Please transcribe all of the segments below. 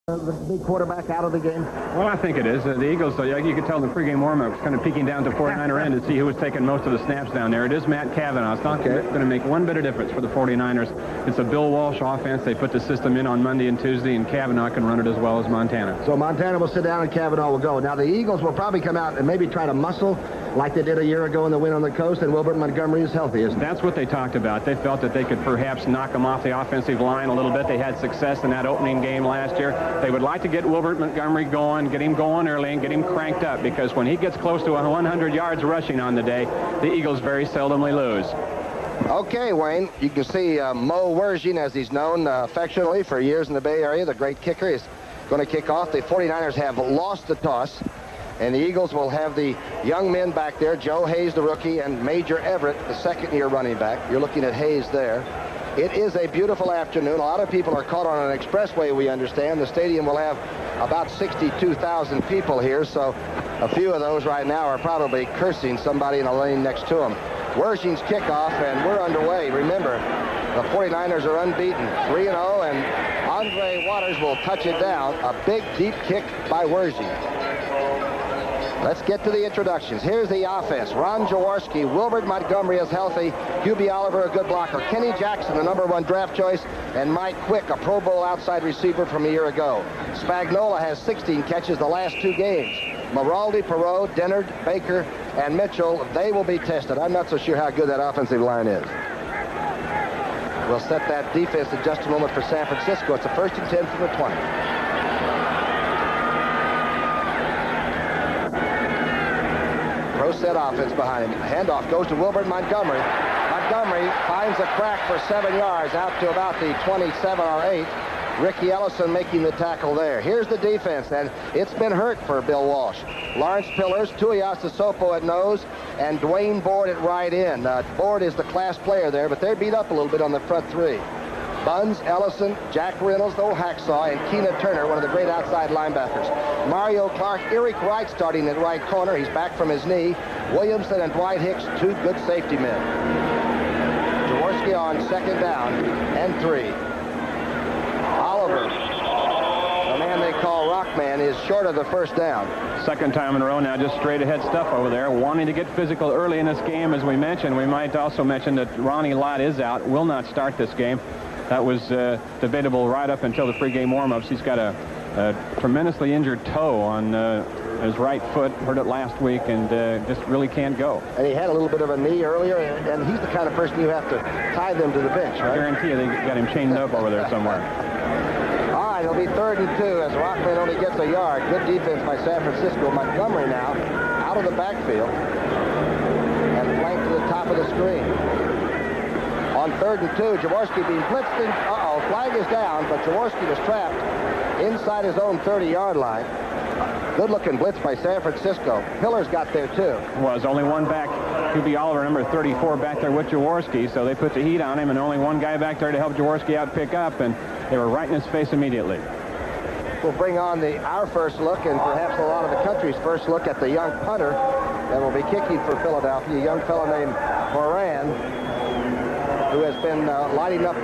the big quarterback out of the game? Well, I think it is. The Eagles, you could tell the pregame warm-up was kind of peeking down to 49er end to see who was taking most of the snaps down there. It is Matt Cavanaugh. It's not going to make one bit of difference for the 49ers. It's a Bill Walsh offense. They put the system in on Monday and Tuesday, and Cavanaugh can run it as well as Montana. So Montana will sit down and Cavanaugh will go. Now, the Eagles will probably come out and maybe try to muscle like they did a year ago in the win on the coast, and Wilbert Montgomery is healthy, isn't he? That's what they talked about. They felt that they could perhaps knock them off the offensive line a little bit. They had success in that opening game last year. They would like to get Wilbert Montgomery going, get him going early, and get him cranked up, because when he gets close to 100 yards rushing on the day, the Eagles very seldomly lose. Okay, Wayne, you can see Mo Werging, as he's known affectionately for years in the Bay Area, the great kicker, is going to kick off. The 49ers have lost the toss, and the Eagles will have the young men back there, Joe Hayes, the rookie, and Major Everett, the second-year running back. You're looking at Hayes there. It is a beautiful afternoon. A lot of people are caught on an expressway, we understand. The stadium will have about 62,000 people here, so a few of those right now are probably cursing somebody in the lane next to them. Werging's kickoff, and we're underway. Remember, the 49ers are unbeaten, 3-0, and Andre Waters will touch it down. A big, deep kick by Werging. Let's get to the introductions. Here's the offense. Ron Jaworski, Wilbert Montgomery is healthy, Hubie Oliver, a good blocker, Kenny Jackson, the #1 draft choice, and Mike Quick, a Pro Bowl outside receiver from a year ago. Spagnola has 16 catches the last 2 games. Maraldi, Perot, Dennard, Baker, and Mitchell, they will be tested. I'm not so sure how good that offensive line is. We'll set that defense in just a moment for San Francisco. It's a 1st and 10 from the 20. Set offense behind him. Handoff goes to Wilbert Montgomery. Montgomery finds a crack for 7 yards out to about the 27 or 8. Ricky Ellison making the tackle there. Here's the defense, and it's been hurt for Bill Walsh. Lawrence Pillars, Tuiasa Sopo at nose, and Dwayne Board at right end. Board is the class player there, but they're beat up a little bit on the front 3. Buns, Ellison, Jack Reynolds, the old hacksaw, and Keena Turner, one of the great outside linebackers. Mario Clark, Eric Wright starting at right corner. He's back from his knee. Williamson and Dwight Hicks, 2 good safety men. Jaworski on 2nd down and 3. Oliver, the man they call Rockman, is short of the 1st down. Second time in a row now, just straight ahead stuff over there. Wanting to get physical early in this game, as we mentioned. We might also mention that Ronnie Lott is out, will not start this game. That was debatable right up until the pregame warm-ups. He's got a tremendously injured toe on his right foot. Hurt it last week and just really can't go. And he had a little bit of a knee earlier, and he's the kind of person you have to tie them to the bench, right? I guarantee you they got him chained up over there somewhere. All right, it'll be 3rd and 2 as Rockman only gets a yard. Good defense by San Francisco. Montgomery now out of the backfield and flanked to the top of the screen. On 3rd and 2, Jaworski being blitzed in. Flag is down, but Jaworski was trapped inside his own 30-yard line. Good-looking blitz by San Francisco. Pillars got there, too. Was only one back. Hubie Oliver, number 34, back there with Jaworski, so they put the heat on him, and only one guy back there to help Jaworski out pick up, and they were right in his face immediately. We'll bring on our first look, and perhaps a lot of the country's first look at the young punter that will be kicking for Philadelphia, a young fellow named Horan, who has been lighting up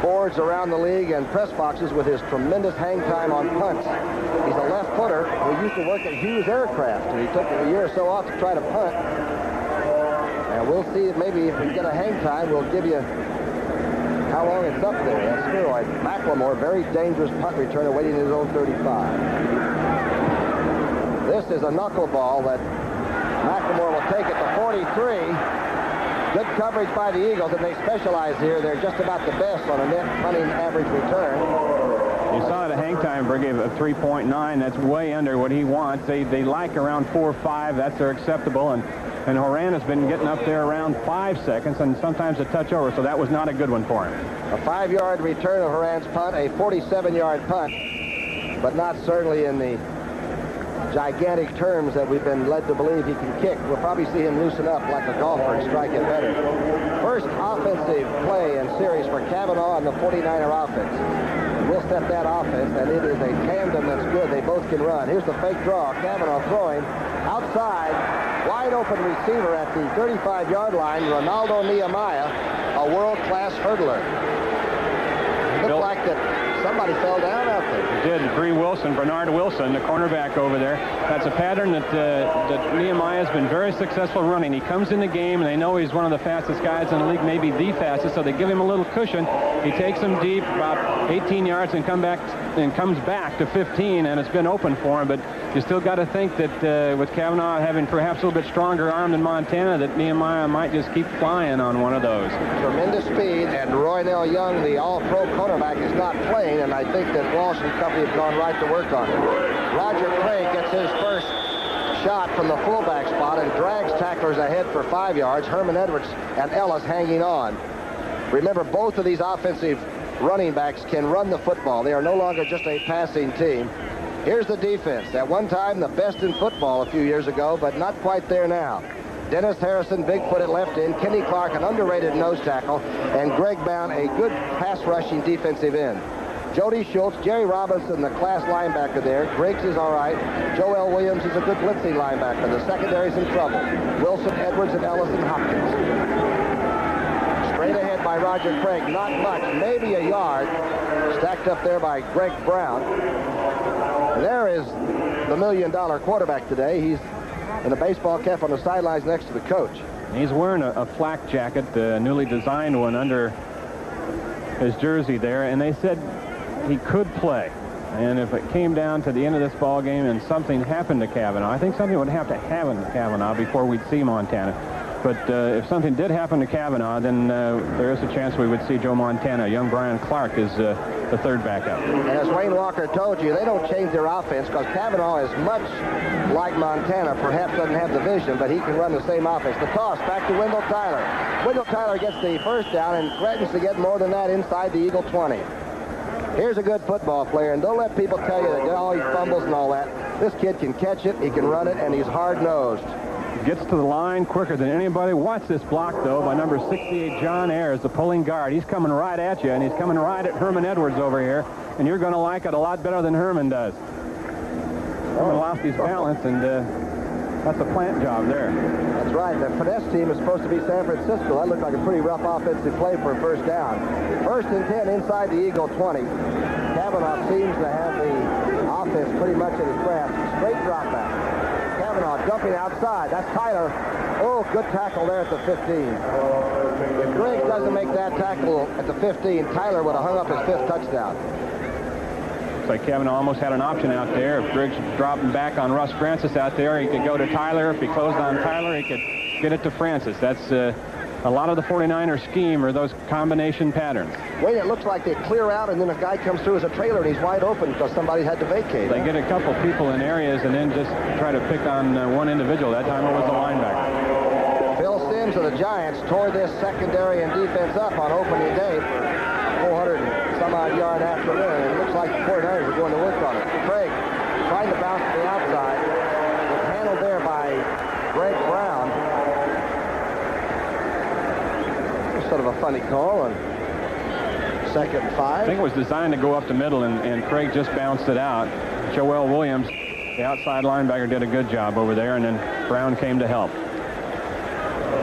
boards around the league and press boxes with his tremendous hang time on punts. He's a left footer who used to work at Hughes Aircraft, and he took a year or so off to try to punt. And we'll see if maybe if we get a hang time, we'll give you how long it's up there. That's spheroid. McLemore, very dangerous punt returner waiting in his own 35. This is a knuckleball that McLemore will take at the 43. Good coverage by the Eagles, and they specialize here. They're just about the best on a net punting average return. You saw the hang time for give of 3.9. That's way under what he wants. They like around 4 or 5. That's their acceptable. And Horan has been getting up there around 5 seconds and sometimes a touch over, so that was not a good one for him. A 5-yard return of Horan's punt, a 47-yard punt, but not certainly in the gigantic terms that we've been led to believe he can kick. We'll probably see him loosen up like a golfer and strike it better. First offensive play and series for Cavanaugh and the 49er offense. We'll set that offense, and it is a tandem that's good. They both can run. Here's the fake draw. Cavanaugh throwing outside. Wide open receiver at the 35-yard line. Ronaldo Nehemiah, a world-class hurdler. Looked like that somebody fell down out there. Did. Bernard Wilson, the cornerback over there. That's a pattern that Nehemiah has been very successful running. He comes in the game, and they know he's one of the fastest guys in the league, maybe the fastest, so they give him a little cushion. He takes him deep, about 18 yards, and comes back to 15, and it's been open for him. But you still got to think that with Kavanaugh having perhaps a little bit stronger arm than Montana, that Nehemiah might just keep flying on one of those. Tremendous speed, and Roynell Young, the all-pro cornerback, is not playing, and I think that Walsh and company have gone right to work on it. Roger Craig gets his first shot from the fullback spot and drags tacklers ahead for 5 yards. Herman Edwards and Ellis hanging on. Remember, both of these offensive running backs can run the football. They are no longer just a passing team. Here's the defense. At one time, the best in football a few years ago, but not quite there now. Dennis Harrison, big-foot at left end. Kenny Clark, an underrated nose tackle. And Greg Bound, a good pass-rushing defensive end. Jody Schultz, Jerry Robinson, the class linebacker there. Griggs is all right. Joel Williams is a good blitzing linebacker. The secondary's in trouble. Wilson, Edwards, and Ellis and Hopkins. Straight ahead by Roger Craig. Not much, maybe a yard. Stacked up there by Greg Brown. And there is the million-dollar quarterback today. He's in a baseball cap on the sidelines next to the coach. He's wearing a flak jacket, the newly designed one, under his jersey there, and they said he could play. And if it came down to the end of this ball game and something happened to Kavanaugh, I think something would have to happen to Kavanaugh before we'd see Montana. But if something did happen to Kavanaugh, then there is a chance we would see Joe Montana. Young Brian Clark is the third backup. And as Wayne Walker told you, they don't change their offense because Kavanaugh is much like Montana. Perhaps doesn't have the vision, but he can run the same offense. The toss back to Wendell Tyler. Wendell Tyler gets the first down and threatens to get more than that inside the Eagle 20. Here's a good football player, and don't let people tell you that he fumbles and all that. This kid can catch it, he can run it, and he's hard-nosed. Gets to the line quicker than anybody. Watch this block, though, by number 68, John Ayers, the pulling guard. He's coming right at you, and he's coming right at Herman Edwards over here, and you're going to like it a lot better than Herman does. Herman lost his balance, and that's a plant job there. That's right. The finesse team is supposed to be San Francisco. That looked like a pretty rough offensive play for a first down. First and 10 inside the Eagle 20. Kavanaugh seems to have the offense pretty much at his grasp. Straight drop back. Kavanaugh dumping outside. That's Tyler. Oh, good tackle there at the 15. If Griggs doesn't make that tackle at the 15, Tyler would have hung up his fifth touchdown. Looks like Kavanaugh almost had an option out there. If Griggs dropping back on Russ Francis out there, he could go to Tyler. If he closed on Tyler, he could get it to Francis. That's a lot of the 49er scheme are those combination patterns. Wait, it looks like they clear out and then a guy comes through as a trailer and he's wide open because somebody had to vacate. They get a couple people in areas and then just try to pick on one individual. That time it was the linebacker. Phil Simms of the Giants tore this secondary and defense up on opening day for 400 and some odd yard afternoon, and it looks like the 49ers are going to work on it. Craig trying to bounce to the outside. It's handled there by Greg Brown. Sort of a funny call on 2nd and 5. I think it was designed to go up the middle, and Craig just bounced it out. Joel Williams, the outside linebacker, did a good job over there, and then Brown came to help.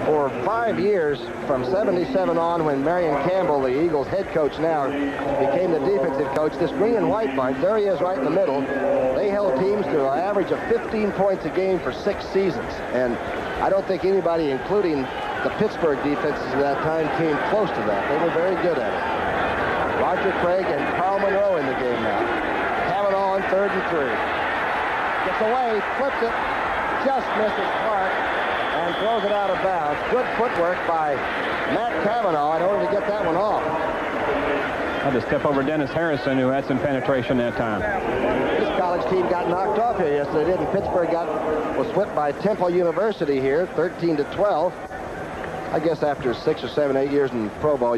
For 5 years, from 77 on, when Marion Campbell, the Eagles head coach now, became the defensive coach, this green and white bunch, there he is right in the middle, they held teams to an average of 15 points a game for 6 seasons. And I don't think anybody, including the Pittsburgh defenses at that time, came close to that. They were very good at it. Roger Craig and Carl Monroe in the game now. Kavanaugh on 3rd and 3. Gets away, flips it, just misses Clark, and throws it out of bounds. Good footwork by Matt Kavanaugh in order to get that one off. Had to step over Dennis Harrison, who had some penetration that time. This college team got knocked off here yesterday, didn't Pittsburgh was swept by Temple University here, 13-12. I guess after 6 or 7, 8 years in pro ball,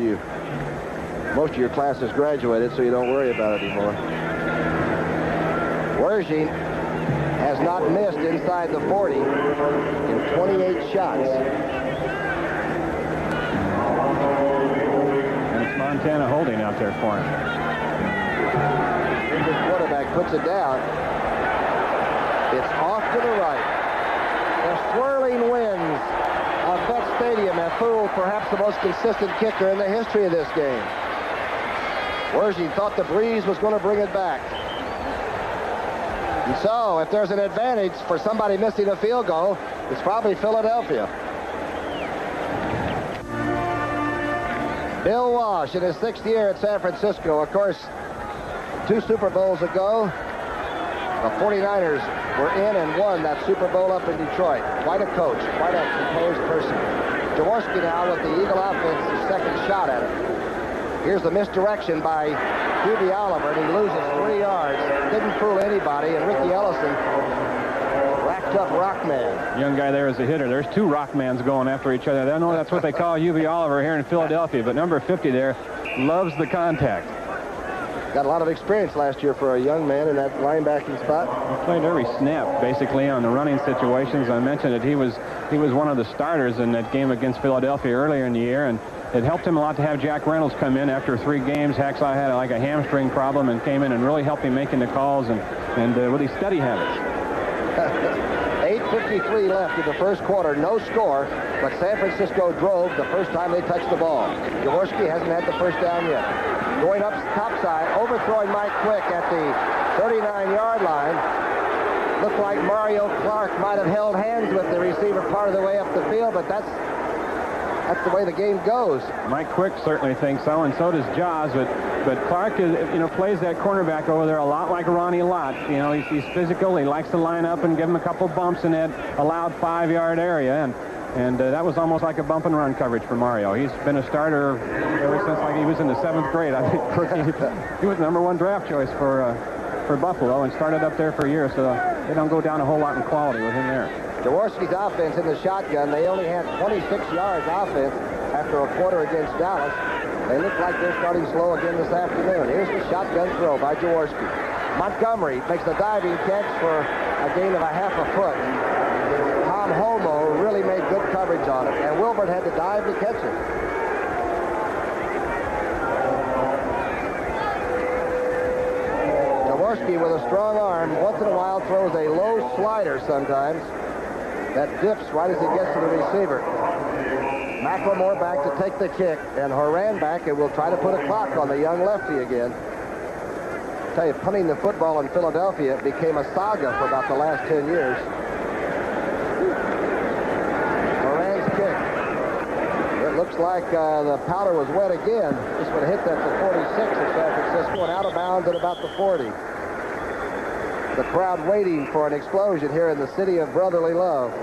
most of your classes graduated, so you don't worry about it anymore. Wershing has not missed inside the 40 in 28 shots. And it's Montana holding out there for him. The quarterback puts it down. It's off to the right. The swirling winds of Vet Stadium have fooled perhaps the most consistent kicker in the history of this game. Wiersje thought the breeze was going to bring it back. And so, if there's an advantage for somebody missing a field goal, it's probably Philadelphia. Bill Walsh in his 6th year at San Francisco. Of course, 2 Super Bowls ago, the 49ers were in and won that Super Bowl up in Detroit. Quite a coach, quite a composed person. Jaworski now with the Eagle offense, his second shot at it. Here's the misdirection by Hubie Oliver, and he loses 3 yards. Didn't fool anybody, and Ricky Ellison racked up Rockman. Young guy there is a hitter. There's 2 Rockmans going after each other. I know that's what they call Hubie Oliver here in Philadelphia, but number 50 there loves the contact. Got a lot of experience last year for a young man in that linebacking spot. He played every snap, basically, on the running situations. I mentioned that he was one of the starters in that game against Philadelphia earlier in the year, and it helped him a lot to have Jack Reynolds come in after 3 games. Hacksaw had like a hamstring problem and came in and really helped him making the calls and with his study habits. 8:53 left in the first quarter, no score, but San Francisco drove the first time they touched the ball. Jaworski hasn't had the first down yet. Going up topside, overthrowing Mike Quick at the 39-yard line. Looked like Mario Clark might have held hands with the receiver part of the way up the field, but that's the way the game goes. Mike Quick certainly thinks so, and so does Jaws, but Clark is, plays that cornerback over there a lot like Ronnie Lott. He's physical. He likes to line up and give him a couple bumps in that allowed 5-yard area, and that was almost like a bump and run coverage for Mario. He's been a starter ever since like he was in the 7th grade. I think he was the #1 draft choice for Buffalo and started up there for a year, so they don't go down a whole lot in quality with him there. Jaworski's offense in the shotgun, they only had 26 yards offense after a quarter against Dallas. They look like they're starting slow again this afternoon. Here's the shotgun throw by Jaworski. Montgomery makes the diving catch for a gain of a half a foot. Tom Homo really made good coverage on it, and Wilbert had to dive to catch it. Jaworski with a strong arm, once in a while throws a low slider sometimes that dips right as he gets to the receiver. McLemore back to take the kick, and Horan back and will try to put a clock on the young lefty again. I tell you, punting the football in Philadelphia became a saga for about the last 10 years. Horan's kick. It looks like the powder was wet again. This one hit at the 46 of San Francisco and out of bounds at about the 40. The crowd waiting for an explosion here in the city of brotherly love. A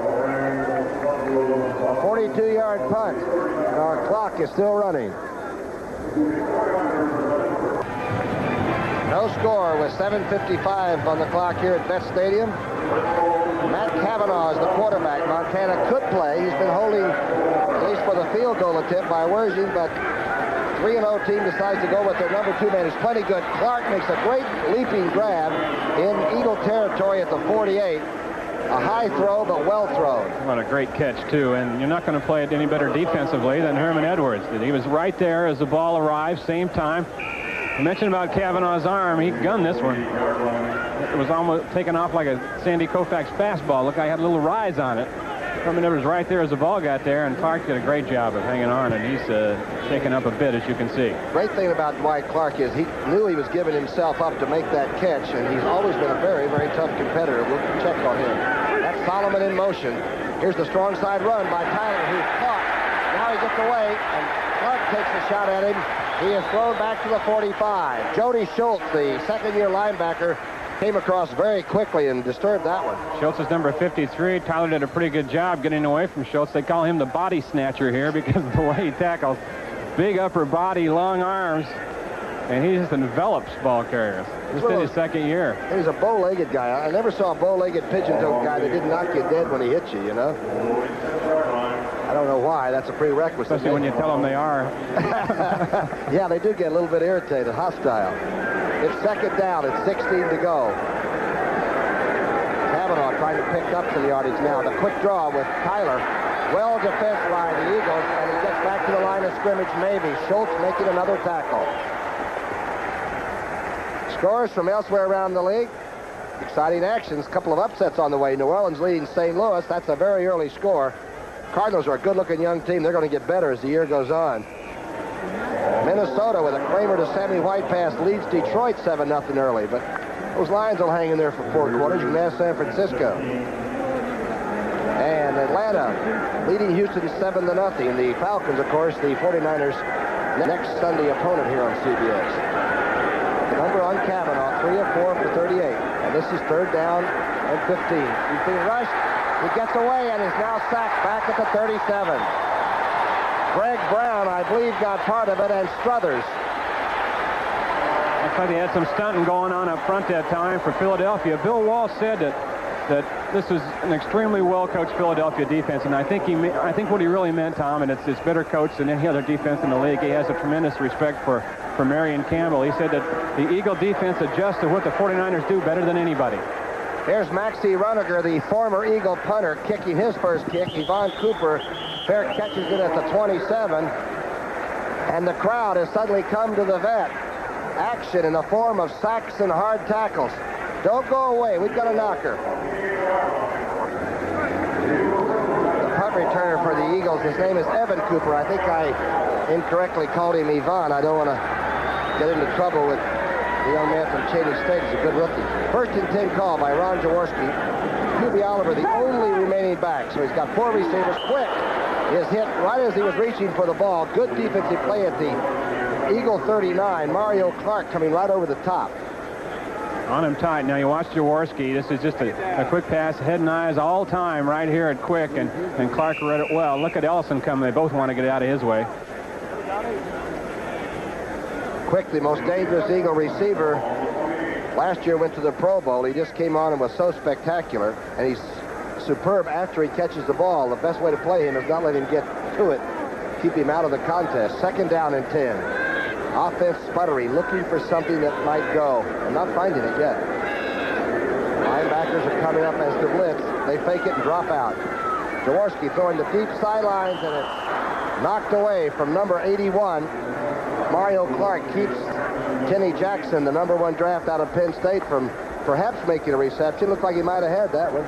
42-yard punt, and our clock is still running. No score with 7:55 on the clock here at Vet Stadium. Matt Cavanaugh is the quarterback. Montana could play. He's been holding, at least for the field goal attempt by Wiersje, but 3-0 team decides to go with their #2 man. It's plenty good. Clark makes a great leaping grab in Eagle territory at the 48. A high throw, but well thrown. What a great catch, too. And you're not going to play it any better defensively than Herman Edwards did. He was right there as the ball arrived, same time. I mentioned about Cavanaugh's arm. He gunned this one. It was almost taken off like a Sandy Koufax fastball. Looked like it had a little rise on it. Herman Edwards right there as the ball got there, and Clark did a great job of hanging on, and he's shaken up a bit, as you can see. Great thing about Dwight Clark is he knew he was giving himself up to make that catch, and he's always been a very, very tough competitor. We'll check on him. That's Solomon in motion. Here's the strong side run by Tyler, who's caught. Now he gets away, and Clark takes a shot at him. He is thrown back to the 45. Jody Schultz, the second-year linebacker, came across very quickly and disturbed that one. Schultz is number 53. Tyler did a pretty good job getting away from Schultz. They call him the body snatcher here because of the way he tackles. Big upper body, long arms, and he just envelops ball carriers. Just in his second year. He's a bow-legged guy. I never saw a bow-legged pigeon-toed guy that didn't knock you dead when he hit you, you know? I don't know why. That's a prerequisite. Especially when you tell them they are. Yeah, they do get a little bit irritated, hostile. It's second down. It's 16 to go. Cavanaugh trying to pick up some yardage now. The quick draw with Tyler. Well defensed by the Eagles, and he gets back to the line of scrimmage, maybe. Schultz making another tackle. Scores from elsewhere around the league. Exciting actions. A couple of upsets on the way. New Orleans leading St. Louis. That's a very early score. Cardinals are a good-looking young team. They're going to get better as the year goes on. Minnesota with a Kramer to Sammy White pass leads Detroit 7-0 early, but those Lions will hang in there for 4 quarters. You can ask San Francisco. And Atlanta leading Houston 7-0. The Falcons, of course, the 49ers' next Sunday opponent here on CBS. The number on Kavanaugh, 3 of 4 for 38. And this is 3rd down and 15. He's being rushed. He gets away and is now sacked back at the 37. Greg Brown, I believe, got part of it, and Struthers. Looks like they had some stunting going on up front that time for Philadelphia. Bill Walsh said that this is an extremely well-coached Philadelphia defense, and I think what he really meant, Tom, and it's better coached than any other defense in the league. He has a tremendous respect for Marion Campbell. He said that the Eagle defense adjusts to what the 49ers do better than anybody. Here's Maxie Runiger, the former Eagle punter, kicking his first kick. Yvonne Cooper fair catches it at the 27, and the crowd has suddenly come to the vet. Action in the form of sacks and hard tackles. Don't go away. We've got a knocker. The punt returner for the Eagles, his name is Evan Cooper. I think I incorrectly called him Yvonne. I don't want to get into trouble with the young man from Cheney State. He's a good rookie. 1st and 10 call by Ron Jaworski. QB Oliver, the only remaining back. So he's got 4 receivers. Quick is hit right as he was reaching for the ball. Good defensive play at the Eagle 39. Mario Clark coming right over the top. On him tight. Now you watch Jaworski. This is just a quick pass, head and eyes all time right here at Quick, and Clark read it well. Look at Ellison coming. They both want to get out of his way. Quick, the most dangerous Eagle receiver. Last year went to the Pro Bowl. He just came on and was so spectacular, and he's superb after he catches the ball. The best way to play him is not let him get to it. Keep him out of the contest. 2nd down and 10. Offense sputtering, looking for something that might go. I'm not finding it yet. Linebackers are coming up as the blitz. They fake it and drop out. Jaworski throwing the deep sidelines, and it's knocked away from number 81. Mario Clark keeps Kenny Jackson, the number 1 draft out of Penn State, from perhaps making a reception. Looked like he might have had that one.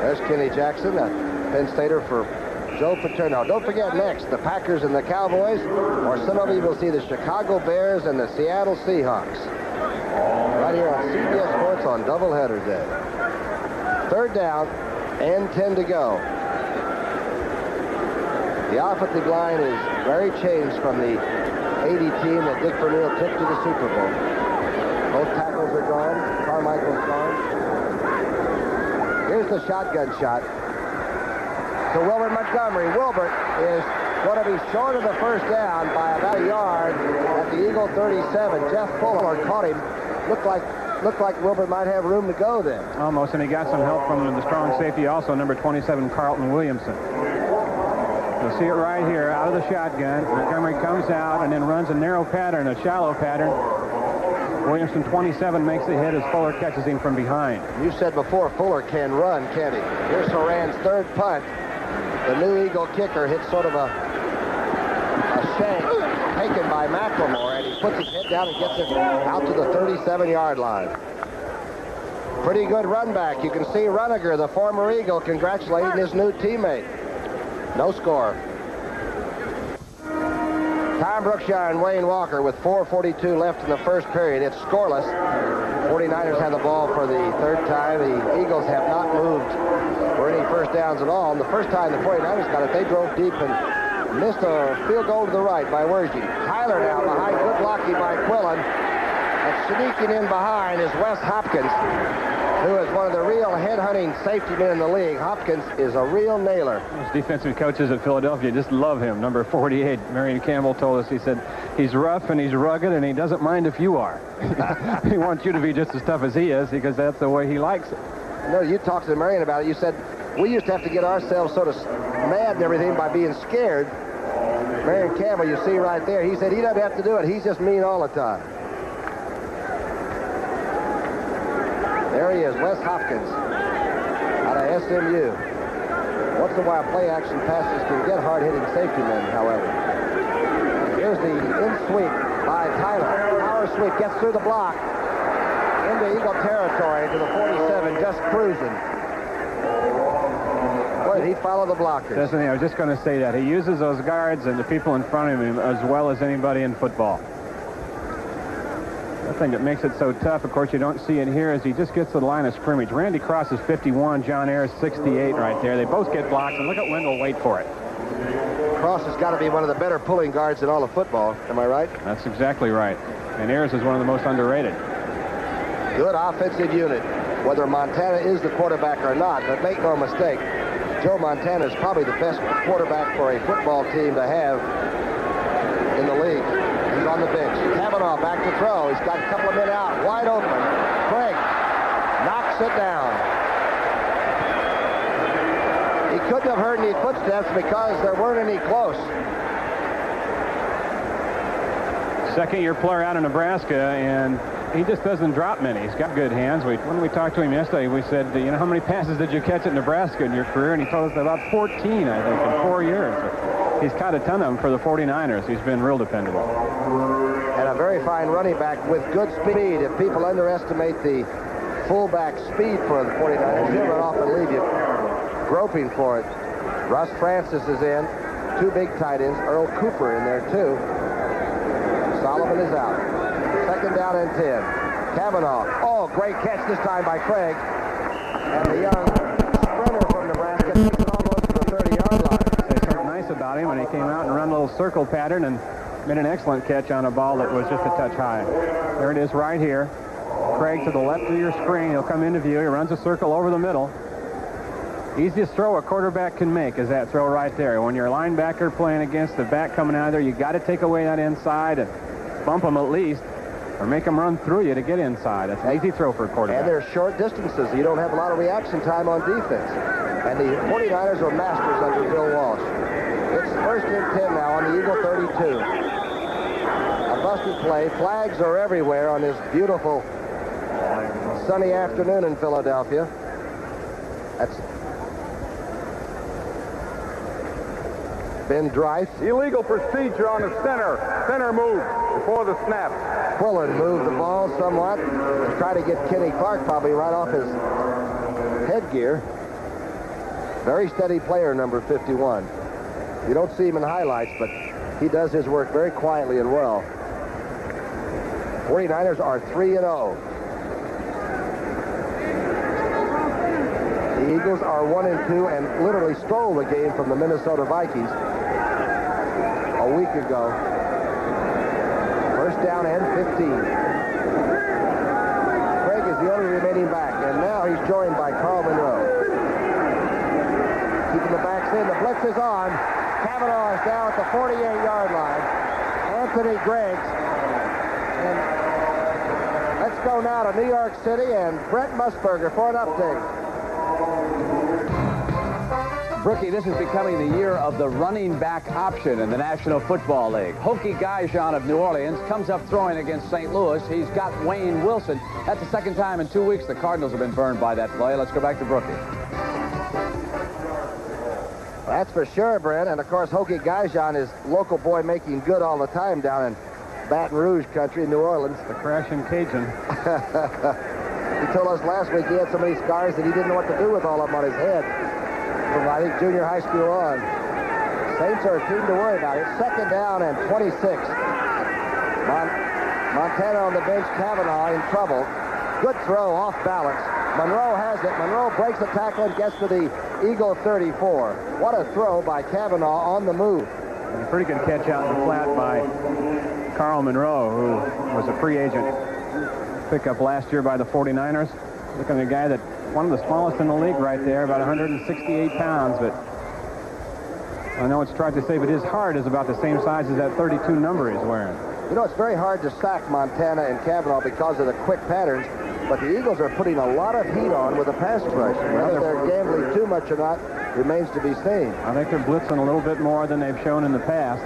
There's Kenny Jackson, a Penn Stater for Joe Paterno. Don't forget next, the Packers and the Cowboys, or some of you will see the Chicago Bears and the Seattle Seahawks. Right here on CBS Sports on doubleheader day. 3rd down and 10 to go. The offensive line is very changed from the 80 team that Dick Vermeil took to the Super Bowl. Both tackles are gone. Carmichael's gone. Here's the shotgun shot to Wilbert Montgomery. Wilbert is going to be short of the 1st down by about a yard at the Eagle 37. Jeff Fuller caught him. Looked like Wilbert might have room to go there. Almost, and he got some help from the strong safety also, number 27, Carlton Williamson. You'll see it right here, out of the shotgun. Montgomery comes out and then runs a narrow pattern, a shallow pattern. Williamson, 27, makes the hit as Fuller catches him from behind. You said before, Fuller can run, can't he? Here's Horan's 3rd punt. The new Eagle kicker hits sort of a shank taken by McLemore, and he puts his head down and gets it out to the 37-yard line. Pretty good run back. You can see Runiger, the former Eagle, congratulating his new teammate. No score. Tom Brookshire and Wayne Walker with 4:42 left in the 1st period. It's scoreless. 49ers have the ball for the 3rd time. The Eagles have not moved for any 1st downs at all. And the first time the 49ers got it, they drove deep and missed a field goal to the right by Wergy. Tyler now behind, good blocking by Quillen. And sneaking in behind is Wes Hopkins, who is one of the real head-hunting safety men in the league. Hopkins is a real nailer. Those defensive coaches at Philadelphia just love him. Number 48, Marion Campbell told us, he said, he's rough and he's rugged and he doesn't mind if you are. He wants you to be just as tough as he is because that's the way he likes it. No, you talked to Marion about it. You said, we used to have to get ourselves sort of mad and everything by being scared. Marion Campbell, you see right there, he said he doesn't have to do it. He's just mean all the time. There he is, Wes Hopkins, out of SMU. Once in a while, play-action passes can get hard-hitting safety men, however. Here's the in-sweep by Tyler. Power sweep, gets through the block. Into Eagle territory to the 47, just cruising. and he'd follow the blockers. Doesn't he? I was just going to say that. He uses those guards and the people in front of him as well as anybody in football. The thing that makes it so tough, of course, you don't see it here, is he just gets to the line of scrimmage. Randy Cross is 51, John Ayers 68 right there. They both get blocks, and look at Wendell wait for it. Cross has got to be one of the better pulling guards in all of football. Am I right? That's exactly right. And Ayers is one of the most underrated. Good offensive unit, whether Montana is the quarterback or not. But make no mistake, Joe Montana is probably the best quarterback for a football team to have in the league. He's on the bench. Cavanaugh back to throw. He's got a couple of men out. Wide open. Craig knocks it down. He couldn't have heard any footsteps because there weren't any close. Second-year player out of Nebraska, and he just doesn't drop many. He's got good hands. When we talked to him yesterday, we said, you know, how many passes did you catch at Nebraska in your career? And he told us about 14, I think, in 4 years. He's caught a ton of them for the 49ers. He's been real dependable. And a very fine running back with good speed. If people underestimate the fullback speed for the 49ers, he'll run off and leave you groping for it. Russ Francis is in. Two big tight ends. Earl Cooper in there, too. Solomon is out. Second down and 10. Cavanaugh. Oh, great catch this time by Craig. And the young sprinter from Nebraska takes it almost to the 30-yard line. There's something nice about him when he came out and ran a little circle pattern and made an excellent catch on a ball that was just a touch high. There it is right here. Craig to the left of your screen. He'll come into view. He runs a circle over the middle. Easiest throw a quarterback can make is that throw right there. When you're a linebacker playing against the back coming out of there, you got to take away that inside and bump them at least, or make them run through you to get inside. That's an easy throw for a quarterback. And they're short distances. You don't have a lot of reaction time on defense. And the 49ers are masters under Bill Walsh. It's first and 10 now on the Eagle 32. A busted play. Flags are everywhere on this beautiful sunny afternoon in Philadelphia. That's Ben Dreif. Illegal procedure on the center. Center move before the snap. Quillen moved the ball somewhat. Try to get Kenny Clark probably right off his headgear. Very steady player, number 51. You don't see him in highlights, but he does his work very quietly and well. 49ers are 3-0. The Eagles are 1-2 and literally stole the game from the Minnesota Vikings a week ago. First down and 15. Craig is the only remaining back, and now he's joined by Carl Monroe. Keeping the backs in. The blitz is on. Cavanaugh is down at the 48-yard line. Anthony Greggs. And let's go now to New York City and Brent Musburger for an update. Brookie, this is becoming the year of the running back option in the National Football League. Hokie Guyjon of New Orleans comes up throwing against St. Louis. He's got Wayne Wilson. That's the second time in 2 weeks the Cardinals have been burned by that play. Let's go back to Brookie. That's for sure, Brent. And, of course, Hokie Guyjon is local boy making good all the time down in Baton Rouge country, New Orleans. The crashing Cajun. He told us last week he had so many scars that he didn't know what to do with all of them on his head. From, I think, junior high school on. Saints are a team to worry about. It's second down and 26. Montana on the bench. Cavanaugh in trouble. Good throw off balance. Monroe has it. Monroe breaks the tackle and gets to the Eagle 34. What a throw by Cavanaugh on the move. And a pretty good catch out in the flat by Carl Monroe, who was a free agent pickup last year by the 49ers. Looking at a guy that one of the smallest in the league right there, about 168 pounds, but I know it's tried to say, but his heart is about the same size as that 32 number he's wearing. You know, it's very hard to sack Montana and Cavanaugh because of the quick patterns, but the Eagles are putting a lot of heat on with a pass rush. Whether they're gambling too much or not remains to be seen. I think they're blitzing a little bit more than they've shown in the past.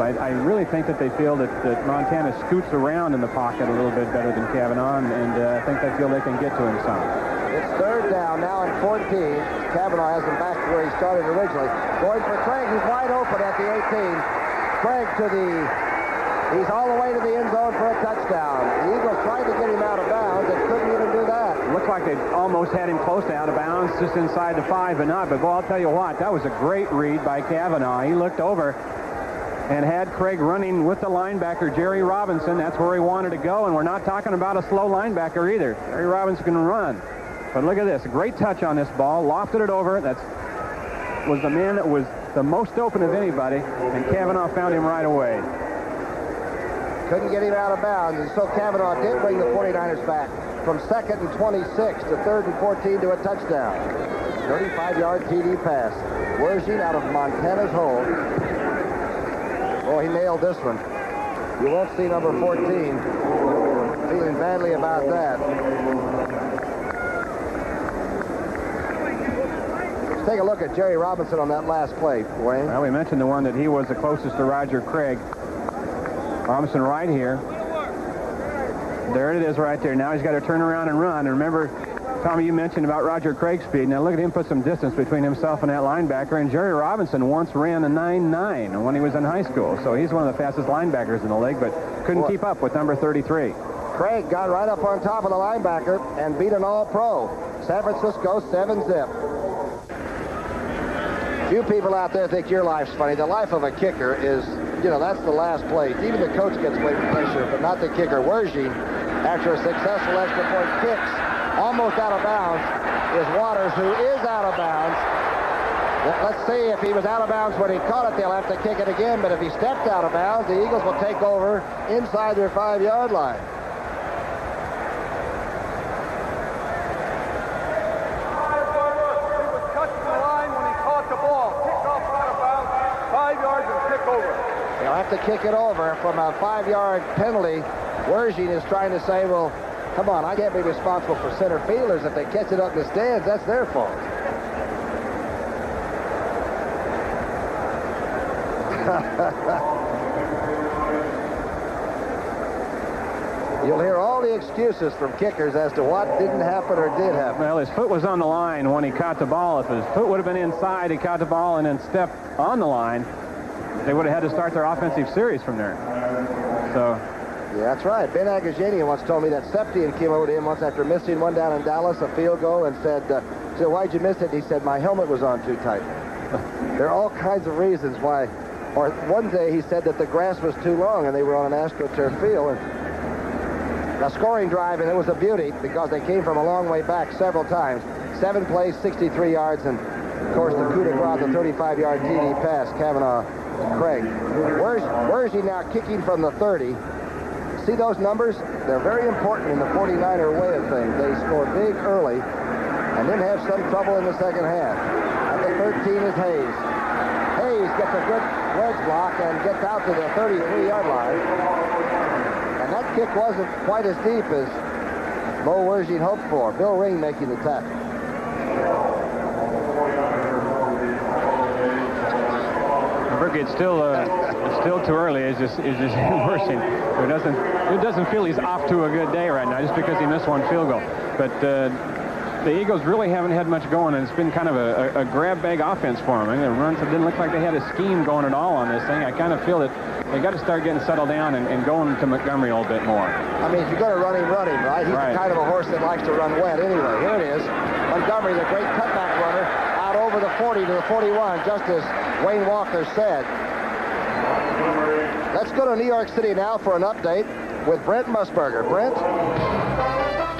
I really think that they feel that Montana scoots around in the pocket a little bit better than Cavanaugh, and I think they feel they can get to him some. It's third down now and 14. Cavanaugh has him back to where he started originally. Going for Craig, who's wide open at the 18. Craig he's all the way to the end zone for a touchdown. The Eagles tried to get him out of bounds and couldn't even do that. Looked like they almost had him close to out of bounds, just inside the 5, but not. But, well, I'll tell you what, that was a great read by Cavanaugh. He looked over and had Craig running with the linebacker, Jerry Robinson. That's where he wanted to go, and we're not talking about a slow linebacker either. Jerry Robinson can run. But look at this, a great touch on this ball, lofted it over. That was the man that was the most open of anybody, and Cavanaugh found him right away. Couldn't get him out of bounds, and so Cavanaugh did bring the 49ers back from 2nd and 26 to 3rd and 14 to a touchdown. 35-yard TD pass. Wershing out of Montana's hold. Oh, he nailed this one. You won't see number 14 feeling badly about that. Let's take a look at Jerry Robinson on that last play, Wayne. Well, we mentioned the one that he was the closest to Roger Craig. Robinson right here. There it is right there. Now he's got to turn around and run. And remember, Tommy, you mentioned about Roger Craig's speed. Now look at him put some distance between himself and that linebacker. And Jerry Robinson once ran a 9.9 when he was in high school. So he's one of the fastest linebackers in the league, but couldn't keep up with number 33. Craig got right up on top of the linebacker and beat an all-pro. San Francisco 7-zip. Few people out there think your life's funny. The life of a kicker is, you know, that's the last play. Even the coach gets weight pressure, but not the kicker. Wershing, after a successful extra point, kicks almost out of bounds, is Waters, who is out of bounds. Let's see if he was out of bounds when he caught it. They'll have to kick it again, but if he stepped out of bounds, the Eagles will take over inside their 5-yard line. They'll have to kick it over from a 5-yard penalty. Wershing is trying to say, well, come on, I can't be responsible for center fielders. If they catch it up in the stands, that's their fault. You'll hear all the excuses from kickers as to what didn't happen or did happen. Well, his foot was on the line when he caught the ball. If his foot would have been inside, he caught the ball and then stepped on the line, they would have had to start their offensive series from there. So, yeah, that's right. Ben Agajanian once told me that Septian came over to him once after missing one down in Dallas, a field goal, and said, why'd you miss it? And he said, my helmet was on too tight. There are all kinds of reasons why. Or one day he said that the grass was too long and they were on an AstroTurf field. And a scoring drive, and it was a beauty because they came from a long way back several times. 7 plays, 63 yards, and of course the coup de grace, the 35-yard TD pass, Cavanaugh to Craig. Where's he now kicking from the 30? See those numbers? They're very important in the 49er way of things. They score big early and then have some trouble in the second half. At the 13 is Hayes. Hayes gets a good wedge block and gets out to the 33-yard line. And that kick wasn't quite as deep as Mo Wershing hoped for. Bill Ring making the tackle. Brookie, it's still too early. It's just Wershing. It doesn't feel he's off to a good day right now just because he missed one field goal. But the Eagles really haven't had much going, and it's been kind of a grab bag offense for them. I mean, the runs didn't look like they had a scheme going at all on this thing. I kind of feel that they got to start getting settled down and going to Montgomery a little bit more. I mean, if you're going to run him, right? He's the kind of a horse that likes to run wet anyway. Here it is. Montgomery, the great cutback runner, out over the 40 to the 41, just as Wayne Walker said. Let's go to New York City now for an update with Brent Musburger. Brent?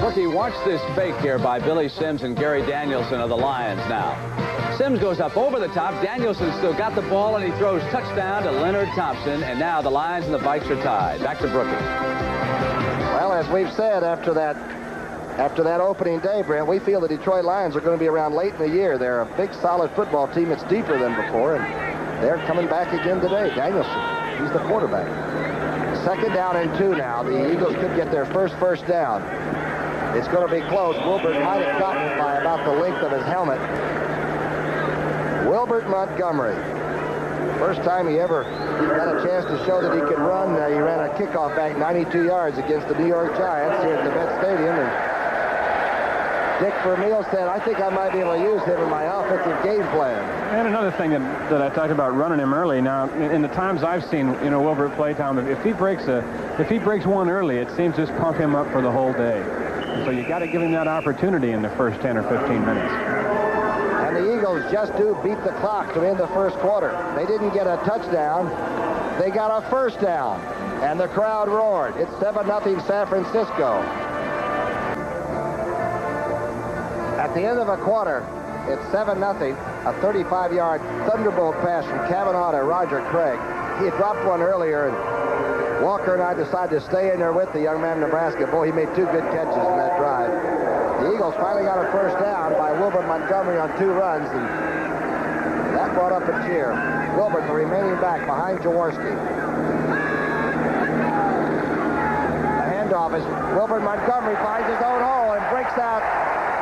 Rookie, watch this fake here by Billy Sims and Gary Danielson of the Lions now. Sims goes up over the top. Danielson still got the ball, and he throws touchdown to Leonard Thompson. And now the Lions and the Vikes are tied. Back to Brookie. Well, as we've said, after that opening day, Brent, we feel the Detroit Lions are going to be around late in the year. They're a big, solid football team. It's deeper than before, and they're coming back again today. Danielson, he's the quarterback. 2nd down and 2 now. The Eagles could get their first down. It's going to be close. Wilbert might have gotten by about the length of his helmet. Wilbert Montgomery. First time he ever got a chance to show that he could run. He ran a kickoff back 92 yards against the New York Giants here at the Met Stadium. And Dick Vermeil said, I think I might be able to use him in my offensive game plan. And another thing that I talked about running him early. Now, in the times I've seen, Wilbert play, Tom, if he breaks one early, it seems just pump him up for the whole day. So you got to give him that opportunity in the first 10 or 15 minutes. And the Eagles just do beat the clock to end the first quarter. They didn't get a touchdown. They got a first down. And the crowd roared. It's 7-0 San Francisco. At the end of a quarter, it's 7-0. A 35-yard thunderbolt pass from Kavanaugh to Roger Craig. He had dropped one earlier, and Walker and I decided to stay in there with the young man from Nebraska. Boy, he made 2 good catches in that drive. The Eagles finally got a first down by Wilbert Montgomery on 2 runs, and that brought up a cheer. Wilbert, the remaining back, behind Jaworski. The handoff is Wilbert Montgomery finds his own hole and breaks out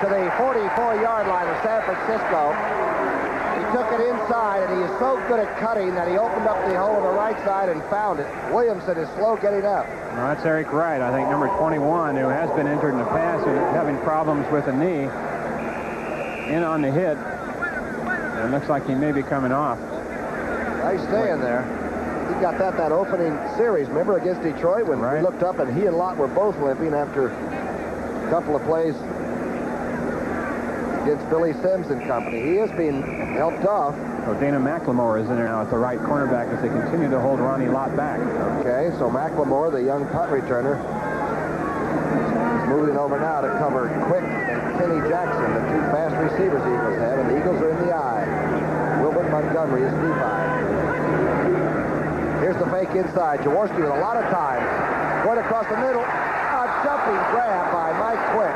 to the 44-yard line of San Francisco. He took it inside, and he is so good at cutting that he opened up the hole on the right side and found it. Williamson is slow getting up. Well, that's Eric Wright, I think, number 21, who has been injured in the past and having problems with a knee. In on the hit. And it looks like he may be coming off. Nice staying there. He got that opening series, remember, against Detroit when we looked up and he and Lott were both limping after a couple of plays against Billy Sims and company. He is being helped off. So Dana McLemore is in there now at the right cornerback as they continue to hold Ronnie Lott back. Okay, so McLemore, the young punt returner, is moving over now to cover Quick and Kenny Jackson, the 2 fast receivers the Eagles have, and the Eagles are in the eye. Wilbert Montgomery is deep eye. Here's the fake inside. Jaworski with a lot of time. Going across the middle. A jumping grab by Mike Quick.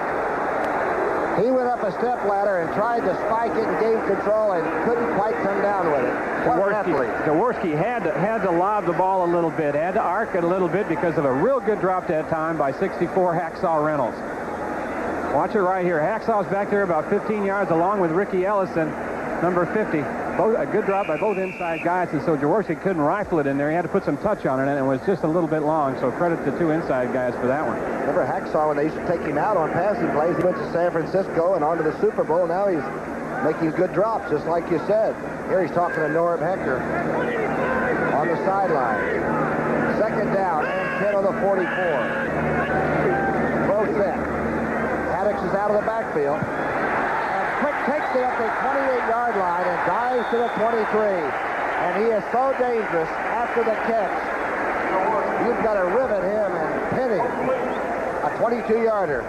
He went up a step ladder and tried to spike it and gain control and couldn't quite come down with it. Jaworski had to lob the ball a little bit, had to arc it a little bit because of a real good drop that time by 64 Hacksaw Reynolds. Watch it right here. Hacksaw's back there about 15 yards along with Ricky Ellison, number 50. A good drop by both inside guys, and so Jaworski couldn't rifle it in there. He had to put some touch on it, and it was just a little bit long, so credit to 2 inside guys for that one. Remember Hacksaw, when they used to take him out on passing plays, he went to San Francisco and on to the Super Bowl. Now he's making good drops, just like you said. Here he's talking to Norb Hecker on the sideline. Second down and 10 on the 44. Throw set. Haddix is out of the backfield. Quick takes it up the 28-yard line and dives to the 23. And he is so dangerous after the catch. You've got to rivet him and pin him. A 22-yarder.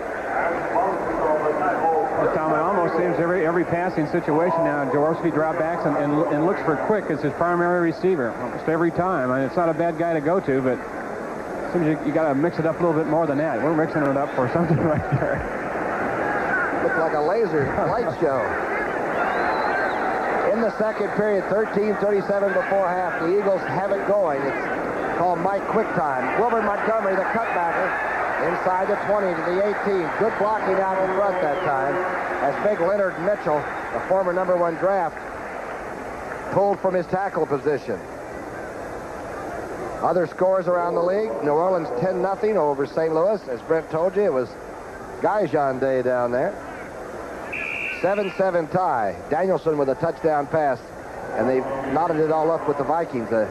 Tom, it almost seems every passing situation now, Jaworski drop backs and looks for Quick as his primary receiver almost every time. I mean, it's not a bad guy to go to, but it seems you got to mix it up a little bit more than that. We're mixing it up for something right there. Looks like a laser light show. In the second period, 13:37 before half, the Eagles have it going. It's called Mike Quick time. Wilbert Montgomery, the cutbacker, inside the 20 to the 18. Good blocking out in front that time as big Leonard Mitchell, the former #1 draft, pulled from his tackle position. Other scores around the league. New Orleans 10-0 over St. Louis. As Brent told you, it was Gaijan Day down there. 7-7 tie. Danielson with a touchdown pass, and they've knotted it all up with the Vikings, a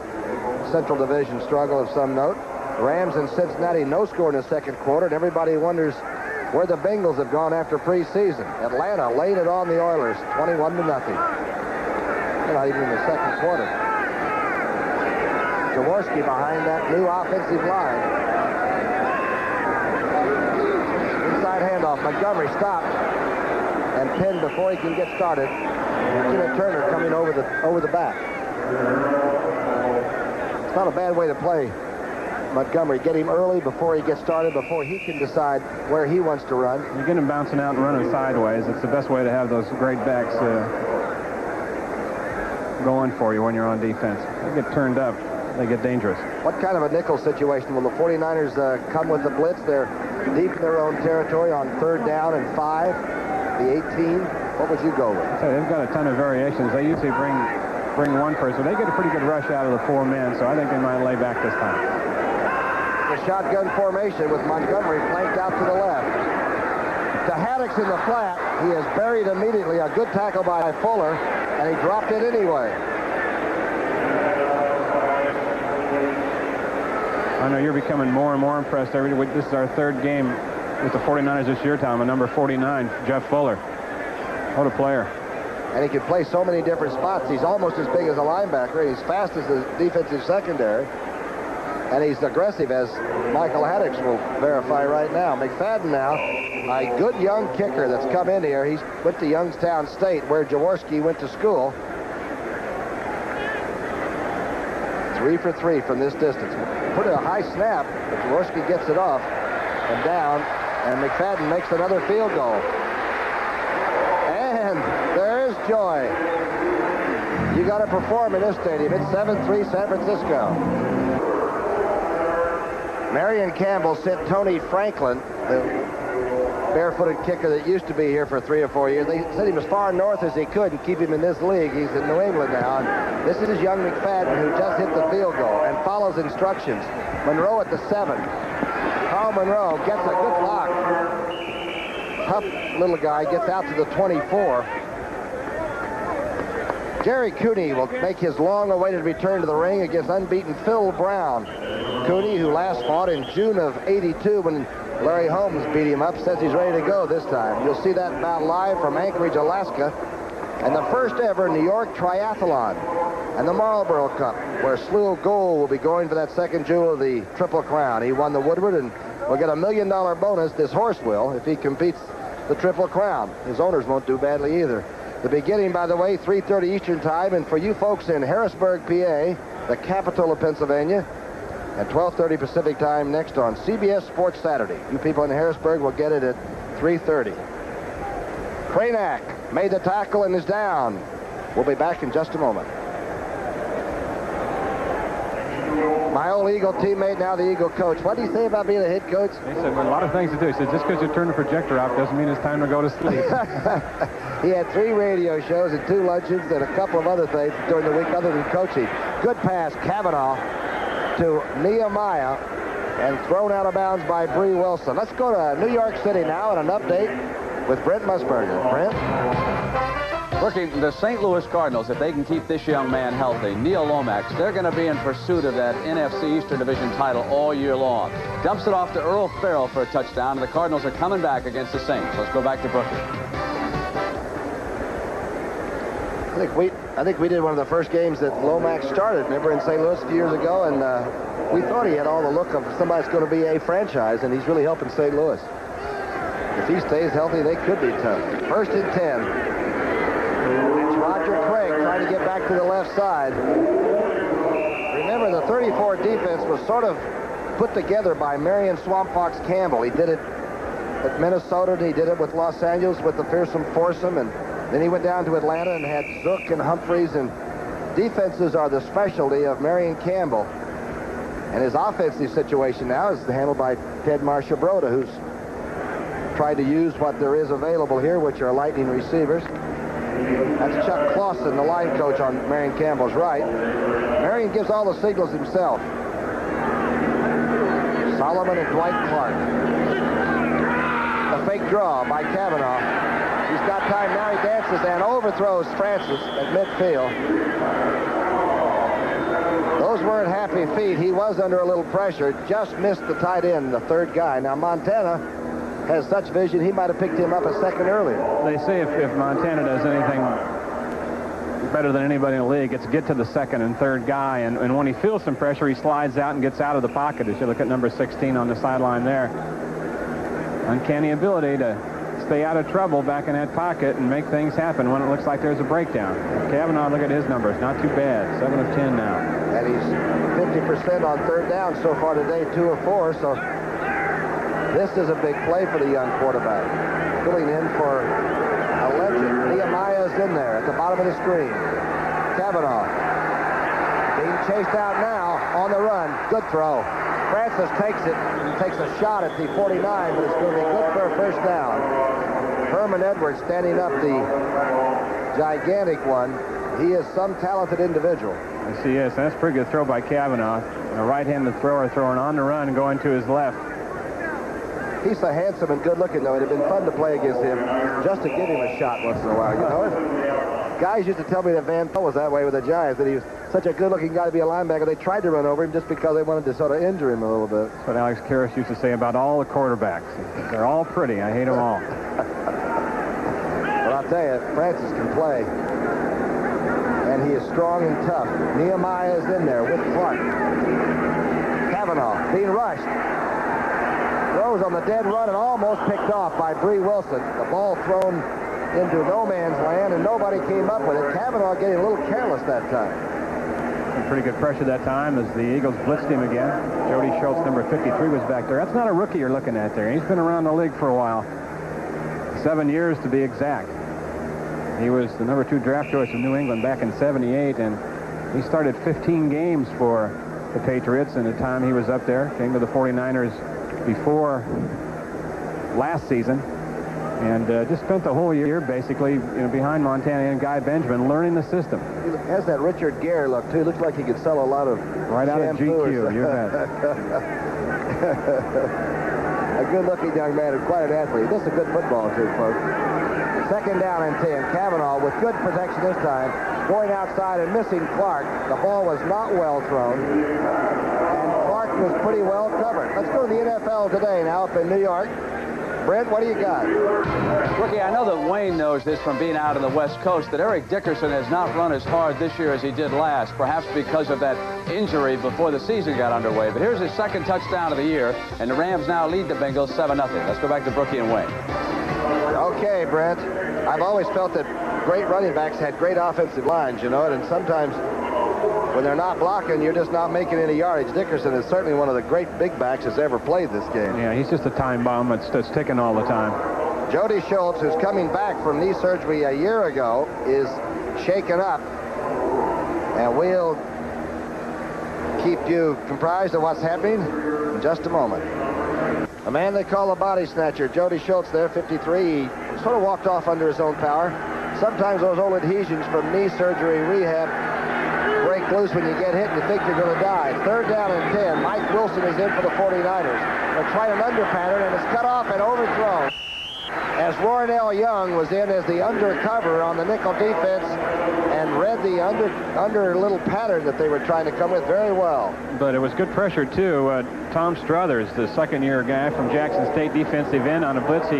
Central Division struggle of some note. Rams and Cincinnati no score in the second quarter, and everybody wonders where the Bengals have gone after preseason. Atlanta laid it on the Oilers, 21-0. Not even in the second quarter. Jaworski behind that new offensive line. Inside handoff. Montgomery stopped and pinned before he can get started. Tina Turner coming over the back. It's not a bad way to play Montgomery. Get him early before he gets started, before he can decide where he wants to run. You get him bouncing out and running sideways. It's the best way to have those great backs going for you when you're on defense. They get turned up. They get dangerous. What kind of a nickel situation? Will the 49ers come with the blitz? They're deep in their own territory on 3rd down and 5. The 18. What would you go with? They've got a ton of variations. They usually bring one person. They get a pretty good rush out of the 4 men, so I think they might lay back this time. The shotgun formation with Montgomery flanked out to the left. To Haddix in the flat. He is buried immediately. A good tackle by Fuller, and he dropped it anyway. I know you're becoming more and more impressed every week. This is our 3rd game with the 49ers this year, Tom, a number 49, Jeff Fuller. What a player. And he can play so many different spots. He's almost as big as a linebacker. He's fast as the defensive secondary. And he's aggressive, as Michael Haddix will verify right now. McFadden now, a good young kicker that's come in here. He's went to Youngstown State, where Jaworski went to school. 3 for 3 from this distance. Put a high snap, but Jaworski gets it off and down, and McFadden makes another field goal. And there is joy. You got to perform in this stadium. It's 7-3 San Francisco. Marion Campbell sent Tony Franklin, the barefooted kicker that used to be here for 3 or 4 years. They sent him as far north as they could and keep him in this league. He's in New England now. And this is young McFadden, who just hit the field goal and follows instructions. Monroe at the 7. Carl Monroe gets a good block. Tough little guy, gets out to the 24. Jerry Cooney will make his long-awaited return to the ring against unbeaten Phil Brown. Cooney, who last fought in June of '82 when Larry Holmes beat him up, says he's ready to go this time. You'll see that bout live from Anchorage, Alaska, and the first ever New York Triathlon and the Marlboro Cup, where Slew Gold will be going for that second jewel of the Triple Crown. He won the Woodward and will get $1 million bonus, this horse will, if he competes the Triple Crown. His owners won't do badly either. The beginning, by the way, 3:30 Eastern Time, and for you folks in Harrisburg, PA, the capital of Pennsylvania, at 12:30 Pacific Time next on CBS Sports Saturday. You people in Harrisburg will get it at 3:30. Cranack made the tackle and is down. We'll be back in just a moment. My old Eagle teammate, now the Eagle coach. What did he say about being a head coach? He said, well, a lot of things to do. He said, just because you turn the projector off doesn't mean it's time to go to sleep. He had 3 radio shows and 2 luncheons and a couple of other things during the week other than coaching. Good pass, Kavanaugh to Nehemiah, and thrown out of bounds by Bree Wilson. Let's go to New York City now and an update with Brent Musburger. Brent? Brookie, the St. Louis Cardinals, if they can keep this young man healthy, Neil Lomax, they're going to be in pursuit of that NFC Eastern Division title all year long. Dumps it off to Earl Farrell for a touchdown, and the Cardinals are coming back against the Saints. Let's go back to Brookie. I think we did one of the first games that Lomax started, remember, in St. Louis a few years ago, and we thought he had all the look of somebody that's going to be a franchise, and he's really helping St. Louis. If he stays healthy, they could be tough. 1st and 10. It's Roger Craig trying to get back to the left side. Remember, the 34 defense was sort of put together by Marion Swamp Fox Campbell. He did it at Minnesota, and he did it with Los Angeles with the fearsome foursome, and then he went down to Atlanta and had Zook and Humphreys, and defenses are the specialty of Marion Campbell. And his offensive situation now is handled by Ted Marcia-Broda, who's tried to use what there is available here, which are lightning receivers. That's Chuck Clausen, the line coach on Marion Campbell's right. Marion gives all the signals himself. Solomon and Dwight Clark. A fake draw by Kavanaugh. He's got time now. He dances and overthrows Francis at midfield. Those weren't happy feet. He was under a little pressure. Just missed the tight end, the 3rd guy. Now, Montana has such vision, he might have picked him up a second earlier. They say if Montana does anything better than anybody in the league, it's get to the 2nd and 3rd guy, and when he feels some pressure, he slides out and gets out of the pocket. As you look at number 16 on the sideline there. Uncanny ability to stay out of trouble back in that pocket and make things happen when it looks like there's a breakdown. Kavanaugh, look at his numbers. Not too bad. 7 of 10 now. And he's 50% on 3rd down so far today, 2 of 4, so this is a big play for the young quarterback. Filling in for a legend. Nehemiah is in there at the bottom of the screen. Kavanaugh being chased out now on the run. Good throw. Francis takes it and takes a shot at the 49, but it's going to be good for a first down. Herman Edwards standing up, the gigantic one. He is some talented individual. Yes, he is. That's a pretty good throw by Kavanaugh. A right-handed thrower throwing on the run and going to his left. He's so handsome and good-looking, though. It'd have been fun to play against him just to give him a shot once in a while, you know? Guys used to tell me that Van Pelt was that way with the Giants, that he was such a good-looking guy to be a linebacker. They tried to run over him just because they wanted to sort of injure him a little bit. That's what Alex Karras used to say about all the quarterbacks. They're all pretty. I hate them all. Well, I'll tell you, Francis can play. And he is strong and tough. Nehemiah is in there with Clark. Kavanaugh being rushed. Throws on the dead run and almost picked off by Bree Wilson. The ball thrown into no man's land, and nobody came up with it. Kavanaugh getting a little careless that time. Some pretty good pressure that time as the Eagles blitzed him again. Jody Schultz, number 53, was back there. That's not a rookie you're looking at there. He's been around the league for a while. 7 years to be exact. He was the number 2 draft choice of New England back in '78, and he started 15 games for the Patriots in the time he was up there. Came to the 49ers before last season, and just spent the whole year basically behind Montana and Guy Benjamin learning the system. He has that Richard Gere look, too. Looks like he could sell a lot of right out of GQ, you bet. A good-looking young man and quite an athlete. This is a good football team, folks. 2nd down and 10. Kavanaugh with good protection this time, going outside and missing Clark. The ball was not well thrown, and Clark was pretty well covered. Let's go to the NFL today now up in New York. Brent, what do you got? Rookie, I know that Wayne knows this from being out on the West Coast, that Eric Dickerson has not run as hard this year as he did last, perhaps because of that injury before the season got underway. But here's his 2nd touchdown of the year, and the Rams now lead the Bengals 7-0. Let's go back to Brookie and Wayne. Okay, Brent. I've always felt that great running backs had great offensive lines, and sometimes when they're not blocking, you're just not making any yardage. Dickerson is certainly one of the great big backs that's ever played this game. Yeah, he's just a time bomb that's ticking all the time. Jody Schultz, who's coming back from knee surgery a year ago, is shaken up, and we'll keep you comprised of what's happening in just a moment. A man they call a body snatcher, Jody Schultz there, 53. He sort of walked off under his own power. Sometimes those old adhesions from knee surgery rehab break loose when you get hit and you think you're going to die. 3rd down and 10. Mike Wilson is in for the 49ers. They're trying an under pattern, and it's cut off and overthrown. As Rorinell Young was in as the undercover on the nickel defense and read the under little pattern that they were trying to come with very well. But it was good pressure, too. Tom Struthers, the 2nd-year guy from Jackson State, defensive end on a blitz. He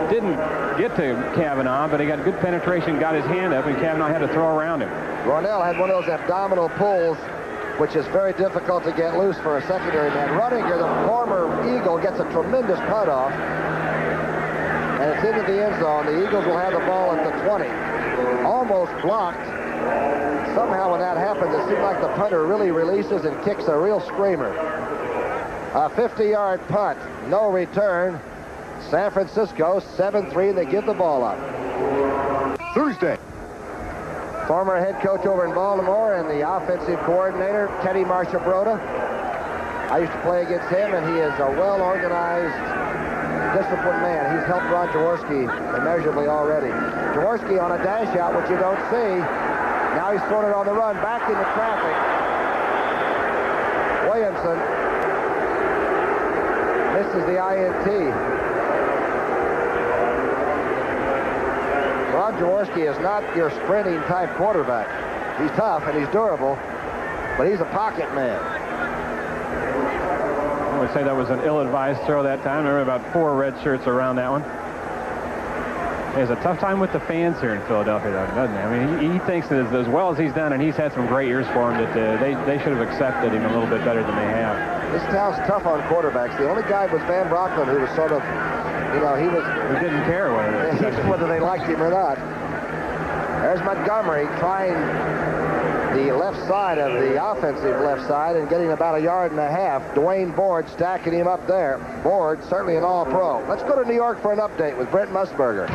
didn't get to Kavanaugh, but he got good penetration, got his hand up, and Kavanaugh had to throw around him. Rorinell had one of those abdominal pulls, which is very difficult to get loose for a secondary man. Runninger, the former Eagle, gets a tremendous punt off, and it's into the end zone. The Eagles will have the ball at the 20. Almost blocked. Somehow when that happens, it seems like the punter really releases and kicks a real screamer. A 50-yard punt, no return. San Francisco 7-3, and they give the ball up. Thursday. Former head coach over in Baltimore and the offensive coordinator, Teddy Marchibroda. I used to play against him, and he is a well-organized, disciplined man. He's helped Ron Jaworski immeasurably already. Jaworski on a dash out, which you don't see. Now he's throwing it on the run, back into traffic. Williamson misses the INT. Ron Jaworski is not your sprinting type quarterback. He's tough and he's durable, but he's a pocket man. I would say that was an ill-advised throw that time. There were about 4 red shirts around that one. He has a tough time with the fans here in Philadelphia, though, doesn't he? I mean, he thinks that as well as he's done, and he's had some great years for him, that they should have accepted him a little bit better than they have. This town's tough on quarterbacks. The only guy was Van Brocklin, who was sort of, he didn't care whether they liked him or not. There's Montgomery trying the left side of the offensive left side and getting about 1.5 yards. Dwayne Board stacking him up there. Board, certainly an all-pro. Let's go to New York for an update with Brent Musburger.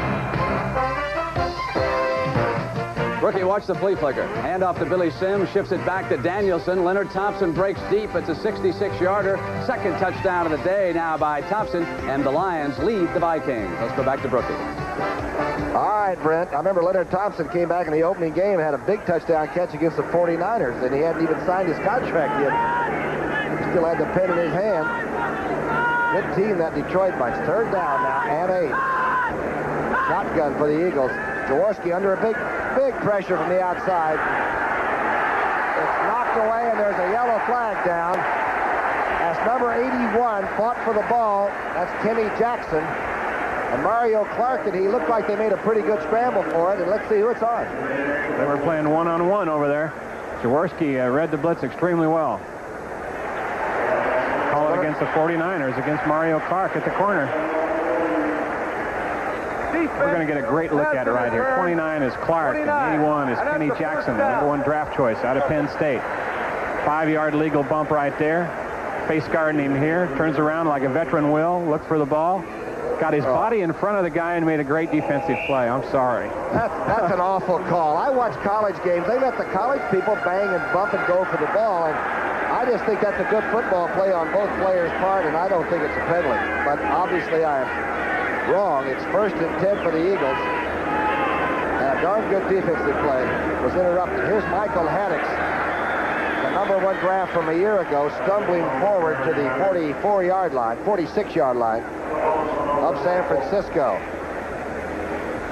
Rookie, watch the flea flicker. Hand off to Billy Sims, shifts it back to Danielson. Leonard Thompson breaks deep. It's a 66-yarder. 2nd touchdown of the day now by Thompson, and the Lions lead the Vikings. Let's go back to Brookie. All right, Brent. I remember Leonard Thompson came back in the opening game and had a big touchdown catch against the 49ers, and he hadn't even signed his contract yet. He still had the pen in his hand. Good team, that Detroit bunch. 3rd down now and 8. Shotgun for the Eagles. Jaworski under a big pressure from the outside. away, and there's a yellow flag down. As number 81 fought for the ball. That's Kenny Jackson. And Mario Clark, and he looked like they made a pretty good scramble for it. And let's see who it's on. They were playing one-on-one over there. Jaworski read the blitz extremely well. Call it against the 49ers, against Mario Clark at the corner. We're going to get a great look at it right here. 29 is Clark, and 81 is Kenny Jackson, the #1 draft choice out of Penn State. 5-yard legal bump right there. Face guarding him here. Turns around like a veteran will. Look for the ball. Got his body in front of the guy and made a great defensive play. I'm sorry. That's an awful call. I watch college games. They let the college people bang and bump and go for the ball. And I just think that's a good football play on both players' part, and I don't think it's a penalty. But obviously I am wrong. It's 1st and 10 for the Eagles. And a darn good defensive play was interrupted. Here's Michael Haddix, the #1 draft from a year ago, stumbling forward to the 46-yard line of San Francisco.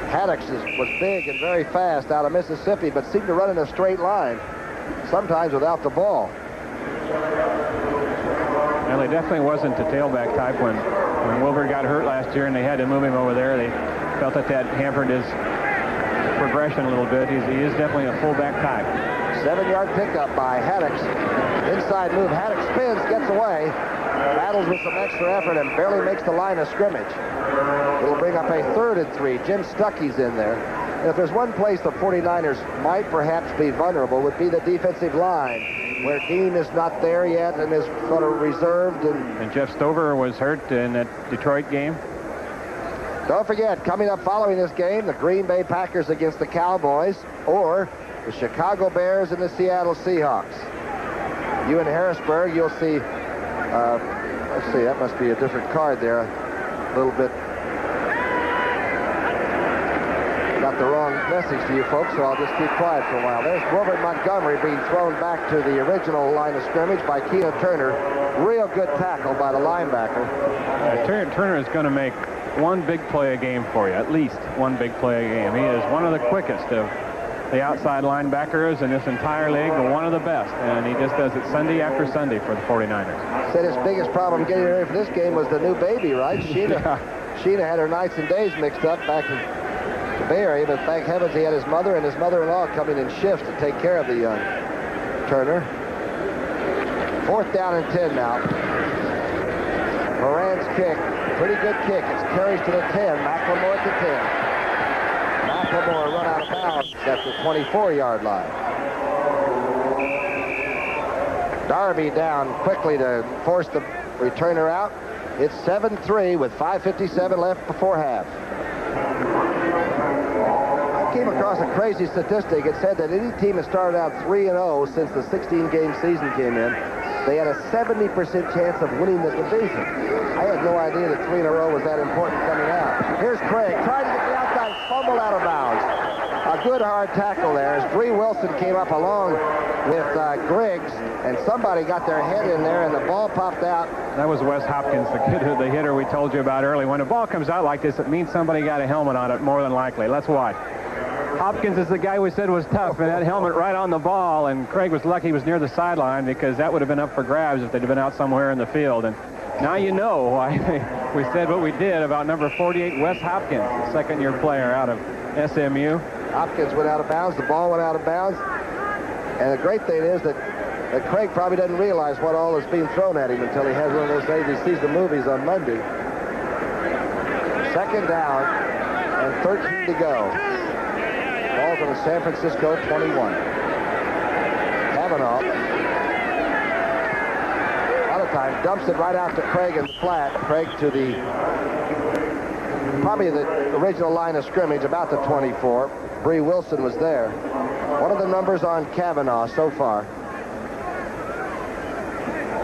Haddix was big and very fast out of Mississippi, but seemed to run in a straight line, sometimes without the ball. Well, he definitely wasn't the tailback type when Wilbur got hurt last year and they had to move him over there. They felt that hampered his progression a little bit. He is definitely a fullback type. 7-yard pickup by Haddix. Inside move. Haddix spins, gets away, battles with some extra effort, and barely makes the line of scrimmage. It'll bring up a 3rd and 3. Jim Stuckey's in there. And if there's one place the 49ers might perhaps be vulnerable, would be the defensive line, where Dean is not there yet and is sort of reserved. And Jeff Stover was hurt in that Detroit game. Don't forget, coming up following this game, the Green Bay Packers against the Cowboys, or the Chicago Bears and the Seattle Seahawks. You in Harrisburg, you'll see, let's see, that must be a different card there. A little bit, got the wrong message to you folks, so I'll just keep quiet for a while. There's Wilbert Montgomery being thrown back to the original line of scrimmage by Keena Turner. Real good tackle by the linebacker. Turner is going to make one big play a game for you, at least one big play a game. He is one of the quickest of the outside linebackers in this entire league, but one of the best, and he just does it Sunday after Sunday for the 49ers. Said his biggest problem getting ready for this game was the new baby, right? Sheena had her nights and days mixed up back in the Bay Area, but thank heavens he had his mother and his mother-in-law coming in shifts to take care of the young Turner. 4th down and 10 now. Moran's kick, pretty good kick. It's carries to the 10. McLemore at the 10. McLemore run out of bounds at the 24-yard line. Darby down quickly to force the returner out. It's 7-3 with 5:57 left before half. I came across a crazy statistic. It said that any team that started out 3-0 since the 16-game season came in, they had a 70% chance of winning the division. I had no idea that 3 in a row was that important coming out. Here's Craig, trying to get the outside, fumble out of bounds. A good hard tackle there as Bree Wilson came up along with Griggs, and somebody got their head in there, and the ball popped out. That was Wes Hopkins, the hitter we told you about earlier. When a ball comes out like this, it means somebody got a helmet on it, more than likely. Let's watch. Hopkins is the guy we said was tough, and that helmet right on the ball, and Craig was lucky he was near the sideline because that would have been up for grabs if they'd have been out somewhere in the field. And now you know why we said what we did about number 48, Wes Hopkins, second-year player out of SMU. Hopkins went out of bounds. The ball went out of bounds. And the great thing is that Craig probably doesn't realize what all is being thrown at him until he has one of those days he sees the movies on Monday. 2nd down and 13 to go. Ball's on the San Francisco 21. Kavanaugh, a lot of time, dumps it right out to Craig in the flat. Craig to the, probably the original line of scrimmage, about the 24. Bree Wilson was there. What are the numbers on Kavanaugh so far?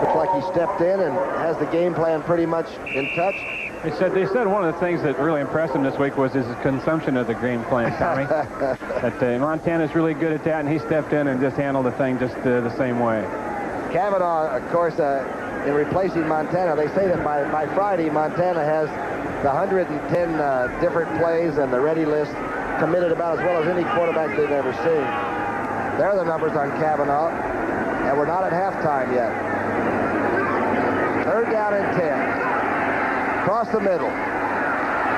Looks like he stepped in and has the game plan pretty much in touch. They said one of the things that really impressed him this week was his consumption of the game plan, Tommy. That Montana's really good at that, and he stepped in and just handled the thing just the same way. Kavanaugh, of course, in replacing Montana, they say that by Friday, Montana has the 110 different plays and the ready list committed about as well as any quarterback they've ever seen. There are the numbers on Kavanaugh. And we're not at halftime yet. Third down and 10. Across the middle.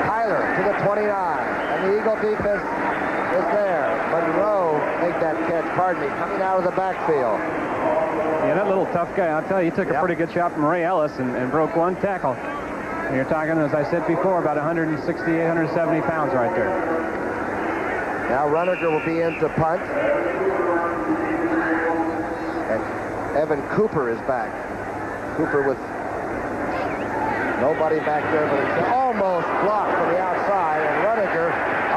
Tyler to the 29. And the Eagle defense is there. Monroe made that catch, coming out of the backfield. Yeah, that little tough guy, I'll tell you, he took a pretty good shot from Ray Ellis and broke one tackle. And you're talking, as I said before, about 168, 170 pounds right there. Now Runniger will be in to punt. And Evan Cooper is back. Cooper with nobody back there, but it's almost blocked from the outside. And Runniger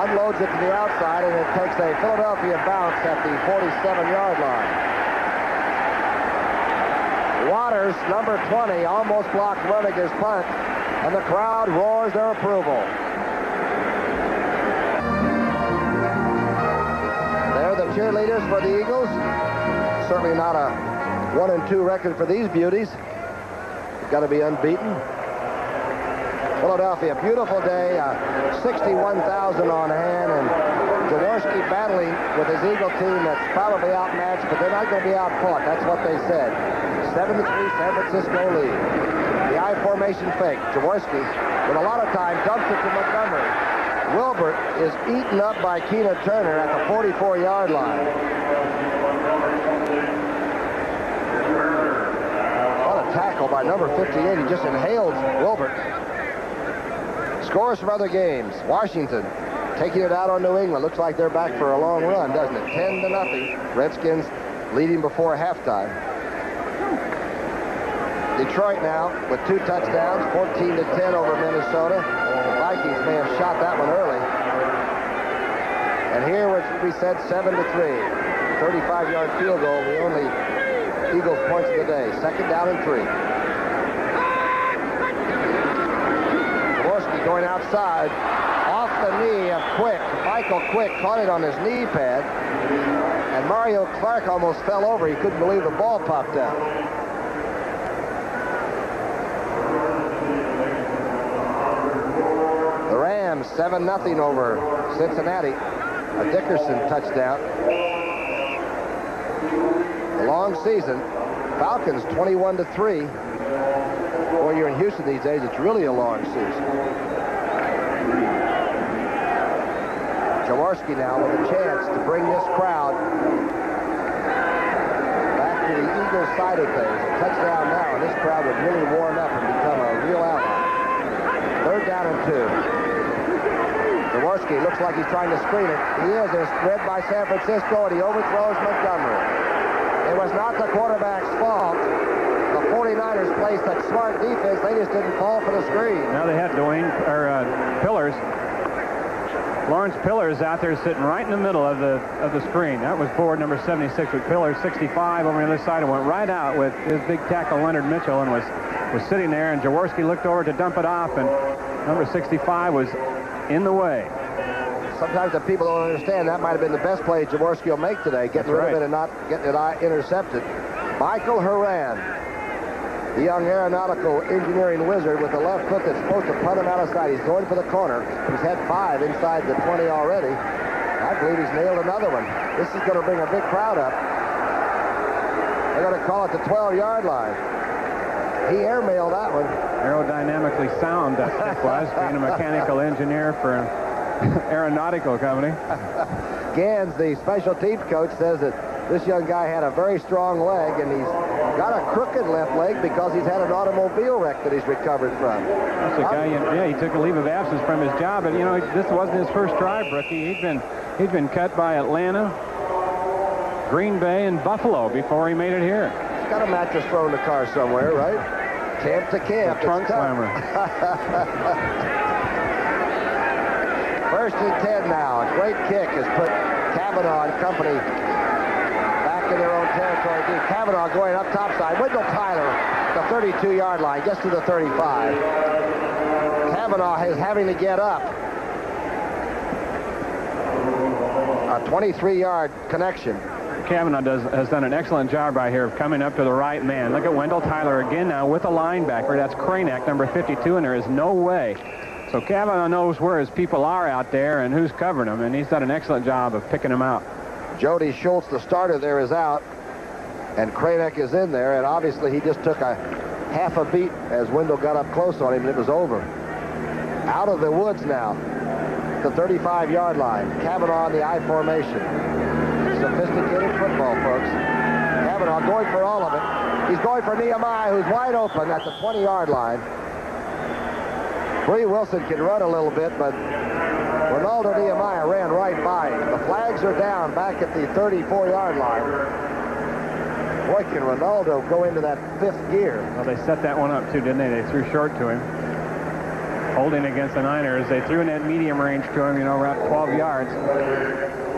unloads it to the outside, and it takes a Philadelphia bounce at the 47-yard line. Waters, number 20, almost blocked Runniger's punt, and the crowd roars their approval. They're the cheerleaders for the Eagles. Certainly not a 1-2 record for these beauties. You've got to be unbeaten. Philadelphia, beautiful day, 61,000 on hand, and Jaworski battling with his Eagle team that's probably outmatched, but they're not going to be outfought. That's what they said. 7-3 San Francisco lead. The I formation fake. Jaworski, with a lot of time, dumps it to Montgomery. Wilbert is eaten up by Keena Turner at the 44-yard line. What a tackle by number 58. He just inhaled Wilbert. Scores from other games. Washington taking it out on New England. Looks like they're back for a long run, doesn't it? 10-0. Redskins leading before halftime. Detroit now with 2 touchdowns, 14-10 over Minnesota. The Vikings may have shot that one early. And here we said 7-3. 35-yard field goal, the only Eagles points of the day. 2nd down and 3. Jaworski going outside. Off the knee of Quick. Michael Quick caught it on his knee pad. And Mario Clark almost fell over. He couldn't believe the ball popped out. The Rams 7-0 over Cincinnati. A Dickerson touchdown. A long season. Falcons 21-3. Boy, you're in Houston these days. It's really a long season. Jaworski now with a chance to bring this crowd back to the Eagles side of things. A touchdown now, and this crowd would really warm up and become a real ally. 3rd down and 2. Jaworski looks like he's trying to screen it. He is. It's read by San Francisco, and he overthrows Montgomery. It was not the quarterback's fault. The 49ers played such smart defense, they just didn't fall for the screen. Now they had Pillars. Lawrence Pillars out there sitting right in the middle of the screen. That was board number 76 with Pillars, 65 over on the other side, and went right out with his big tackle Leonard Mitchell, and was sitting there, and Jaworski looked over to dump it off, and number 65 was in the way. Sometimes the people don't understand that might have been the best play Jaworski will make today, getting rid of it and not getting it intercepted. Michael Horan, the young aeronautical engineering wizard with the left foot that's supposed to punt him out of sight. He's going for the corner. He's had 5 inside the 20 already. I believe he's nailed another one. This is going to bring a big crowd up. They're going to call it the 12-yard line. He airmailed that one. Aerodynamically sound, that kick was, being a mechanical engineer for an aeronautical company. Gans, the special teams coach, says that this young guy had a very strong leg, and he's got a crooked left leg because he's had an automobile wreck that he's recovered from. That's a guy, he took a leave of absence from his job, but this wasn't his first drive, Brookie. He'd been cut by Atlanta, Green Bay, and Buffalo before he made it here. He's got a mattress thrown in the car somewhere, right? Camp to camp. Trunk slammer. 1st and 10 now. A great kick has put Kavanaugh and company back in their own territory. Kavanaugh going up topside. Wendell Tyler, the 32-yard line, gets to the 35. Kavanaugh is having to get up. A 23-yard connection. Kavanaugh has done an excellent job right here of coming up to the right man. Look at Wendell Tyler again now with a linebacker. That's Kranek, number 52, and there is no way. So Kavanaugh knows where his people are out there and who's covering them, and he's done an excellent job of picking them out. Jody Schultz, the starter there, is out. And Kranek is in there, and obviously he just took a half a beat as Wendell got up close on him, and it was over. Out of the woods now, the 35-yard line. Cavanaugh in the I formation. Sophisticated football, folks. Cavanaugh going for all of it. He's going for Nehemiah, who's wide open at the 20-yard line. Bree Wilson can run a little bit, but Ronaldo Nehemiah ran right by him. The flags are down back at the 34-yard line. Boy, can Ronaldo go into that fifth gear. Well, they set that one up, too, didn't they? They threw short to him. Holding against the Niners. They threw in that medium range to him, you know, around 12 yards.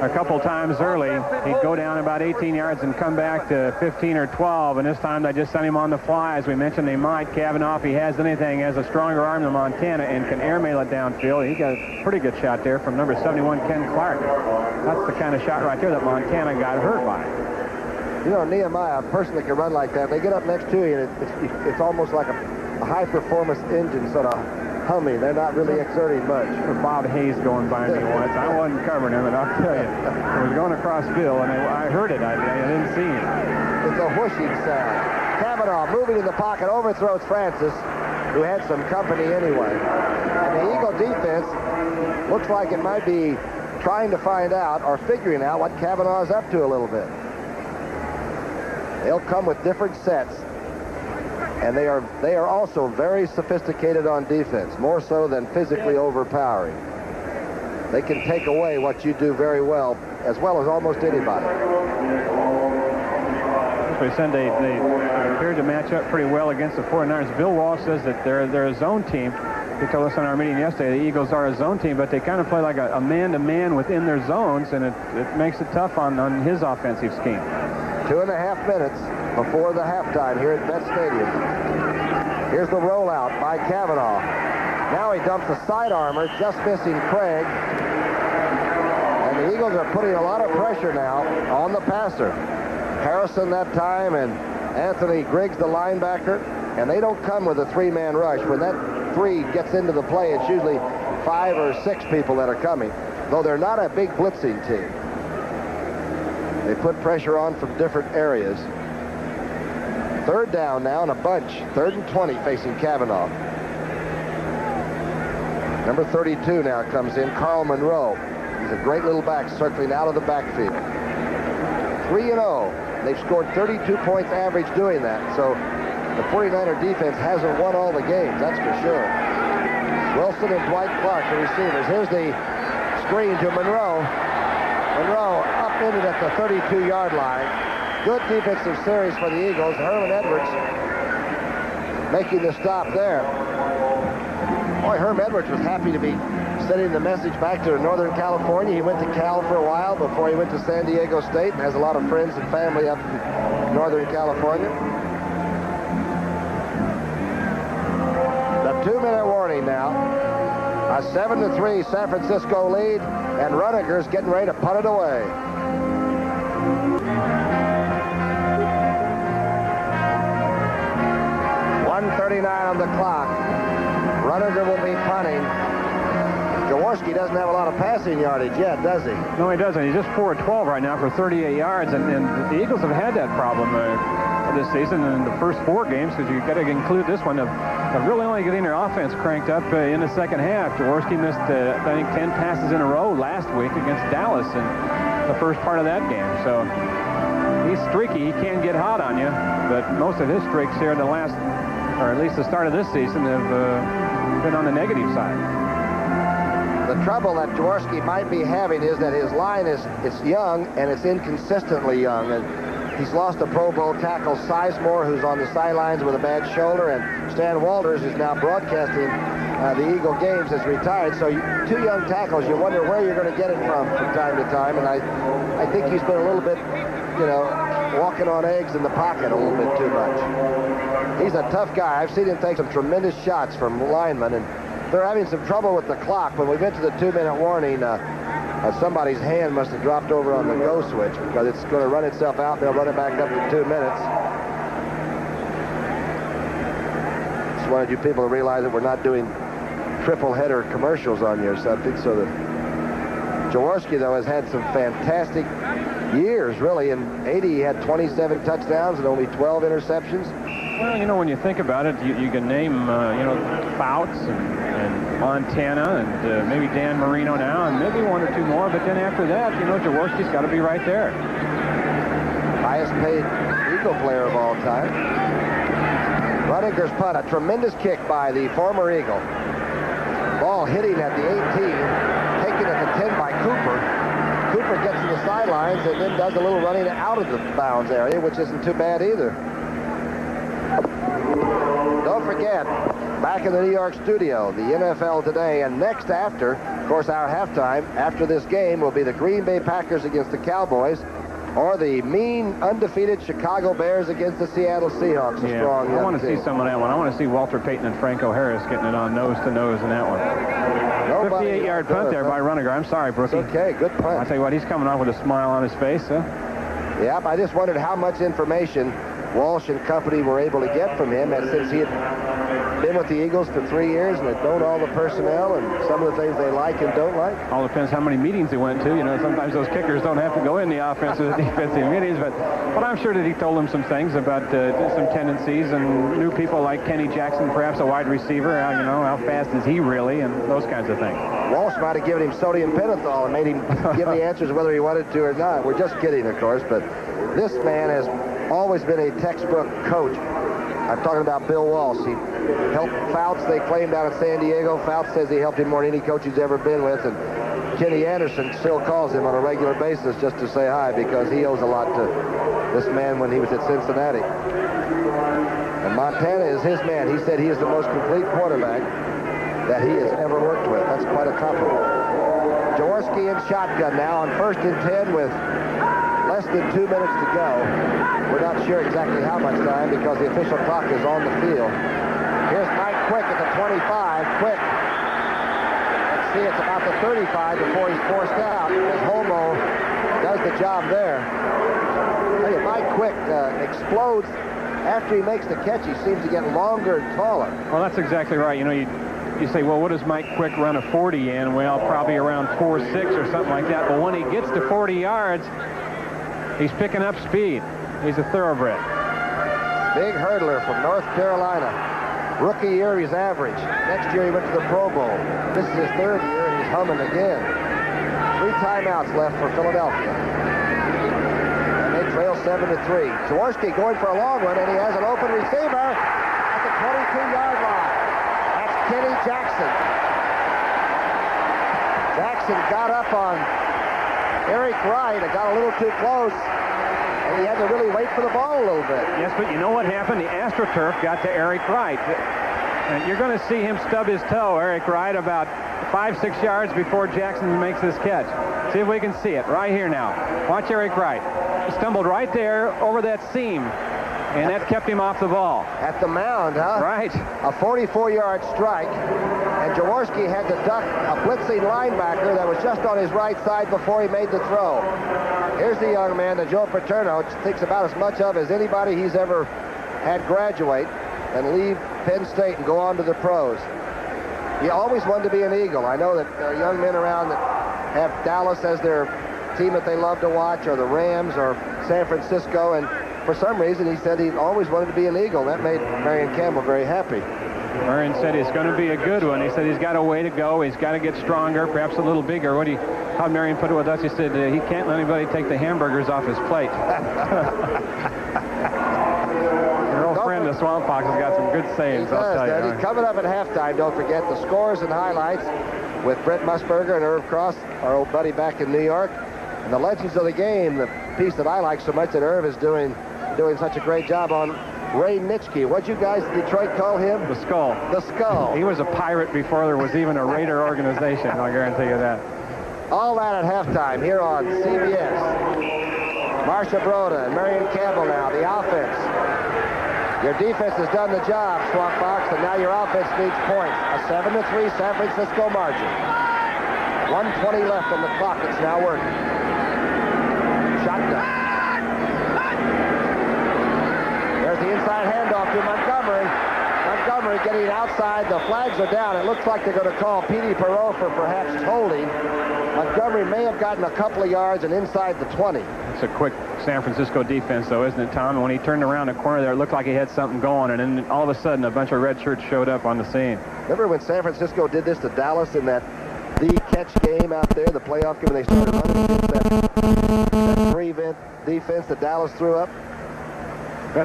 A couple times early, he'd go down about 18 yards and come back to 15 or 12, and this time they just sent him on the fly. As we mentioned, they might. Cavanaugh, if he has anything, has a stronger arm than Montana and can airmail it downfield. He got a pretty good shot there from number 71, Ken Clark. That's the kind of shot right there that Montana got hurt by. You know, Nehemiah, a person that can run like that, they get up next to you, and it's almost like a high-performance engine sort of humming. They're not really exerting much. Bob Hayes going by me once. I wasn't covering him, and I'll tell you, I was going across Bill, and I heard it. I didn't see him. It's a whooshing sound. Cavanaugh moving in the pocket, overthrows Francis, who had some company anyway. And the Eagle defense looks like it might be trying to find out or figuring out what Cavanaugh's up to a little bit. They'll come with different sets. And they are also very sophisticated on defense, more so than physically overpowering. They can take away what you do very well as almost anybody. We said they appeared to match up pretty well against the 49ers. Bill Walsh says that they're a zone team. He told us in our meeting yesterday the Eagles are a zone team, but they kind of play like a man-to-man within their zones, and it makes it tough on his offensive scheme. 2.5 minutes before the halftime here at Vet Stadium. Here's the rollout by Cavanaugh. Now he dumps the side armor, just missing Craig. And the Eagles are putting a lot of pressure now on the passer. Harrison that time and Anthony Griggs, the linebacker. And they don't come with a three-man rush. When that three gets into the play, it's usually 5 or 6 people that are coming, though they're not a big blitzing team. They put pressure on from different areas. Third down now in a bunch. 3rd and 20 facing Cavanaugh. Number 32 now comes in, Carl Monroe. He's a great little back circling out of the backfield. 3-0. They've scored 32 points average doing that. So the 49er defense hasn't won all the games, that's for sure. Wilson and Dwight Clark, the receivers. Here's the screen to Monroe. Monroe upended at the 32-yard line. Good defensive series for the Eagles. Herman Edwards making the stop there. Boy, Herm Edwards was happy to be sending the message back to Northern California. He went to Cal for a while before he went to San Diego State and has a lot of friends and family up in Northern California. The 2-minute warning now. A 7-3 San Francisco lead, and Rudiger's getting ready to punt it away. .139 on the clock. Rudiger will be punting. Jaworski doesn't have a lot of passing yardage yet, does he? No, he doesn't. He's just 4 of 12 right now for 38 yards, and the Eagles have had that problem this season in the first 4 games, because you've got to include this one, of really only getting their offense cranked up in the second half. Jaworski missed, I think, 10 passes in a row last week against Dallas in the first part of that game. So he's streaky. He can get hot on you, but most of his streaks here in the last, or at least the start of this season, have been on the negative side. The trouble that Jaworski might be having is that his line is young, and it's inconsistently young. And he's lost a Pro Bowl tackle, Sizemore, who's on the sidelines with a bad shoulder, and Stan Walters, who's now broadcasting the Eagle games, is retired. So 2 young tackles, you wonder where you're going to get it from time to time. And I think he's been a little bit, walking on eggs in the pocket a little bit too much. He's a tough guy. I've seen him take some tremendous shots from linemen, and they're having some trouble with the clock. When we get to the 2-minute warning, somebody's hand must have dropped over on the go switch, because it's going to run itself out. They'll run it back up to 2 minutes. Just wanted you people to realize that we're not doing triple header commercials on your subject. So that Jaworski, though, has had some fantastic years, really. In 80, he had 27 touchdowns and only 12 interceptions. Well, you know, when you think about it, you can name, you know, Fouts and Montana and maybe Dan Marino now and maybe one or two more. But then after that, you know, Jaworski's got to be right there. Highest paid Eagle player of all time. Rudiger's punt, a tremendous kick by the former Eagle. Ball hitting at the 18, taken at the 10 by Cooper. Cooper gets to the sidelines and then does a little running out of the bounds area, which isn't too bad either. Don't forget, back in the New York studio, the NFL Today, and next after, of course, our halftime, after this game, will be the Green Bay Packers against the Cowboys, or the mean, undefeated Chicago Bears against the Seattle Seahawks. Yeah, I want to see some of that one. I want to see Walter Payton and Franco Harris getting it on nose-to-nose in that one. 58-yard punt there by Rudiger. I'm sorry, Brookie. It's okay, good punt. I'll tell you what, he's coming off with a smile on his face, huh? Yep, I just wondered how much information Walsh and company were able to get from him, and since he had been with the Eagles for 3 years and had known all the personnel and some of the things they like and don't like. All depends how many meetings he went to. You know, sometimes those kickers don't have to go in the offensive and defensive meetings, but I'm sure that he told them some things about some tendencies and new people like Kenny Jackson, perhaps a wide receiver. You know, how fast is he really, and those kinds of things. Walsh might have given him sodium pentothal and made him give the answers whether he wanted to or not. We're just kidding, of course, but this man has always been a textbook coach. I'm talking about Bill Walsh. He helped Fouts, they claimed, out of San Diego. Fouts says he helped him more than any coach he's ever been with. And Kenny Anderson still calls him on a regular basis just to say hi because he owes a lot to this man when he was at Cincinnati. And Montana is his man. He said he is the most complete quarterback that he has ever worked with. That's quite a compliment. Jaworski in shotgun now on 1st and 10 with less than 2 minutes to go. We're not sure exactly how much time because the official clock is on the field. Here's Mike Quick at the 25. Quick. Let's see, it's about the 35 before he's forced out. As Homo does the job there. Hey, Mike Quick explodes after he makes the catch. He seems to get longer and taller. Well, that's exactly right. You know, you say, well, what does Mike Quick run a 40 in? Well, probably around 4.6 or something like that. But when he gets to 40 yards, he's picking up speed. He's a thoroughbred. Big hurdler from North Carolina. Rookie year, he's average. Next year, he went to the Pro Bowl. This is his 3rd year, and he's humming again. 3 timeouts left for Philadelphia. And they trail 7-3. Jaworski going for a long one, and he has an open receiver at the 22-yard line. That's Kenny Jackson. Jackson got up on Eric Wright. It got a little too close, and he had to really wait for the ball a little bit. Yes, but you know what happened? The AstroTurf got to Eric Wright. And you're going to see him stub his toe, Eric Wright, about 5-6 yards before Jackson makes this catch. See if we can see it right here now. Watch Eric Wright. He stumbled right there over that seam, and that kept him off the ball. At the mound, huh? Right. A 44-yard strike, and Jaworski had to duck a blitzing linebacker that was just on his right side before he made the throw. Here's the young man that Joe Paterno thinks about as much of as anybody he's ever had graduate and leave Penn State and go on to the pros. He always wanted to be an Eagle. I know that there are young men around that have Dallas as their team that they love to watch, or the Rams, or San Francisco, and for some reason he said he always wanted to be an Eagle. That made Marion Campbell very happy. Marion said he's going to be a good one. He said he's got a way to go. He's got to get stronger, perhaps a little bigger. How Marion put it with us, he said he can't let anybody take the hamburgers off his plate. Your old friend, the Swamp Fox, has got some good sayings, I'll tell you. He's coming up at halftime. Don't forget the scores and highlights with Brent Musburger and Irv Cross, our old buddy back in New York. And the legends of the game, the piece that I like so much that Irv is doing such a great job on. Ray Nitschke. What'd you guys in Detroit call him? The Skull. The Skull. He was a pirate before there was even a Raider organization, I'll guarantee you that. All that at halftime here on CBS. Marcia Broda and Marion Campbell now, the offense. Your defense has done the job, Swamp Fox, and now your offense needs points. A 7-3 San Francisco margin. 1:20 left on the clock. It's now working. Shotgun. There's the inside handoff to Montgomery. Montgomery getting outside. The flags are down. It looks like they're going to call Petey Perot for perhaps holding. Montgomery may have gotten a couple of yards and inside the 20. That's a quick San Francisco defense, though, isn't it, Tom? And when he turned around the corner there, it looked like he had something going, and then all of a sudden, a bunch of red shirts showed up on the scene. Remember when San Francisco did this to Dallas in that catch game out there, the playoff game, when they started running against that prevent defense that Dallas threw up?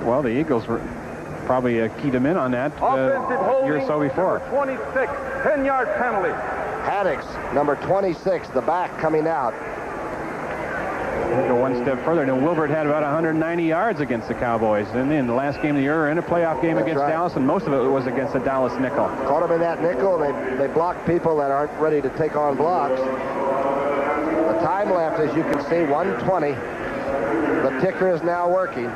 Well, the Eagles were probably keyed them in on that a year or so before. 26, 10-yard penalty. Haddix, number 26, the back coming out. Go one step further. Now, Wilbert had about 190 yards against the Cowboys in the last game of the year, in a playoff game against Dallas, and most of it was against the Dallas nickel. Caught him in that nickel, and they block people that aren't ready to take on blocks. The time left, as you can see, 1:20. The ticker is now working.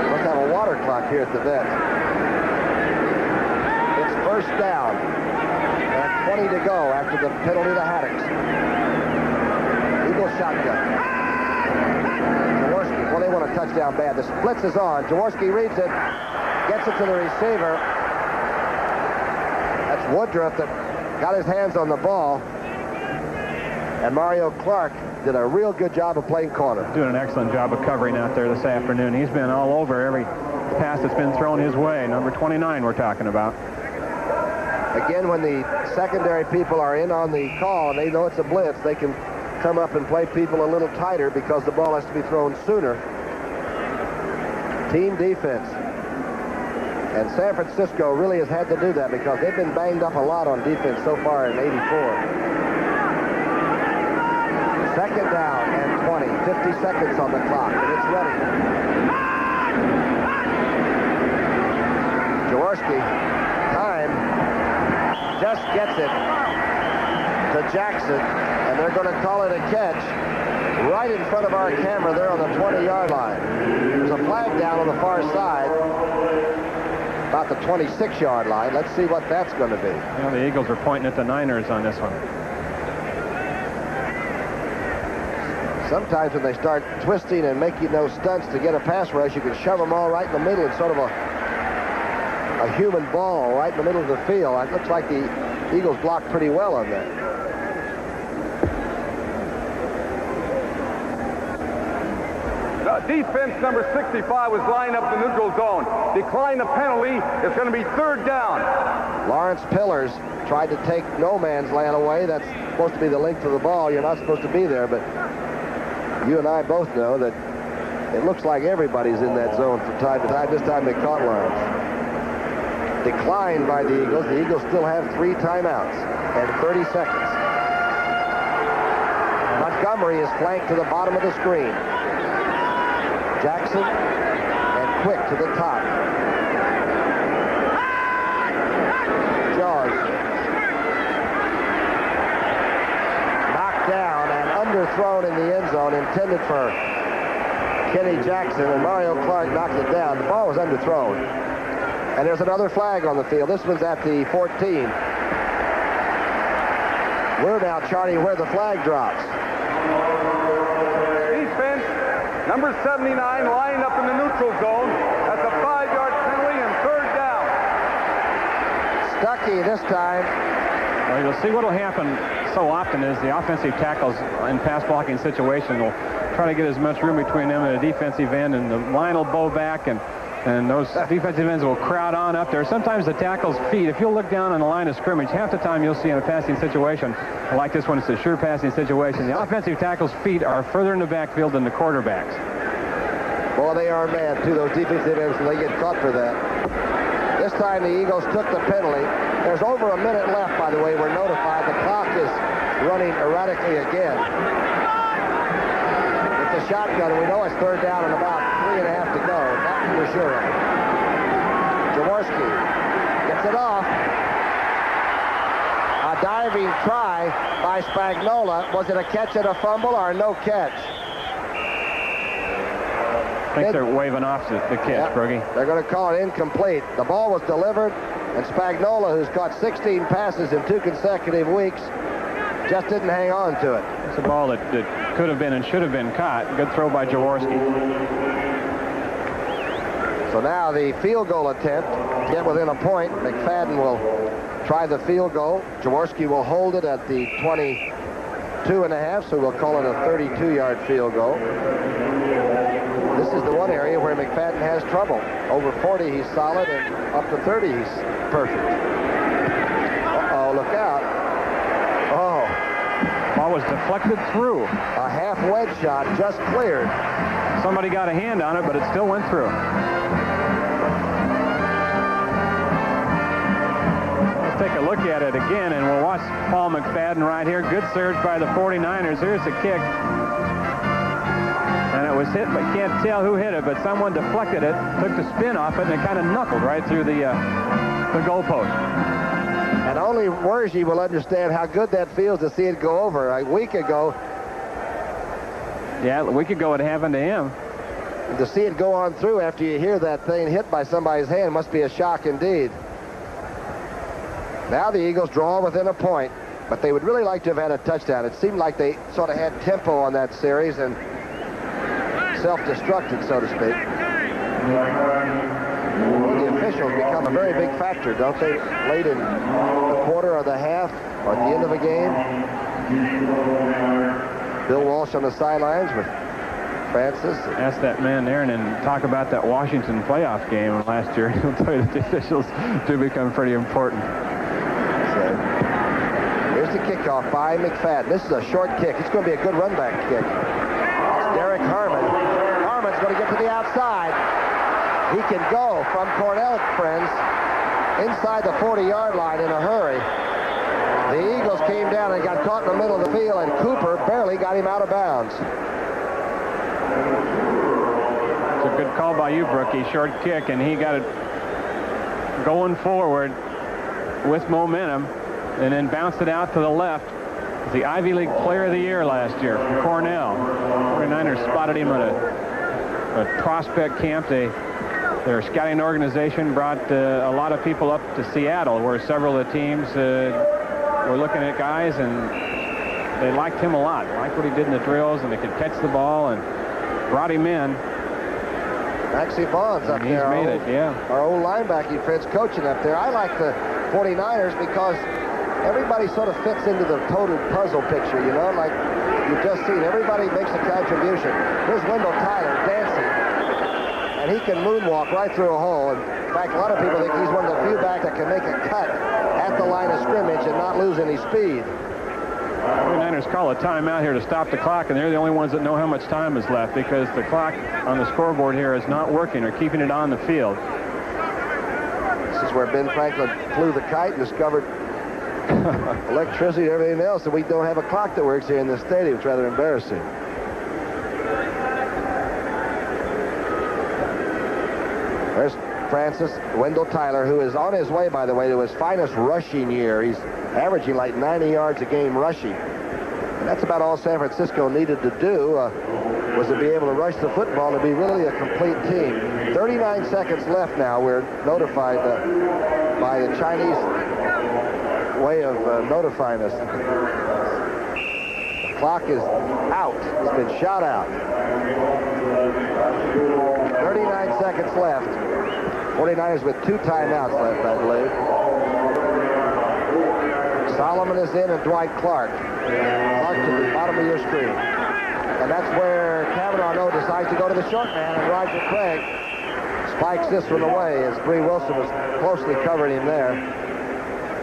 Let's have a water clock here at the vet. It's first down. And 20 to go after the penalty to Haddix. Eagle shotgun. Jaworski, well, they want a touchdown bad. The splits is on. Jaworski reads it, gets it to the receiver. That's Woodruff that got his hands on the ball. And Mario Clark did a real good job of playing corner. Doing an excellent job of covering out there this afternoon. He's been all over every pass that's been thrown his way. Number 29 we're talking about. Again, when the secondary people are in on the call and they know it's a blitz, they can come up and play people a little tighter because the ball has to be thrown sooner. Team defense. And San Francisco really has had to do that because they've been banged up a lot on defense so far in '84. Second down and 20. 50 seconds on the clock, and it's ready. Jaworski, time, just gets it to Jackson, and they're going to call it a catch right in front of our camera there on the 20-yard line. There's a flag down on the far side, about the 26-yard line. Let's see what that's going to be. Well, the Eagles are pointing at the Niners on this one. Sometimes when they start twisting and making those stunts to get a pass rush, you can shove them all right in the middle. It's sort of a human ball right in the middle of the field. It looks like the Eagles blocked pretty well on that. Defense number 65 was lined up in the neutral zone. Decline the penalty. It's going to be third down. Lawrence Pillars tried to take no man's land away. That's supposed to be the length of the ball. You're not supposed to be there, but you and I both know that it looks like everybody's in that zone from time to time. This time they caught Lawrence. Declined by the Eagles. The Eagles still have 3 timeouts and 30 seconds. Montgomery is flanked to the bottom of the screen. Jackson and Quick to the top. Jaws. Knocked down and underthrown in the end zone, intended for Kenny Jackson, and Mario Clark knocked it down. The ball was underthrown. And there's another flag on the field. This one's at the 14. We're now charting where the flag drops. Defense, number 79, lined up in the neutral zone. That's a 5-yard penalty and third down. Stuckey this time. Well, you'll see what will happen so often is the offensive tackles in pass blocking situation will try to get as much room between them and the defensive end, and the line will bow back, and those defensive ends will crowd on up there. Sometimes the tackle's feet, if you'll look down on the line of scrimmage, half the time you'll see in a passing situation, like this one, it's a sure passing situation. The offensive tackle's feet are further in the backfield than the quarterback's. Boy, they are mad, too, those defensive ends, when they get caught for that. This time the Eagles took the penalty. There's over a minute left, by the way. We're notified. The clock is running erratically again. It's a shotgun, and we know it's third down and about 3.5 to go. That we're sure of. Jaworski gets it off. A diving try by Spagnola. Was it a catch and a fumble or no catch? I think they're waving off the catch, Broogie. They're going to call it incomplete. The ball was delivered, and Spagnola, who's caught 16 passes in 2 consecutive weeks, just didn't hang on to it. It's a ball that could have been and should have been caught. Good throw by Jaworski. So now the field goal attempt to get within a point. McFadden will try the field goal. Jaworski will hold it at the 2.5, so we'll call it a 32-yard field goal. This is the one area where McFadden has trouble. Over 40, he's solid, and up to 30, he's perfect. Uh-oh, look out. Oh. Ball was deflected through. A half wedge shot just cleared. Somebody got a hand on it, but it still went through. Let's take a look at it again, and we'll watch Paul McFadden right here. Good surge by the 49ers. Here's the kick. And it was hit, but can't tell who hit it, but someone deflected it, took the spin off it, and it kind of knuckled right through the goalpost. And only Wergy will understand how good that feels to see it go over. A week ago, yeah, a week ago it happened to him. To see it go on through after you hear that thing hit by somebody's hand must be a shock indeed. Now the Eagles draw within a point, but they would really like to have had a touchdown. It seemed like they sort of had tempo on that series and self-destructed, so to speak. Well, the officials become a very big factor, don't they? Late in the quarter or the half or at the end of a game. Bill Walsh on the sidelines with Francis. Ask that man there and then talk about that Washington playoff game last year. He'll tell you that the officials do become pretty important. So, here's the kickoff by McFadden. This is a short kick. It's going to be a good run-back kick. It's Derek Harmon. Harmon's going to get to the outside. He can go from Cornell, friends, inside the 40-yard line in a hurry. The Eagles came down and got caught in the middle of the field, and Cooper barely got him out of bounds. It's a good call by you, Brookie. Short kick, and he got it going forward with momentum, and then bounced it out to the left. The Ivy League Player of the Year last year from Cornell. 49ers spotted him at a prospect camp. Their scouting organization brought a lot of people up to Seattle, where several of the teams were looking at guys, and they liked him a lot. Liked what he did in the drills, and they could catch the ball, and brought him in. Maxie Vaughn's up there. He's made it, yeah. Our old linebacking friend's coaching up there. I like the 49ers because everybody sort of fits into the total puzzle picture, you know, like you've just seen. Everybody makes a contribution. Here's Wendell Tyler dancing, and he can moonwalk right through a hole. In fact, a lot of people think he's one of the few backs that can make a cut at the line of scrimmage and not lose any speed. The 49ers call a timeout here to stop the clock, and they're the only ones that know how much time is left because the clock on the scoreboard here is not working or keeping it on the field. This is where Ben Franklin flew the kite and discovered electricity and everything else, and we don't have a clock that works here in this stadium. It's rather embarrassing. There's Francis Wendell Tyler, who is on his way, by the way, to his finest rushing year. He's averaging like 90 yards a game rushing. And that's about all San Francisco needed to do, was to be able to rush the football to be really a complete team. 39 seconds left now. We're notified by the Chinese way of notifying us. The clock is out. It's been shot out. 39 seconds left. 49ers with 2 timeouts left, I believe. Solomon is in and Dwight Clark. Clark to the bottom of your screen. And that's where Kavanaugh decides to go to the short man, and Roger Craig spikes this one away as Bree Wilson was closely covering him there.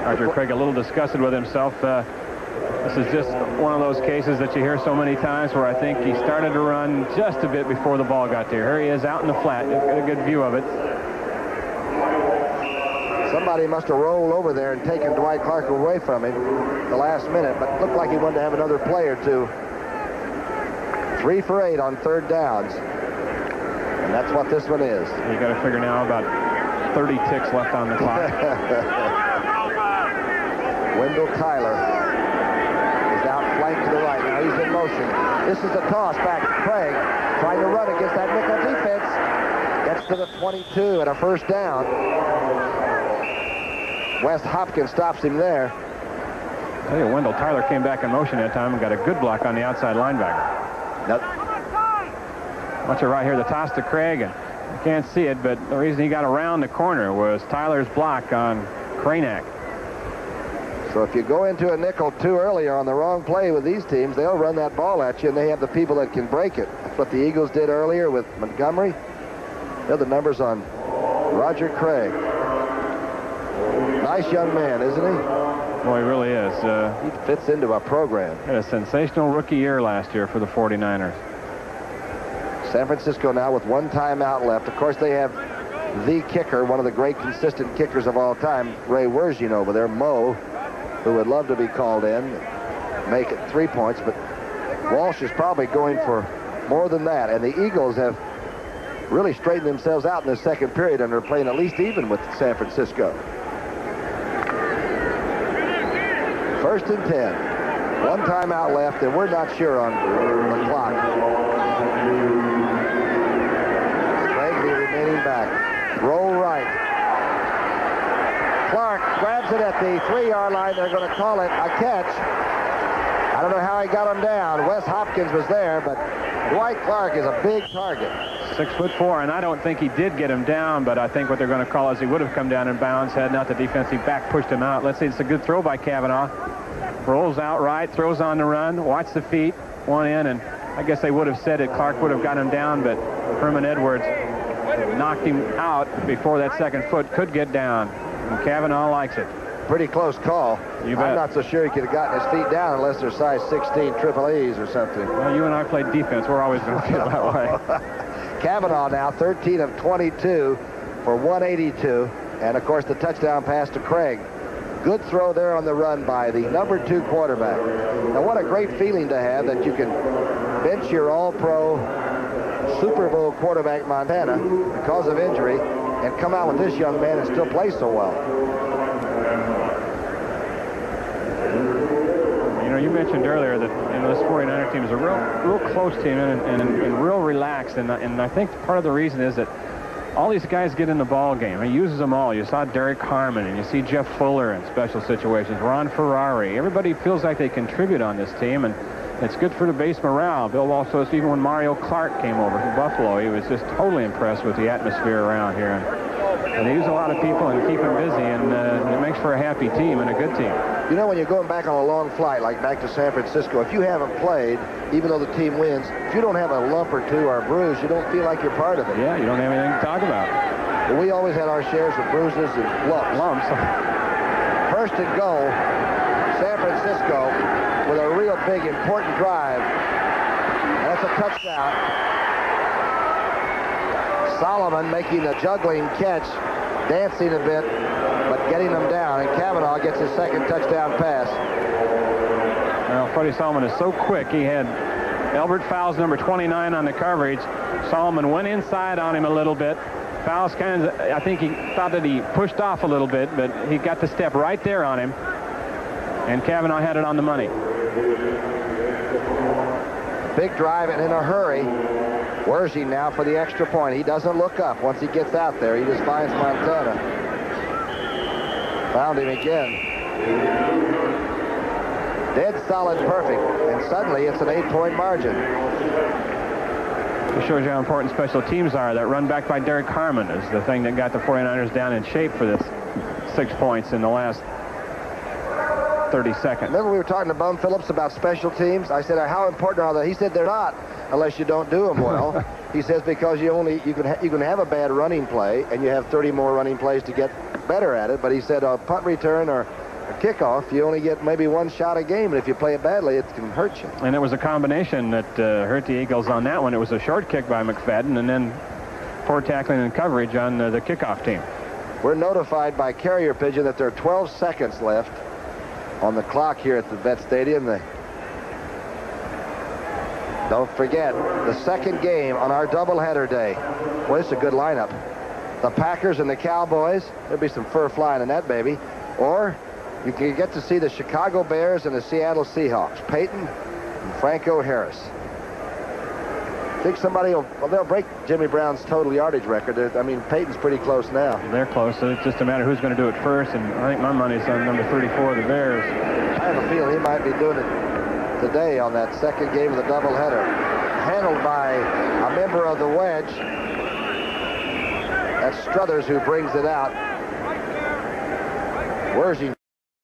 Roger Craig a little disgusted with himself. This is just one of those cases that you hear so many times where I think he started to run just a bit before the ball got there. Here he is out in the flat. You've got a good view of it. Somebody must have rolled over there and taken Dwight Clark away from him the last minute, but it looked like he wanted to have another play or two. 3 for 8 on 3rd downs. And that's what this one is. You got to figure now about 30 ticks left on the clock. Wendell Tyler is out flank to the right. Now he's in motion. This is a toss back to Craig, trying to run against that nickel defense. Gets to the 22 and a 1st down. Wes Hopkins stops him there. I tell you, Wendell Tyler came back in motion that time and got a good block on the outside linebacker. Nope. Watch it right here, the toss to Craig, and you can't see it, but the reason he got around the corner was Tyler's block on Cranack. So if you go into a nickel too early or on the wrong play with these teams, they'll run that ball at you, and they have the people that can break it. That's what the Eagles did earlier with Montgomery. They're the numbers on Roger Craig. Nice young man, isn't he? Boy, he really is. He fits into our program. Had a sensational rookie year last year for the 49ers. San Francisco now with one timeout left. Of course, they have the kicker, one of the great consistent kickers of all time, Ray Wershing over there, Mo, who would love to be called in, make it 3 points, but Walsh is probably going for more than that. And the Eagles have really straightened themselves out in the second period and are playing at least even with San Francisco. 1st and 10. One timeout left, and we're not sure on the clock. Craig remaining back. Roll right. Clark grabs it at the 3-yard line. They're going to call it a catch. I don't know how he got him down. Wes Hopkins was there, but Dwight Clark is a big target. 6'4", and I don't think he did get him down, but I think what they're going to call is he would have come down in bounds had not the defensive back pushed him out. Let's see, it's a good throw by Cavanaugh. Rolls out right, throws on the run, watch the feet, one in, and I guess they would have said it. Clark would have got him down, but Herman Edwards knocked him out before that second foot could get down, and Cavanaugh likes it. Pretty close call. You bet. I'm not so sure he could have gotten his feet down unless they're size 16 triple E's or something. Well, you and I played defense. We're always going to feel that way. Cavanaugh now 13 of 22 for 182, and of course the touchdown pass to Craig. Good throw there on the run by the number 2 quarterback. Now what a great feeling to have that you can bench your all-pro Super Bowl quarterback Montana because of injury and come out with this young man and still play so well. You know, you mentioned earlier that this 49er team is a real close team and real relaxed, and I think part of the reason is that all these guys get in the ball game. He uses them all. You saw Derek Harmon, and you see Jeff Fuller in special situations, Ron Ferrari. Everybody feels like they contribute on this team, and it's good for the base morale. Bill Walsh says even when Mario Clark came over from Buffalo, he was just totally impressed with the atmosphere around here. And they use a lot of people and keep them busy, and it makes for a happy team and a good team. You know, when you're going back on a long flight, like back to San Francisco, if you haven't played, even though the team wins, if you don't have a lump or two or a bruise, you don't feel like you're part of it. Yeah, you don't have anything to talk about. But we always had our shares of bruises and lumps. 1st and goal, San Francisco with a real big, important drive. That's a touchdown. Solomon making a juggling catch, dancing a bit, but getting them down, and Cavanaugh gets his second touchdown pass. Well, Freddie Solomon is so quick. He had Albert Fowles, number 29, on the coverage. Solomon went inside on him a little bit. Fowles kind of, I think he thought that he pushed off a little bit, but he got the step right there on him, and Cavanaugh had it on the money. Big drive and in a hurry. Wershing now for the extra point. He doesn't look up once he gets out there. He just finds Montana. Found him again. Dead solid perfect. And suddenly it's an 8-point margin. It shows you how important special teams are. That run back by Derek Harmon is the thing that got the 49ers down in shape for this 6 points in the last 30 seconds. Remember we were talking to Bum Phillips about special teams? I said, how important are they? He said they're not unless you don't do them well. He says because you can have a bad running play and you have 30 more running plays to get better at it. But he said a punt return or a kickoff, you only get maybe one shot a game, and if you play it badly, it can hurt you. And it was a combination that hurt the Eagles on that one. It was a short kick by McFadden and then poor tackling and coverage on the kickoff team. We're notified by Carrier Pigeon that there are 12 seconds left on the clock here at the Vet Stadium. Don't forget, the second game on our doubleheader day. Well, it's a good lineup. The Packers and the Cowboys. There'll be some fur flying in that baby. Or you can get to see the Chicago Bears and the Seattle Seahawks. Peyton and Franco Harris. I think they'll break Jimmy Brown's total yardage record. I mean, Peyton's pretty close now. They're close, so it's just a matter of who's going to do it first, and I think my money's on number 34, the Bears. I have a feeling he might be doing it today on that second game of the doubleheader. Handled by a member of the wedge. That's Struthers who brings it out. Wershing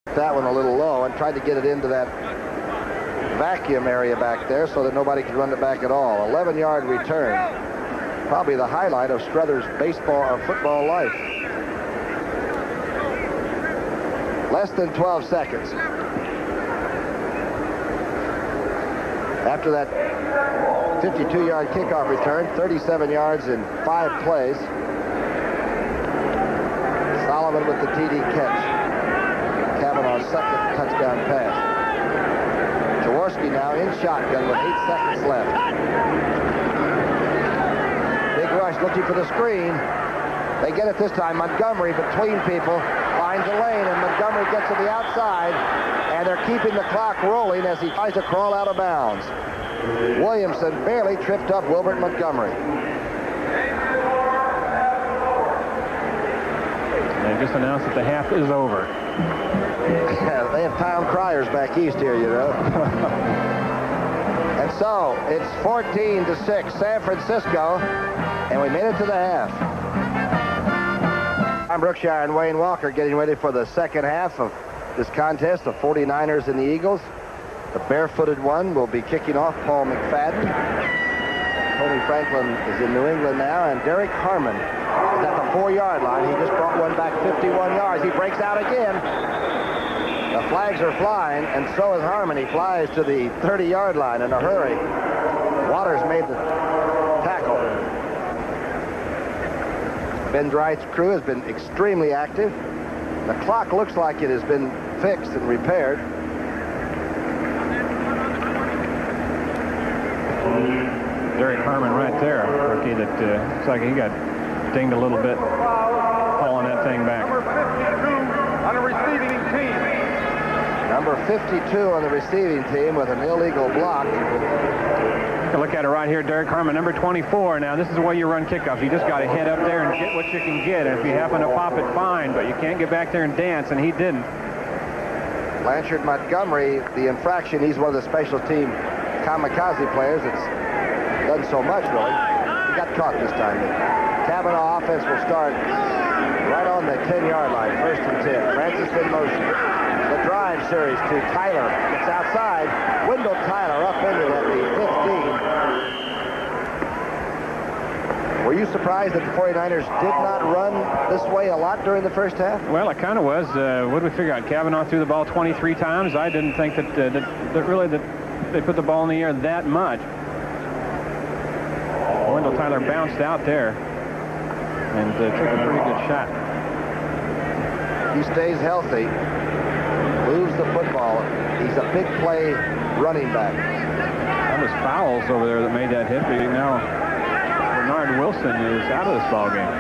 That one a little low and tried to get it into that vacuum area back there so that nobody could run it back at all. 11-yard return. Probably the highlight of Struthers' baseball or football life. Less than 12 seconds. After that 52-yard kickoff return, 37 yards in 5 plays. Solomon with the TD catch. Kavanaugh's second touchdown pass. Jaworski now in shotgun with 8 seconds left. Big rush looking for the screen. They get it this time. Montgomery between people finds a lane, and Montgomery gets to the outside, and they're keeping the clock rolling as he tries to crawl out of bounds. Williamson barely tripped up Wilbert Montgomery. They just announced that the half is over. They have town criers back east here, you know. And so it's 14-6 San Francisco, and we made it to the half. I'm Brookshire and Wayne Walker getting ready for the second half of this contest, the 49ers and the Eagles. The barefooted one will be kicking off, Paul McFadden. Tony Franklin is in New England now, and Derek Harmon is at the 4-yard line. He just brought one back 51 yards. He breaks out again. The flags are flying, and so is Harmon. He flies to the 30-yard line in a hurry. Waters made the tackle. Ben Dreit's crew has been extremely active. The clock looks like it has been fixed and repaired. Derek Harmon right there, rookie that looks like he got dinged a little bit hauling that thing back. Number 52 on the receiving team. Number 52 on the receiving team with an illegal block. Look at it right here, Derek Harmon, number 24. Now, this is the way you run kickoffs. You just got to head up there and get what you can get. And if you happen to pop it, fine, but you can't get back there and dance, and he didn't. Blanchard Montgomery, the infraction, he's one of the special team kamikaze players that's done so much, really. He got caught this time. The Kavanaugh offense will start right on the 10-yard line, 1st and 10. Francis in motion. The drive series to Tyler. It's outside. Wendell Tyler up into at the 15. Were you surprised that the 49ers did not run this way a lot during the first half? Well, I kind of was. What did we figure out? Kavanaugh threw the ball 23 times. I didn't think that really they put the ball in the air that much. Wendell Tyler bounced out there and took a pretty good shot. He stays healthy, moves the football. He's a big play running back. That was Fowles over there that made that hit. But now Bernard Wilson is out of this ball game.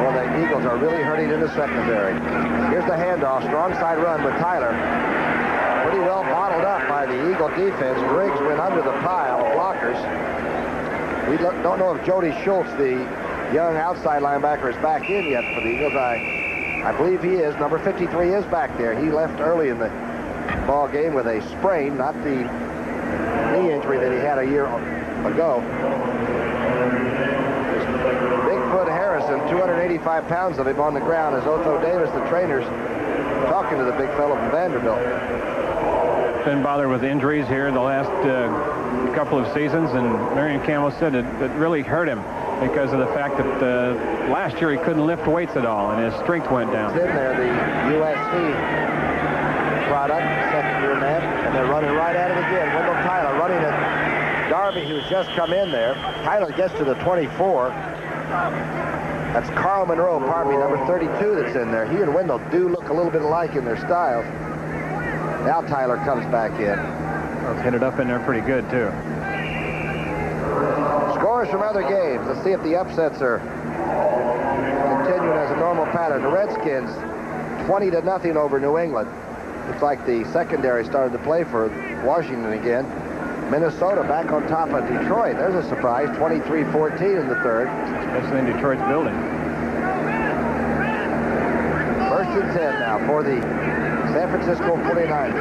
Well, the Eagles are really hurting in the secondary. Here's the handoff, strong side run with Tyler. Pretty well bottled up by the Eagle defense. Briggs went under the pile of blockers. We don't know if Jody Schultz, the young outside linebacker, is back in yet for the Eagles. I believe he is. Number 53 is back there. He left early in the ball game with a sprain, not the knee injury that he had a year ago. Bigfoot Harrison, 285 pounds of him on the ground, as Otho Davis, the trainer's talking to the big fellow from Vanderbilt. Been bothered with injuries here the last couple of seasons, and Marion Campbell said it really hurt him because of the fact that last year he couldn't lift weights at all, and his strength went down. In there, the USC product, second-year man, and they're running right at it again. Wendell Tyler running at Darby, who's just come in there. Tyler gets to the 24. That's Carl Monroe, pardon me, number 32 that's in there. He and Wendell do look a little bit alike in their styles. Now Tyler comes back in. Hit it up in there pretty good, too. Scores from other games. Let's see if the upsets are continuing as a normal pattern. The Redskins, 20-0 over New England. Looks like the secondary started to play for Washington again. Minnesota back on top of Detroit. There's a surprise, 23-14 in the third. Especially in Detroit's building. 1st and 10 now for the San Francisco 49ers.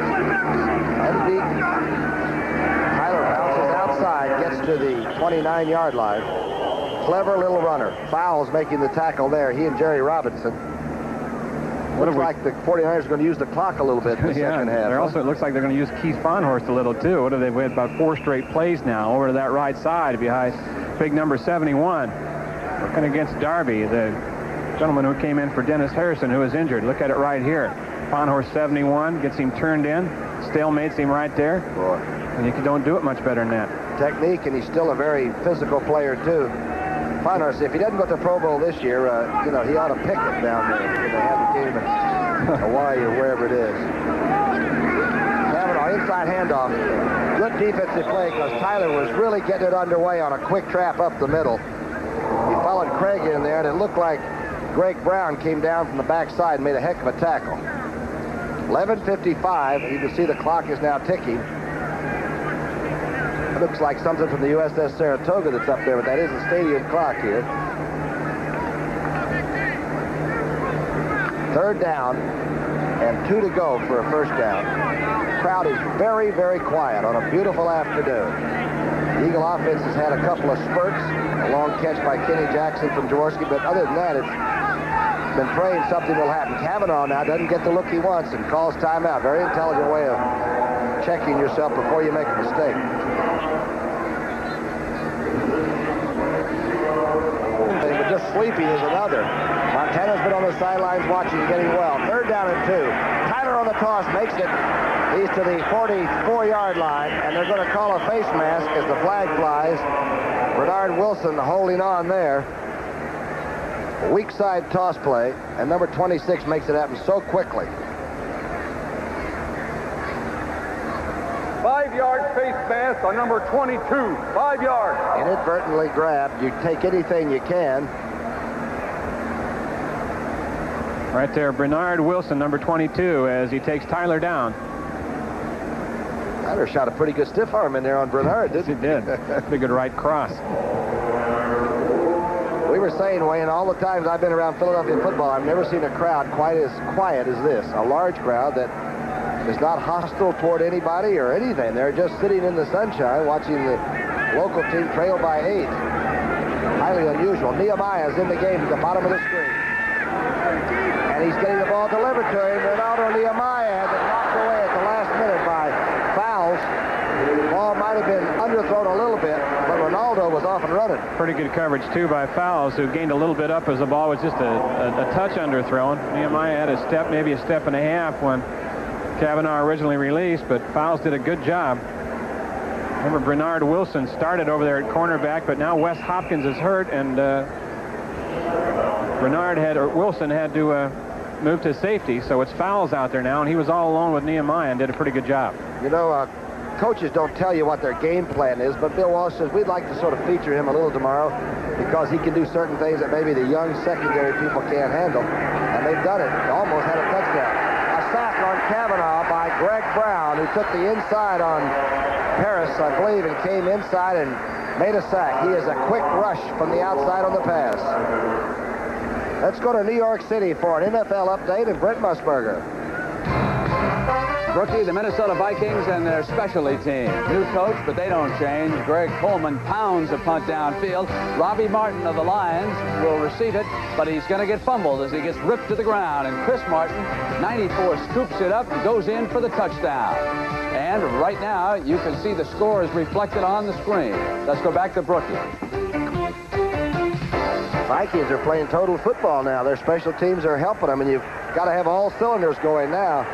Unbeaten. Tyler bounces outside, gets to the 29-yard line. Clever little runner. Fowles making the tackle there. He and Jerry Robinson. Looks like the 49ers are going to use the clock a little bit in the second half. Also, it looks like they're going to use Keith Fahnhorst a little, too. What have they had about 4 straight plays now over to that right side behind big number 71. Working against Darby, the gentleman who came in for Dennis Harrison, who is injured. Look at it right here. Fahnhorst 71 gets him turned in. Stalemates him right there. Boy. And you don't do it much better than that. Technique, and he's still a very physical player, too. Fahnhorst, if he doesn't go to the Pro Bowl this year, you know, he ought to pick it down there when they have the game in Hawaii or wherever it is. Kavanaugh, inside handoff. Good defensive play because Tyler was really getting it underway on a quick trap up the middle. He followed Craig in there, and it looked like Greg Brown came down from the backside and made a heck of a tackle. 11:55. You can see the clock is now ticking. It looks like something from the USS Saratoga that's up there, but that is the stadium clock here. 3rd down and 2 to go for a first down. The crowd is very, very quiet on a beautiful afternoon. The Eagle offense has had a couple of spurts. A long catch by Kenny Jackson from Jaworski, but other than that, it's been praying something will happen. Kavanaugh now doesn't get the look he wants and calls timeout. Very intelligent way of checking yourself before you make a mistake. But just sleepy is another. Montana's been on the sidelines watching, getting well. 3rd down and 2. Tyler on the toss makes it. He's to the 44-yard line, and they're going to call a face mask as the flag flies. Bernard Wilson holding on there. Weak side toss play, and number 26 makes it happen so quickly. 5-yard face mask on number 22. 5 yards. Inadvertently grabbed. You take anything you can. Right there, Bernard Wilson, number 22, as he takes Tyler down. Tyler shot a pretty good stiff arm in there on Bernard, didn't he? Yes, he did. Pretty good right cross. We were saying, Wayne, all the times I've been around Philadelphia football, I've never seen a crowd quite as quiet as this. A large crowd that is not hostile toward anybody or anything. They're just sitting in the sunshine watching the local team trail by 8. Highly unusual. Nehemiah's in the game at the bottom of the screen. And he's getting the ball delivered to him. Ronaldo Nehemiah has it knocked away at the last minute by Fowles. The ball might have been underthrown a little bit, but Ronaldo was off and running. Pretty good coverage, too, by Fowles, who gained a little bit up as the ball was just a touch underthrown. Nehemiah had a step, maybe a step and a half when Kavanaugh originally released, but Fowles did a good job. Remember, Bernard Wilson started over there at cornerback, but now Wes Hopkins is hurt, and Wilson had to move to safety, so it's Fowles out there now, and he was all alone with Nehemiah and did a pretty good job. You know, coaches don't tell you what their game plan is, but Bill Walsh says we'd like to sort of feature him a little tomorrow because he can do certain things that maybe the young secondary people can't handle, and they've done it. Almost had a touchdown. A sack on Kavanaugh by Greg Brown, who took the inside on Harris, I believe, and came inside and made a sack. He is a quick rush from the outside on the pass. Let's go to New York City for an NFL update and Brent Musburger. Rookie, the Minnesota Vikings and their specialty team. New coach, but they don't change. Greg Coleman pounds a punt downfield. Robbie Martin of the Lions will receive it, but he's going to get fumbled as he gets ripped to the ground. And Chris Martin, 94, scoops it up and goes in for the touchdown. And right now, you can see the score is reflected on the screen. Let's go back to Brookie. Vikings are playing total football now. Their special teams are helping them, and you've got to have all cylinders going now.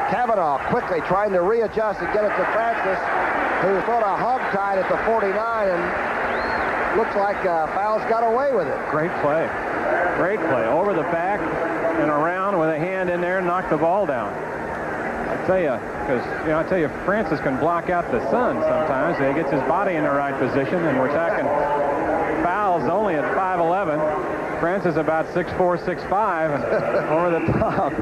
Kavanaugh quickly trying to readjust and get it to Francis, who's sort of hog-tied at the 49, and looks like Fowles got away with it. Great play. Great play. Over the back and around with a hand in there and knocked the ball down. I tell you, because, Francis can block out the sun sometimes. He gets his body in the right position, and we're talking Fowles only at 5'11". Francis about 6'4", 6'5", over the top.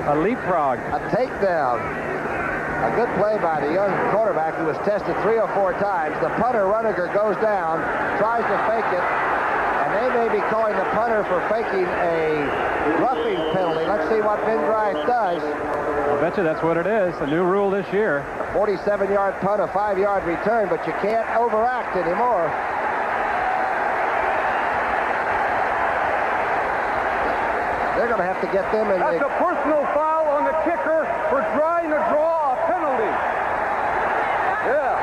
A leapfrog. A takedown. A good play by the young quarterback who was tested 3 or 4 times. The punter, Runniger, goes down, tries to fake it, and they may be calling the punter for faking a roughing penalty. Let's see what Ben Grice does. I'll bet you that's what it is. A new rule this year. A 47-yard punt, a 5-yard return, but you can't overact anymore. They're going to have to get them in. That's a personal foul on the kicker for trying to draw a penalty. Yeah.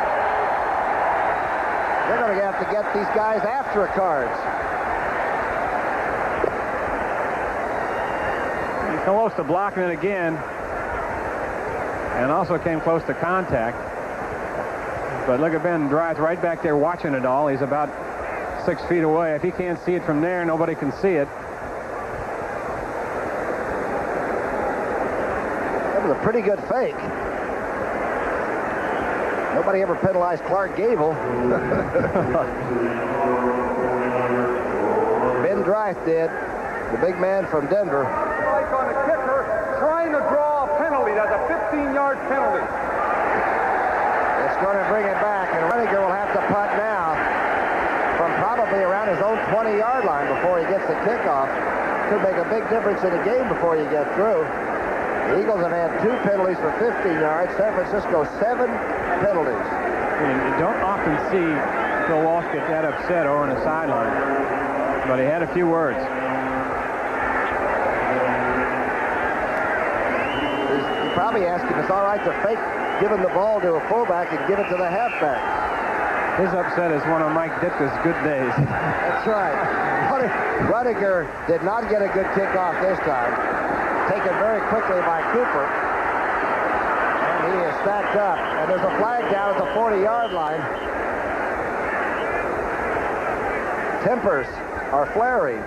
They're going to have to get these guys after a cards. He's close to blocking it again, and also came close to contact. But look at Ben Drythe right back there watching it all. He's about 6 feet away. If he can't see it from there, nobody can see it. That was a pretty good fake. Nobody ever penalized Clark Gable. Ben Drythe did, the big man from Denver. Like on the kicker, trying to draw a penalty. That's a 15-yard penalty. It's going to bring it back, and Reniger will have to punt now from probably around his own 20-yard line before he gets the kickoff. Could make a big difference in the game before you get through. The Eagles have had 2 penalties for 15 yards. San Francisco 7 penalties. You don't often see Phil Walsh get that upset over on the sideline, but he had a few words. He probably asked if it's all right to fake giving the ball to a fullback and give it to the halfback. His upset is one of Mike Ditka's good days. That's right. Reniger did not get a good kickoff this time. Taken very quickly by Cooper. And he is stacked up. And there's a flag down at the 40-yard line. Tempers are flaring.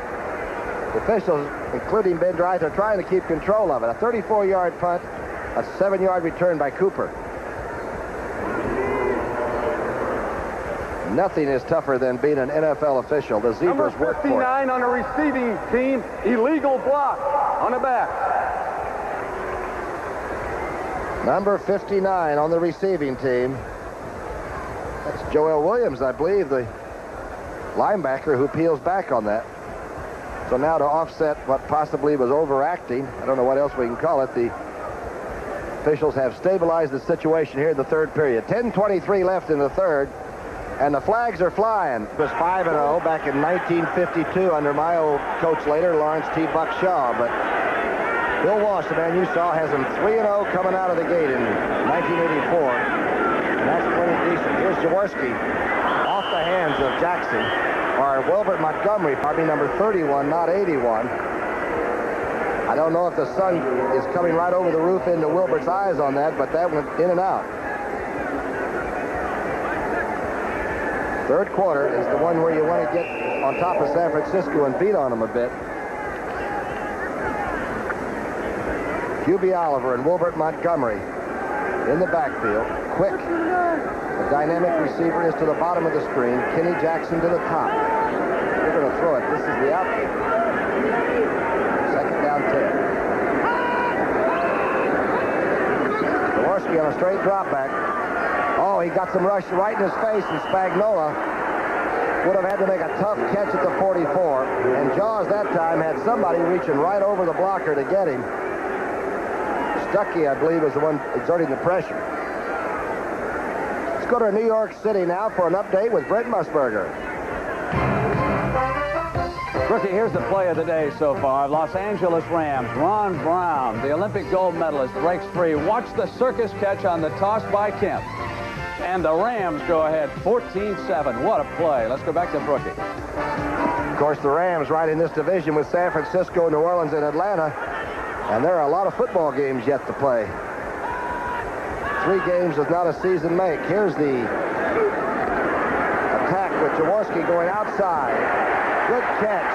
The officials, including Ben Drythe, are trying to keep control of it. A 34-yard punt, a 7-yard return by Cooper. Nothing is tougher than being an NFL official. The Zebras Number work for it. 59 on the receiving team, illegal block on the back. Number 59 on the receiving team. That's Joel Williams, I believe, the linebacker who peels back on that. So now to offset what possibly was overacting, I don't know what else we can call it, the officials have stabilized the situation here in the third period. 10:23 left in the third, and the flags are flying. It was 5-0 back in 1952 under my old coach later, Lawrence T. Buck Shaw, but Bill Walsh, the man you saw, has them 3-0 coming out of the gate in 1984. And that's pretty decent. Here's Jaworski off the hands of Jackson, or Wilbert Montgomery, probably number 31, not 81. I don't know if the sun is coming right over the roof into Wilbert's eyes on that, but that went in and out. Third quarter is the one where you want to get on top of San Francisco and beat on them a bit. Hubie Oliver and Wilbert Montgomery in the backfield. Quick. The dynamic receiver is to the bottom of the screen. Kenny Jackson to the top. They're going to throw it. This is the outfit. Second down 10. Jaworski on a straight drop back. Oh, he got some rush right in his face, and Spagnola would have had to make a tough catch at the 44. And Jaws that time had somebody reaching right over the blocker to get him. Stuckey, I believe, was the one exerting the pressure. Let's go to New York City now for an update with Brent Musburger. Rookie, here's the play of the day so far. Los Angeles Rams, Ron Brown, the Olympic gold medalist, breaks free. Watch the circus catch on the toss by Kemp. And the Rams go ahead 14-7. What a play. Let's go back to Brookie. Of course, the Rams right in this division with San Francisco, New Orleans, and Atlanta. And there are a lot of football games yet to play. 3 games does not a season make. Here's the attack with Jaworski going outside. Good catch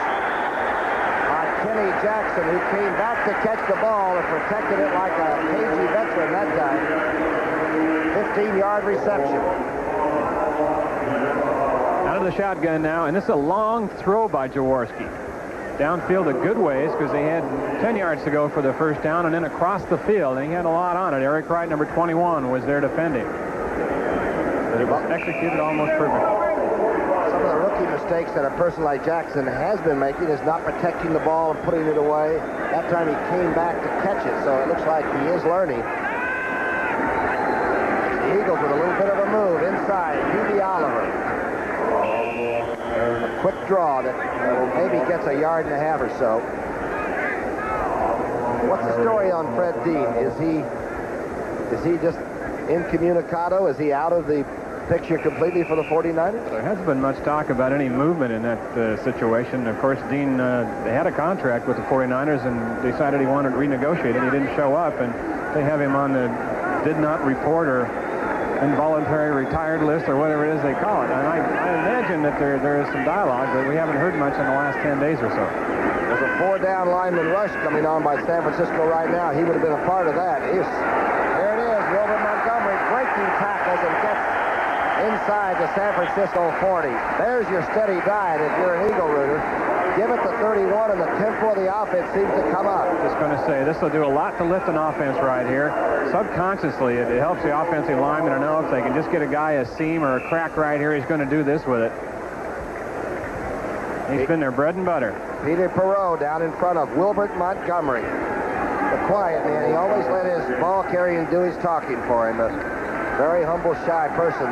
by Kenny Jackson, who came back to catch the ball and protected it like a cagey veteran that time. 15-yard reception. Out of the shotgun now, and this is a long throw by Jaworski. Downfield a good ways because they had 10 yards to go for the first down, and then across the field, and he had a lot on it. Eric Wright, number 21, was there defending. But it was executed almost perfectly. Some of the rookie mistakes that a person like Jackson has been making is not protecting the ball and putting it away. That time he came back to catch it, so it looks like he is learning. The Eagles with a little bit of a move inside. Hubie Oliver. A quick draw that maybe gets a yard and a half or so. What's the story on Fred Dean? Is he just incommunicado? Is he out of the picture completely for the 49ers? There hasn't been much talk about any movement in that situation. Of course, Dean they had a contract with the 49ers and decided he wanted to renegotiate it. He didn't show up, and they have him on the did not report or involuntary retired list or whatever it is they call it. And I imagine that there is some dialogue, but we haven't heard much in the last 10 days or so. There's a 4-down lineman rush coming on by San Francisco right now. He would have been a part of that. There it is. Wilbert Montgomery breaking tackles and gets inside the San Francisco 40. There's your steady diet if you're an Eagle rooter. Give it to 31, and the tempo of the offense seems to come up. Just going to say, this will do a lot to lift an offense right here. Subconsciously, it helps the offensive lineman to know if they can just get a guy a seam or a crack right here, he's going to do this with it. He's been their bread and butter. Peter Perot down in front of Wilbert Montgomery. The quiet man. He always let his ball carrying do his talking for him. A very humble, shy person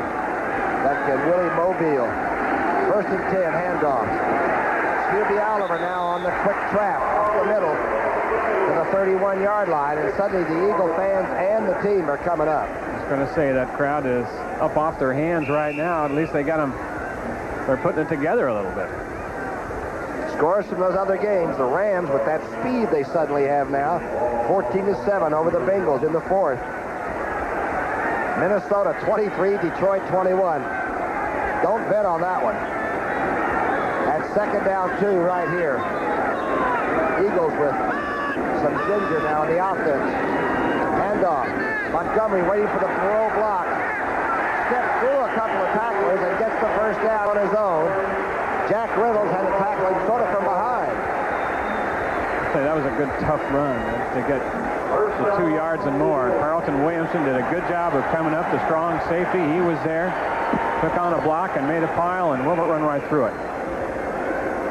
that can really mobile. 1st and 10, handoff. Hubie Oliver now on the quick trap up the middle to the 31-yard line, and suddenly the Eagle fans and the team are coming up. I was going to say that crowd is up off their hands right now. At least they got them. They're putting it together a little bit. Scores from those other games. The Rams, with that speed they suddenly have now, 14-7 over the Bengals in the 4th. Minnesota 23, Detroit 21. Don't bet on that one. At 2nd down 2 right here. Eagles with some ginger now in the offense. Handoff. Montgomery waiting for the Perot block. Steps through a couple of tacklers and gets the 1st down on his own. Jack Reynolds had to tackle him sort of from behind. I'd say that was a good tough run to get the 2 yards and more. Carlton Williamson did a good job of coming up. The strong safety, he was there, took on a block and made a pile, and Wilbert run right through it.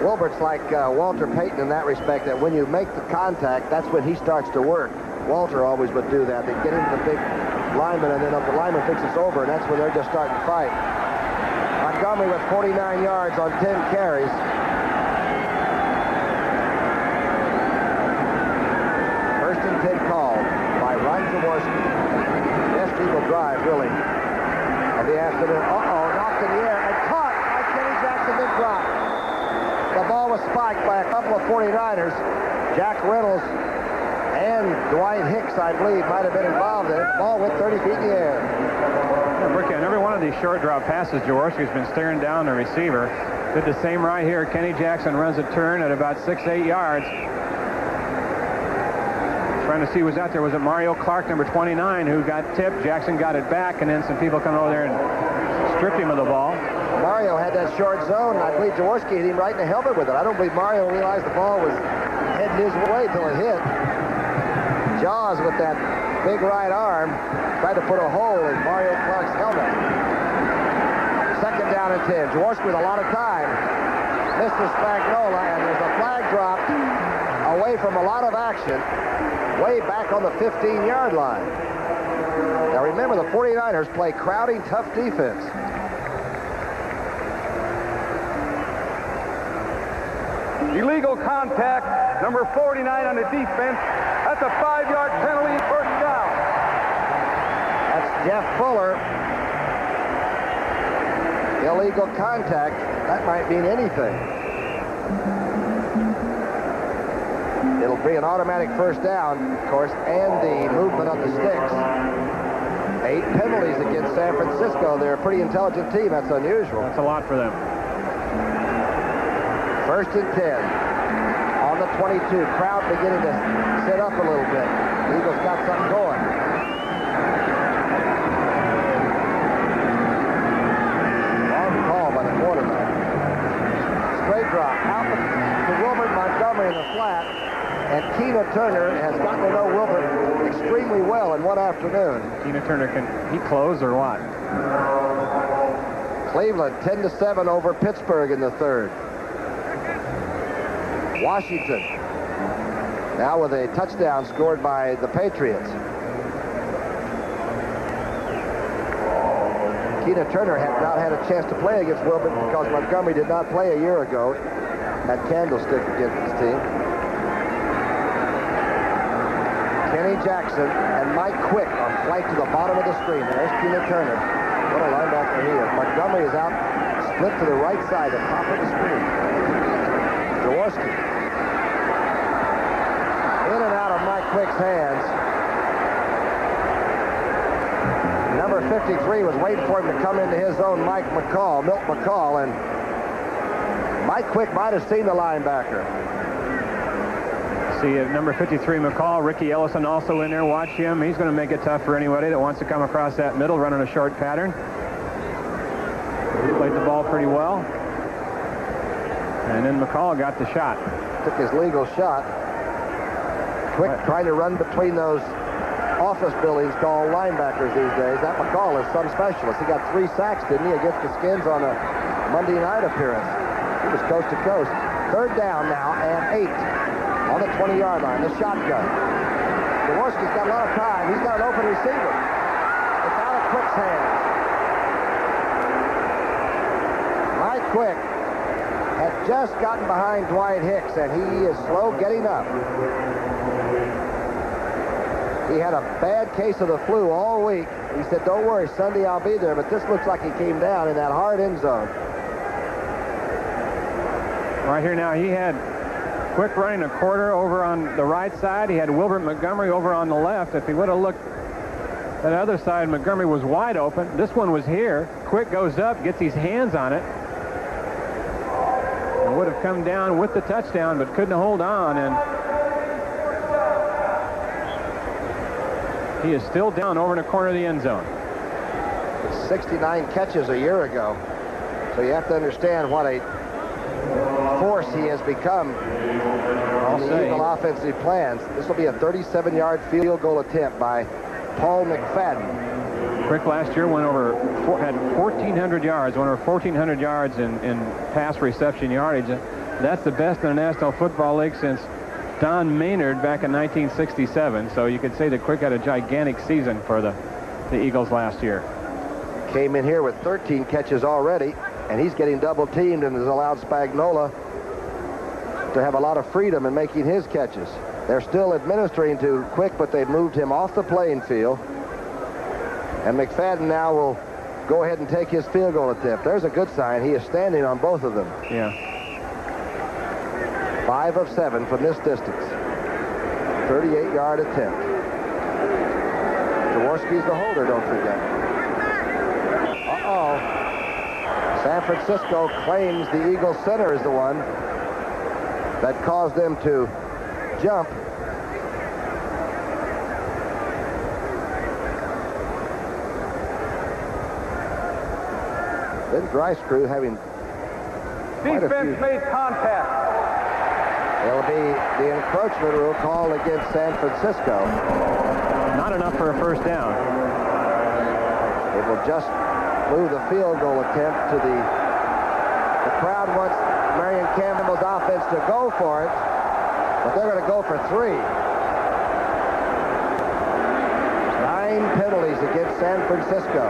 Wilbert's like Walter Payton in that respect, that when you make the contact, that's when he starts to work. Walter always would do that. They'd get into the big lineman, and then if the lineman thinks it's over, and that's when they're just starting to fight. Montgomery with 49 yards on 10 carries. First and 10 called by Ron Jaworski. Best Eagle drive, really, of the afternoon. Knocked in the air and caught by Kenny Jackson, then dropped. The ball was spiked by a couple of 49ers. Jack Reynolds and Dwight Hicks, I believe, might have been involved in it. The ball went 30 feet in the air. Brookie, on every one of these short drop passes, Jaworski's been staring down the receiver. Did the same right here. Kenny Jackson runs a turn at about 6-8 yards. Trying to see who's out there. Was it Mario Clark, number 29, who got tipped? Jackson got it back, and then some people come over there and stripped him of the ball. Mario had that short zone, and I believe Jaworski hit him right in the helmet with it. I don't believe Mario realized the ball was heading his way till it hit. Jaws with that big right arm tried to put a hole in Mario Clark's helmet. 2nd down and 10. Jaworski with a lot of time. Mr. Spagnola, and there's a flag drop away from a lot of action, way back on the 15-yard line. Now remember, the 49ers play crowding, tough defense. Illegal contact, number 49 on the defense. That's a 5-yard penalty, 1st down. That's Jeff Fuller. Illegal contact. That might mean anything. It'll be an automatic 1st down, of course, and the movement of the sticks. 8 penalties against San Francisco. They're a pretty intelligent team. That's unusual. That's a lot for them. 1st and 10 on the 22. Crowd beginning to sit up a little bit. The Eagles got something going. Long call by the quarterback. Straight drop out to Wilbert Montgomery in the flat, and Keena Turner has gotten to know Wilbert extremely well in one afternoon. Keena Turner, can he close or what? Cleveland 10-7 over Pittsburgh in the 3rd. Washington now with a touchdown scored by the Patriots. Keena Turner had not had a chance to play against Wilbert because Montgomery did not play a year ago at Candlestick against his team. Kenny Jackson and Mike Quick are flanked to the bottom of the screen. There's Tina Turner. What a linebacker he is. Montgomery is out, split to the right side, the top of the screen. Jaworski. In and out of Mike Quick's hands. Number 53 was waiting for him to come into his zone, Milt McCall, and Mike Quick might have seen the linebacker. See number 53 McCall, Ricky Ellison also in there. Watch him. He's going to make it tough for anybody that wants to come across that middle, running a short pattern. He played the ball pretty well. And then McCall got the shot. Took his legal shot. Quick trying to run between those office buildings called linebackers these days. That McCall is some specialist. He got 3 sacks, didn't he, against the Skins on a Monday night appearance. He was coast to coast. Third down now and 8 on the 20-yard line. The shotgun. Jaworski's got a lot of time. He's got an open receiver. It's out of Quick's hands. Mike Quick had just gotten behind Dwight Hicks, and he is slow getting up. He had a bad case of the flu all week. He said, don't worry, Sunday I'll be there, but this looks like he came down in that hard end zone. Right here now, he had Quick running a quarter over on the right side. He had Wilbert Montgomery over on the left. If he would have looked at the other side, Montgomery was wide open. This one was here. Quick goes up, gets his hands on it, and would have come down with the touchdown, but couldn't hold on, and he is still down over in the corner of the end zone. 69 catches a year ago. So you have to understand what a force he has become on the Eagle offensive plans. This will be a 37-yard field goal attempt by Paul McFadden. Quick last year had 1,400 yards, went over 1,400 yards in pass reception yardage. That's the best in the National Football League since Don Maynard back in 1967. So you could say that Quick had a gigantic season for the Eagles last year. Came in here with 13 catches already, and he's getting double teamed and has allowed Spagnola to have a lot of freedom in making his catches. They're still administering to Quick, but they've moved him off the playing field. And McFadden now will go ahead and take his field goal attempt. There's a good sign. He is standing on both of them. Yeah. 5 of 7 from this distance. 38-yard attempt. Jaworski's the holder, don't forget. Uh-oh. San Francisco claims the Eagles center is the one that caused them to jump. Ben Dreiscrew having defense made contact. It'll be the encroachment rule called against San Francisco. Not enough for a first down. It will just move the field goal attempt to the crowd wants Marion Campbell's offense to go for it, but they're going to go for 3. 9 penalties against San Francisco.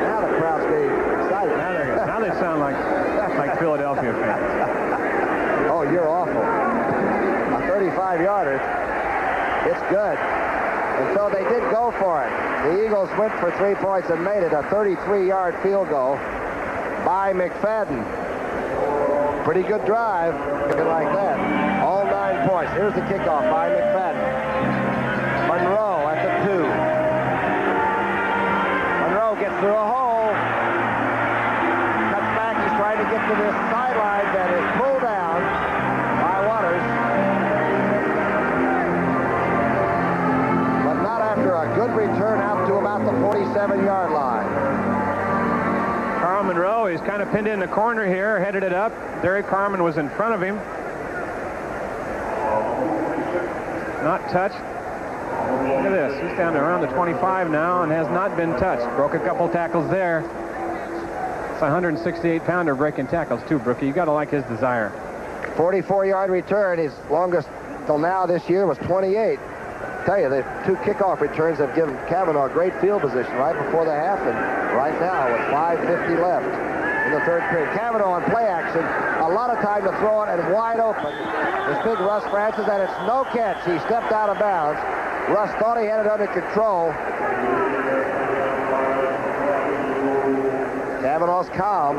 Now the crowd's getting excited. Now they sound like Philadelphia fans. Oh, you're awful. A 35-yarder. It's good. And so they did go for it. The Eagles went for 3 points and made it a 33-yard field goal by McFadden. Pretty good drive, looking like that. All 9 points. Here's the kickoff by McFadden. Monroe at the 2. Monroe gets through a hole. Cuts back. He's trying to get to this sideline that is pulled down by Waters. After a good return out to about the 47-yard line. Carl Monroe, he's kind of pinned in the corner here, headed it up. Derek Carman was in front of him. Not touched. Look at this. He's down to around the 25 now and has not been touched. Broke a couple tackles there. It's a 168-pounder breaking tackles too, Brookie. You got to like his desire. 44-yard return. His longest till now this year was 28. I tell you, the 2 kickoff returns have given Cavanaugh great field position right before the half, and right now with 5:50 left in in the third period. Cavanaugh in play action. A lot of time to throw it and wide open. This big Russ Francis, and it's no catch. He stepped out of bounds. Russ thought he had it under control. Cavanaugh's calm.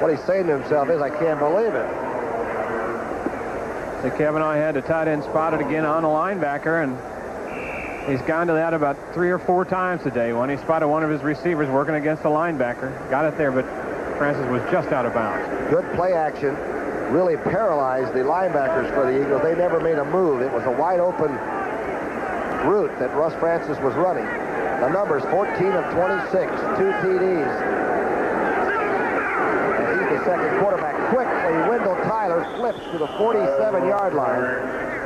What he's saying to himself is, I can't believe it. So Cavanaugh had the tight end spotted again on the linebacker, and he's gone to that about 3 or 4 times today. When he spotted one of his receivers working against the linebacker, got it there, but Francis was just out of bounds. Good play action. Really paralyzed the linebackers for the Eagles. They never made a move. It was a wide open route that Russ Francis was running. The numbers 14 of 26, 2 TDs. And he's the second quarterback. Quickly, Wendell Tyler flips to the 47-yard line.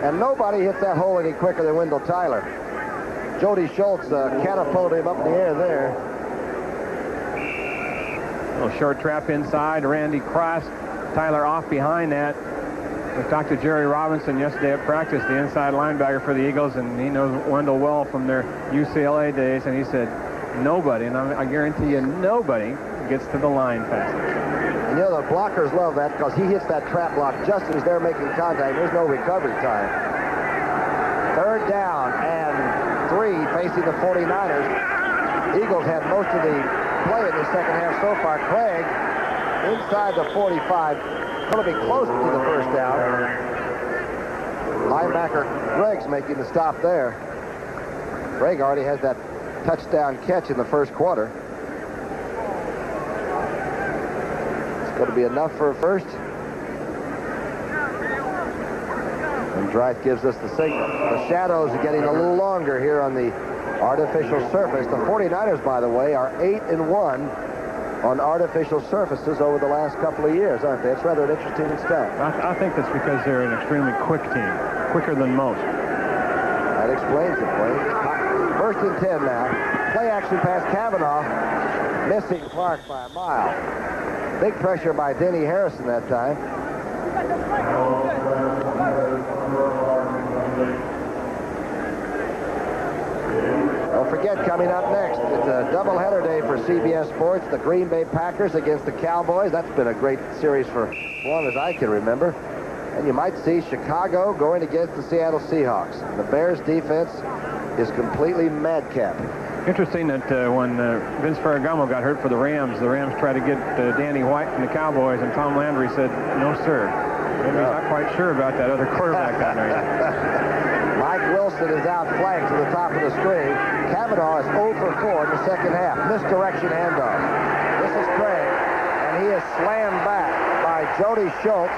And nobody hits that hole any quicker than Wendell Tyler. Jody Schultz catapulted him up in the air there. A little short trap inside. Randy Cross. Tyler off behind that. We talked to Jerry Robinson yesterday at practice, the inside linebacker for the Eagles, and he knows Wendell well from their UCLA days, and he said, nobody, and I guarantee you nobody, gets to the line faster. And you know, the blockers love that because he hits that trap block just as they're making contact. There's no recovery time. Third down and 3 facing the 49ers. Eagles had most of the play in the second half so far. Craig inside the 45, going to be close to the first down. Linebacker Gregg's making the stop there. Gregg already has that touchdown catch in the first quarter. It's going to be enough for a first. And Dreith gives us the signal. The shadows are getting a little longer here on the artificial surface. The 49ers, by the way, are 8-1 on artificial surfaces over the last couple of years, aren't they? It's rather an interesting stat. I think that's because they're an extremely quick team, quicker than most. That explains it, Wayne. First and 10 now. Play action pass Cavanaugh, missing Clark by a mile. Big pressure by Denny Harrison that time. Don't forget, coming up next, it's a doubleheader day for CBS Sports. The Green Bay Packers against the Cowboys. That's been a great series for as long as I can remember. And you might see Chicago going against the Seattle Seahawks. The Bears' defense is completely madcap. Interesting that when Vince Ferragamo got hurt for the Rams tried to get Danny White from the Cowboys, and Tom Landry said, no, sir. Maybe he's not quite sure about that other quarterback down there. Mike Wilson is out flanked to the top of the screen. Cavanaugh is 0 for 4 in the second half. Misdirection handoff. This is Craig, and he is slammed back by Jody Schultz.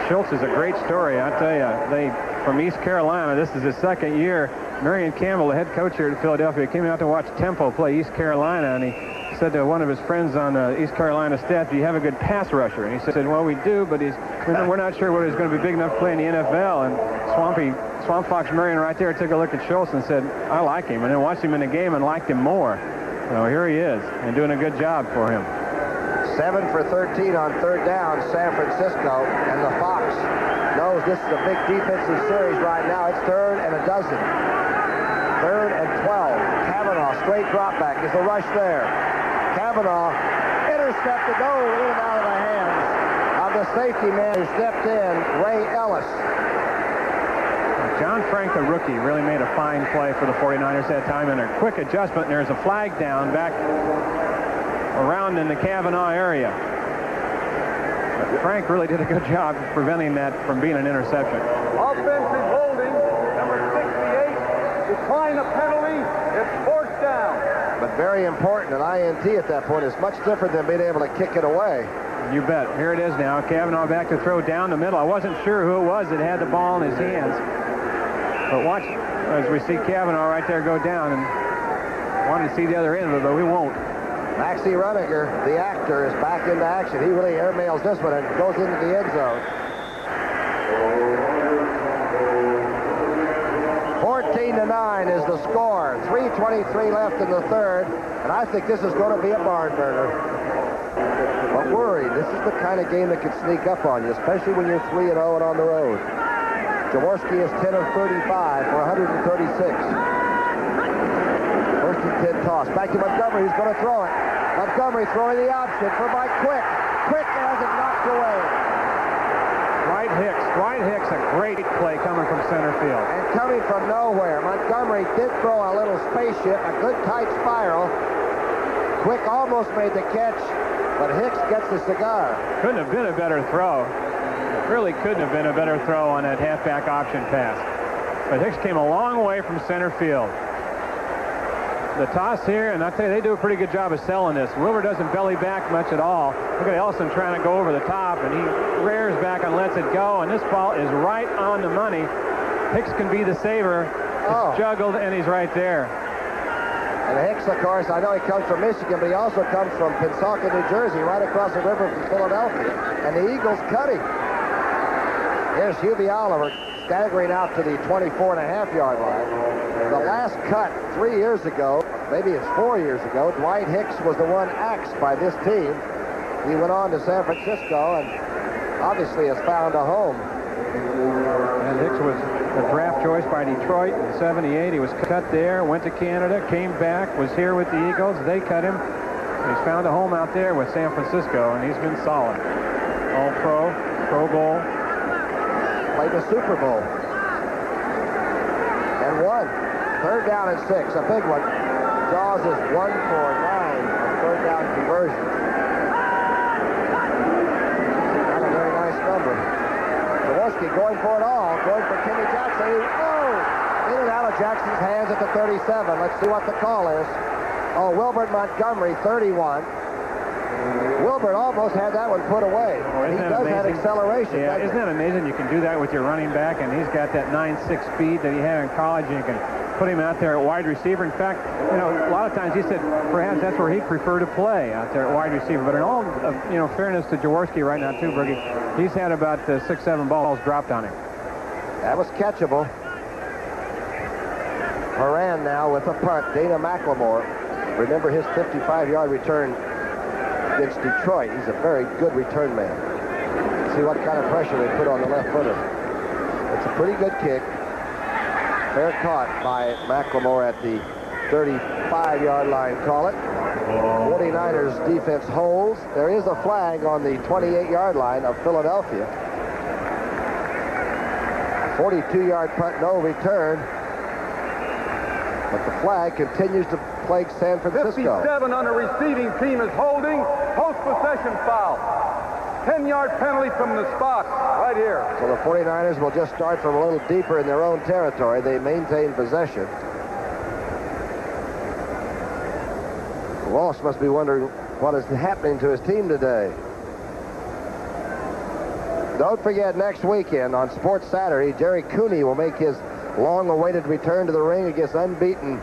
Schultz is a great story, I tell you. From East Carolina, this is his second year. Marion Campbell, the head coach here at Philadelphia, came out to watch Temple play East Carolina, and he said to one of his friends on East Carolina staff, do you have a good pass rusher? And he said, well, we do, but we're not sure whether he's going to be big enough to play in the NFL. And Swamp Fox Marion right there took a look at Schultz and said, I like him. And then watched him in the game and liked him more. So here he is, and doing a good job for him. 7 for 13 on third down, San Francisco, and the Fox knows this is a big defensive series right now. It's 3rd and 12. 3rd and 12. Cavanaugh, straight drop back. Is the rush there? Cavanaugh intercepted, in and out of the hands of the safety man who stepped in, Ray Ellis. John Frank, the rookie, really made a fine play for the 49ers that time, and a quick adjustment, and there's a flag down back around in the Cavanaugh area. But Frank really did a good job of preventing that from being an interception. Offensive holding, number 68, decline a penalty, it's 4th down. But very important, an INT at that point is much different than being able to kick it away. You bet. Here it is now. Cavanaugh back to throw down the middle. I wasn't sure who it was that had the ball in his hands. But watch as we see Cavanaugh right there go down, and wanted to see the other end of it, but we won't. Maxie Runniger, the actor, is back into action. He really airmails this one and goes into the end zone. 14-9 is the score. 3:23 left in the third, and I think this is going to be a barn burner. But worried, this is the kind of game that could sneak up on you, especially when you're 3-0 and on the road. Jaworski is 10 of 35 for 136. 1st and left-hand toss. Back to Montgomery, who's going to throw it. Montgomery throwing the option for Mike Quick. Quick has it knocked away. Dwight Hicks, a great play coming from center field. And coming from nowhere, Montgomery did throw a little spaceship, a good tight spiral. Quick almost made the catch, but Hicks gets the cigar. Couldn't have been a better throw. Really couldn't have been a better throw on that halfback option pass. But Hicks came a long way from center field. The toss here, and I tell you, they do a pretty good job of selling this. Wilbur doesn't belly back much at all. Look at Ellison trying to go over the top, and he rears back and lets it go, and this ball is right on the money. Hicks can be the saver. It's juggled, and he's right there. And Hicks, of course, I know he comes from Michigan, but he also comes from Pensacola, New Jersey, right across the river from Philadelphia. And the Eagles cut him. Here's Hubie Oliver staggering out to the 24.5-yard line. The last cut 3 years ago, maybe it's 4 years ago, Dwight Hicks was the one axed by this team. He went on to San Francisco and obviously has found a home. And Hicks was a draft choice by Detroit in '78. He was cut there, went to Canada, came back, was here with the Eagles. They cut him. He's found a home out there with San Francisco, and he's been solid. All-Pro, Pro Bowl. Played the Super Bowl. And won. Third down and 6, a big one. Jaws is 1 for 9 on third down conversion. Not a very nice number. Jaworski going for it all, going for Kenny Jackson. In and out of Jackson's hands at the 37. Let's see what the call is. Oh, Wilbert Montgomery, 31. Wilbert almost had that one put away. He does have acceleration. Yeah, isn't that amazing? You can do that with your running back, and he's got that 9.6 speed that he had in college, and you can put him out there at wide receiver. In fact, you know, a lot of times he said perhaps that's where he'd prefer to play, out there at wide receiver. But in all of, you know, fairness to Jaworski right now too, Bergie, he's had about 6-7 balls dropped on him. That was catchable. Horan now with a punt. Dana McLemore. Remember his 55-yard return against Detroit. He's a very good return man. See what kind of pressure they put on the left footer. It's a pretty good kick. Fair caught by McLemore at the 35-yard line, call it. 49ers defense holds. There is a flag on the 28-yard line of Philadelphia. 42-yard punt, no return. But the flag continues to plague San Francisco. 57 on the receiving team is holding. Post-possession foul. 10-yard penalty from the spot right here. So the 49ers will just start from a little deeper in their own territory. They maintain possession. Walsh must be wondering what is happening to his team today. Don't forget, next weekend on Sports Saturday, Jerry Cooney will make his long-awaited return to the ring against unbeaten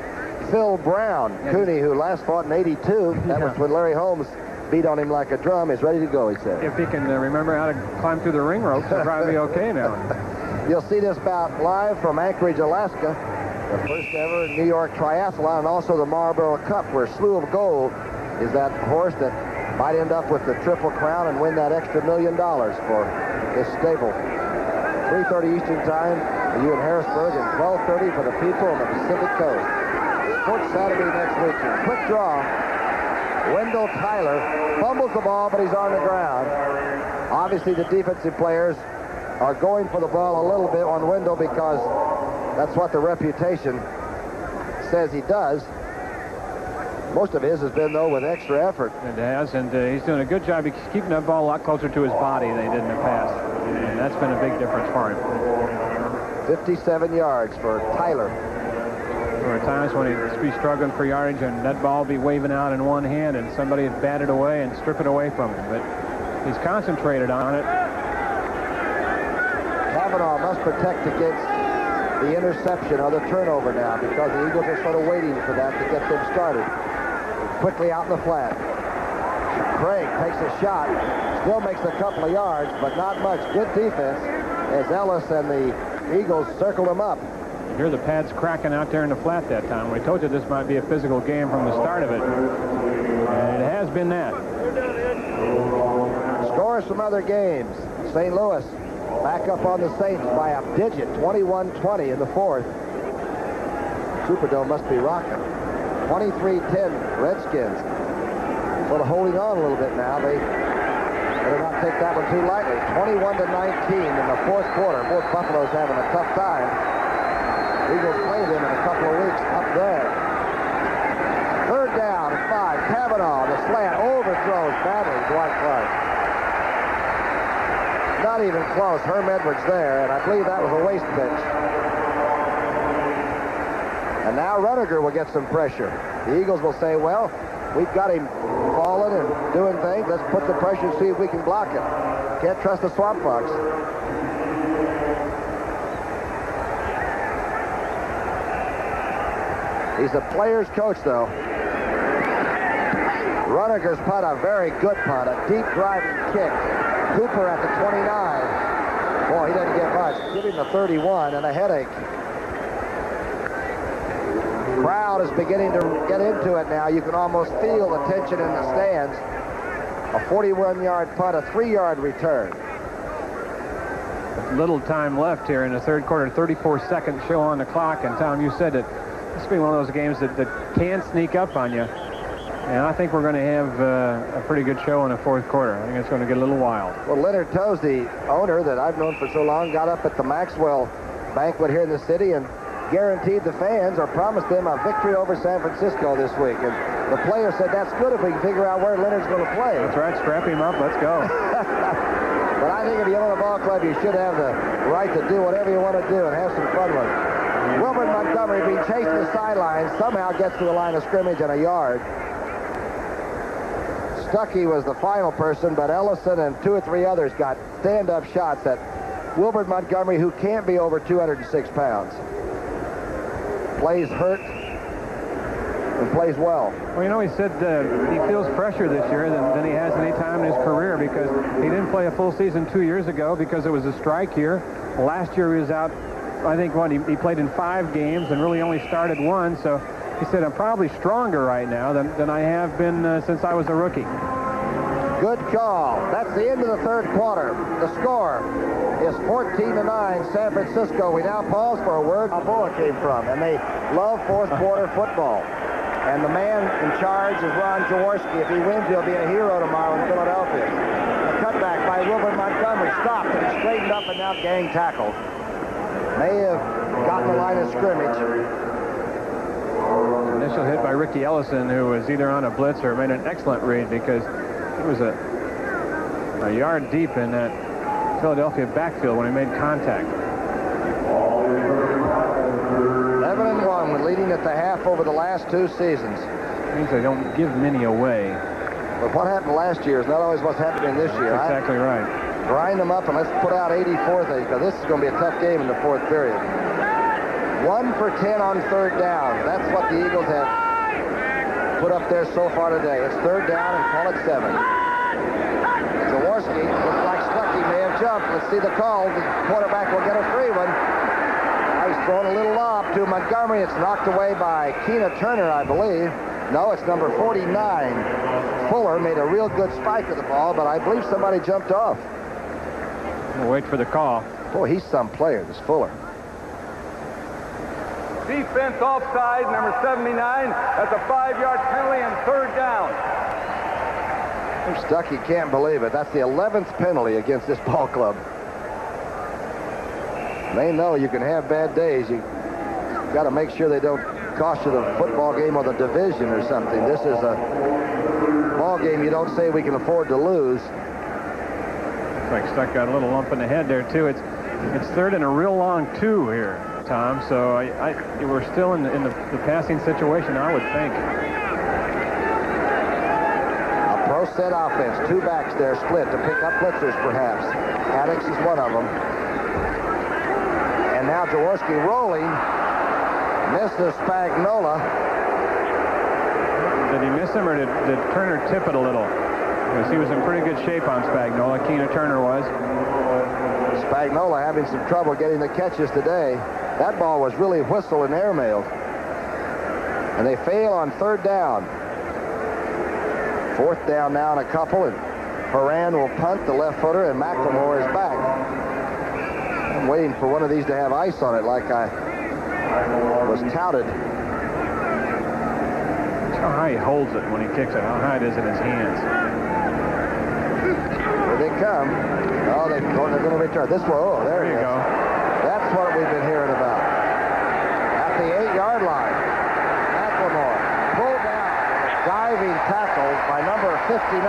Phil Brown. Yeah. Cooney, who last fought in '82, that was when Larry Holmes beat on him like a drum, is ready to go, he said. If he can remember how to climb through the ring ropes, he'll probably be okay now. You'll see this bout live from Anchorage, Alaska, the first ever New York Triathlon, and also the Marlboro Cup, where Slew of Gold is that horse that might end up with the Triple Crown and win that extra $1 million for this stable. 3:30 Eastern Time for you in Harrisburg, and 12:30 for the people on the Pacific Coast. Sports Saturday next weekend. Quick draw. Wendell Tyler fumbles the ball, but he's on the ground. Obviously, the defensive players are going for the ball a little bit on Wendell because that's what the reputation says he does. Most of his has been, though, with extra effort. It has, and he's doing a good job. He's keeping that ball a lot closer to his body than he did in the past. And that's been a big difference for him. 57 yards for Tyler. There were times when he'd be struggling for yardage, and that ball would be waving out in one hand, and somebody would bat it away and strip it away from him. But he's concentrated on it. Kavanaugh must protect against the interception or the turnover now, because the Eagles are sort of waiting for that to get them started. Quickly out in the flat. Craig takes a shot, still makes a couple of yards, but not much. Good defense as Ellis and the Eagles circled him up. You hear the pads cracking out there in the flat that time. We told you this might be a physical game from the start of it. And it has been that. Scores from other games. St. Louis back up on the Saints by a digit, 21-20 in the fourth. Superdome must be rocking. 23-10 Redskins. Well, holding on a little bit now. They better not take that one too lightly. 21-19 in the fourth quarter. Both Buffalo's having a tough time. Eagles play them in a couple of weeks up there. Third down and 5. Kavanaugh, the slant, overthrows badly. Dwight Clark. Not even close. Herm Edwards there, and I believe that was a waste pitch. And now Rudiger will get some pressure. The Eagles will say, well, we've got him falling and doing things. Let's put the pressure and see if we can block it. Can't trust the Swamp Fox. He's the player's coach, though. Rudiger's punt, a very good punt, a deep driving kick. Cooper at the 29. Boy, he doesn't get much. Give him the 31 and a headache. Crowd is beginning to get into it now. You can almost feel the tension in the stands. A 41-yard punt, a 3-yard return. Little time left here in the third quarter. 34-second show on the clock. And Tom, you said that this will be one of those games that can sneak up on you. And I think we're going to have a pretty good show in the fourth quarter. I think it's going to get a little wild. Well, Leonard Toews, the owner that I've known for so long, got up at the Maxwell banquet here in the city and guaranteed the fans or promised them a victory over San Francisco this week. And the player said, that's good if we can figure out where Leonard's going to play. That's right. Strap him up. Let's go. But I think if you own a ball club, you should have the right to do whatever you want to do and have some fun with it. Wilbert Montgomery, being chased to the sidelines, somehow gets to the line of scrimmage and a yard. Stuckey was the final person, but Ellison and 2 or 3 others got stand-up shots at Wilbert Montgomery, who can't be over 206 pounds. Plays hurt and plays well. Well, you know, he said he feels pressure this year than he has any time in his career because he didn't play a full season 2 years ago because it was a strike year. Last year he was out, I think, he played in 5 games and really only started 1. So he said, I'm probably stronger right now than I have been since I was a rookie. Good call. That's the end of the third quarter. The score is 14-9 San Francisco. We now pause for a word Balboa came from, and they love fourth quarter football. And the man in charge is Ron Jaworski. If he wins, he'll be a hero tomorrow in Philadelphia. A cutback by Wilbert Montgomery. Stopped and straightened up and now gang tackled. May have gotten the line of scrimmage. Initial hit by Ricky Ellison, who was either on a blitz or made an excellent read because he was a yard deep in that Philadelphia backfield when he made contact. 11-1 when leading at the half over the last 2 seasons. It means they don't give many away. But what happened last year is not always what's happening this year. That's exactly right. Grind them up and let's put out 84th because this is going to be a tough game in the fourth period. 1 for 10 on third down. That's what the Eagles have put up there so far today. It's third down and call it 7. Jaworski looks like Stuckey may have jumped. Let's see the call. The quarterback will get a free one. He's thrown a little lob to Montgomery. It's knocked away by Keena Turner, I believe. No, it's number 49. Fuller made a real good spike of the ball, but I believe somebody jumped off. We'll wait for the call. Boy, he's some player, this Fuller. Defense offside, number 79. That's a 5-yard penalty and third down. Stuckey can't believe it. That's the 11th penalty against this ball club. They know you can have bad days. You got to make sure they don't cost you the football game or the division or something. This is a ball game you don't say we can afford to lose. Looks like Stuck got a little lump in the head there too. It's third and a real long 2 here, Tom. So we're still in the passing situation, I would think. A pro set offense. 2 backs there split to pick up blitzers, perhaps. Addix is one of them. And now Jaworski rolling. Misses Spagnola. Did he miss him or did Turner tip it a little? Because he was in pretty good shape on Spagnola. Keena Turner was. Spagnola having some trouble getting the catches today. That ball was really whistled and airmailed. And they fail on third down. Fourth down now and a couple, and Horan will punt the left footer, and McLemore is back. I'm waiting for one of these to have ice on it like I was touted. How high he holds it when he kicks it. How high it is in his hands. Here they come. Oh, they're going to return. This one, oh, there you go. That's what we've been hearing about. At the 8-yard line, McLemore pulled down a diving tackle by number 59,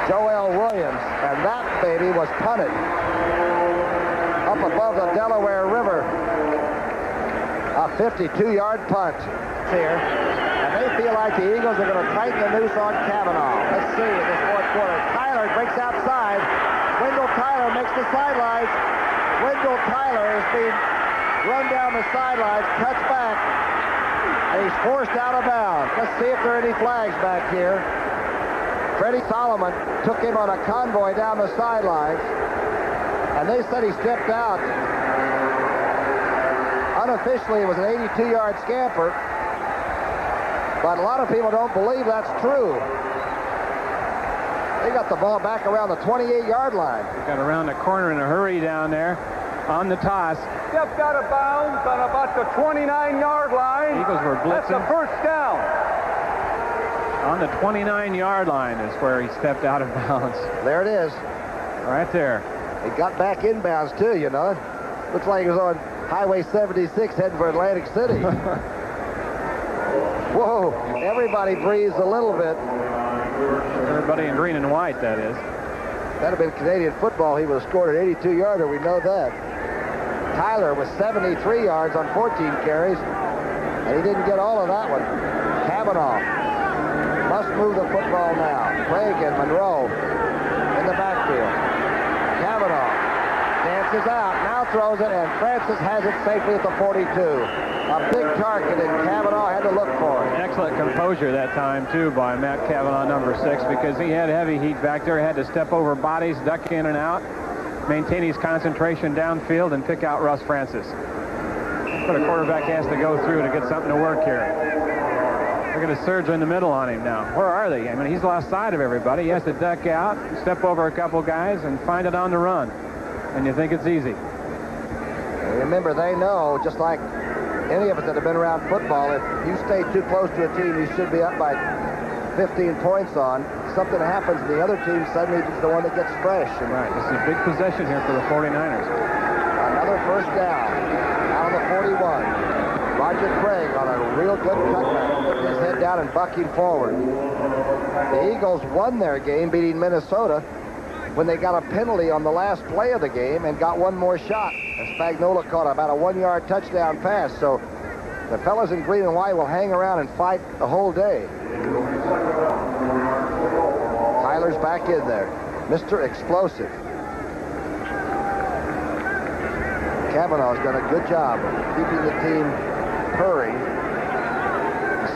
Joel Williams, and that baby was punted up above the Delaware River. A 52-yard punt here. And they feel like the Eagles are going to tighten the noose on Cavanaugh. Let's see in this fourth quarter. Tyler breaks outside. Wendell Tyler makes the sidelines. Wendell Tyler is being run down the sidelines, cuts back, and he's forced out of bounds. Let's see if there are any flags back here. Freddie Solomon took him on a convoy down the sidelines, and they said he stepped out. Unofficially, it was an 82-yard scamper, but a lot of people don't believe that's true. They got the ball back around the 28-yard line. They got around the corner in a hurry down there on the toss. Stepped out of bounds on about the 29-yard line. Eagles were blitzing. That's a first down. On the 29-yard line is where he stepped out of bounds. There it is. Right there. He got back inbounds, too, you know. Looks like he was on Highway 76 heading for Atlantic City. Whoa, everybody breathes a little bit. Everybody in green and white, that is. That'd have been Canadian football. He would have scored an 82-yarder. We know that. Tyler was 73 yards on 14 carries, and he didn't get all of that one. Cavanaugh must move the football now. Craig and Monroe in the backfield. Cavanaugh dances out, now throws it, and Francis has it safely at the 42. A big target, and Cavanaugh had to look for it. Excellent composure that time, too, by Matt Cavanaugh, number 6, because he had heavy heat back there. He had to step over bodies, duck in and out, maintain his concentration downfield, and pick out Russ Francis. But a quarterback has to go through to get something to work here. They're going to surge in the middle on him now. Where are they? I mean, he's lost sight of everybody. He has to duck out, step over a couple guys, and find it on the run. And you think it's easy. Remember, they know, just like any of us that have been around football, if you stay too close to a team you should be up by 15 points on, something happens and the other team suddenly is the one that gets fresh. And right, this is a big possession here for the 49ers. Another first down out of the 41. Roger Craig on a real good cutback, putting his head down and bucking forward. The Eagles won their game beating Minnesota when they got a penalty on the last play of the game and got one more shot. And Spagnola caught about a 1-yard touchdown pass. So the fellas in green and white will hang around and fight the whole day. Tyler's back in there. Mr. Explosive. Cavanaugh's done a good job of keeping the team purring.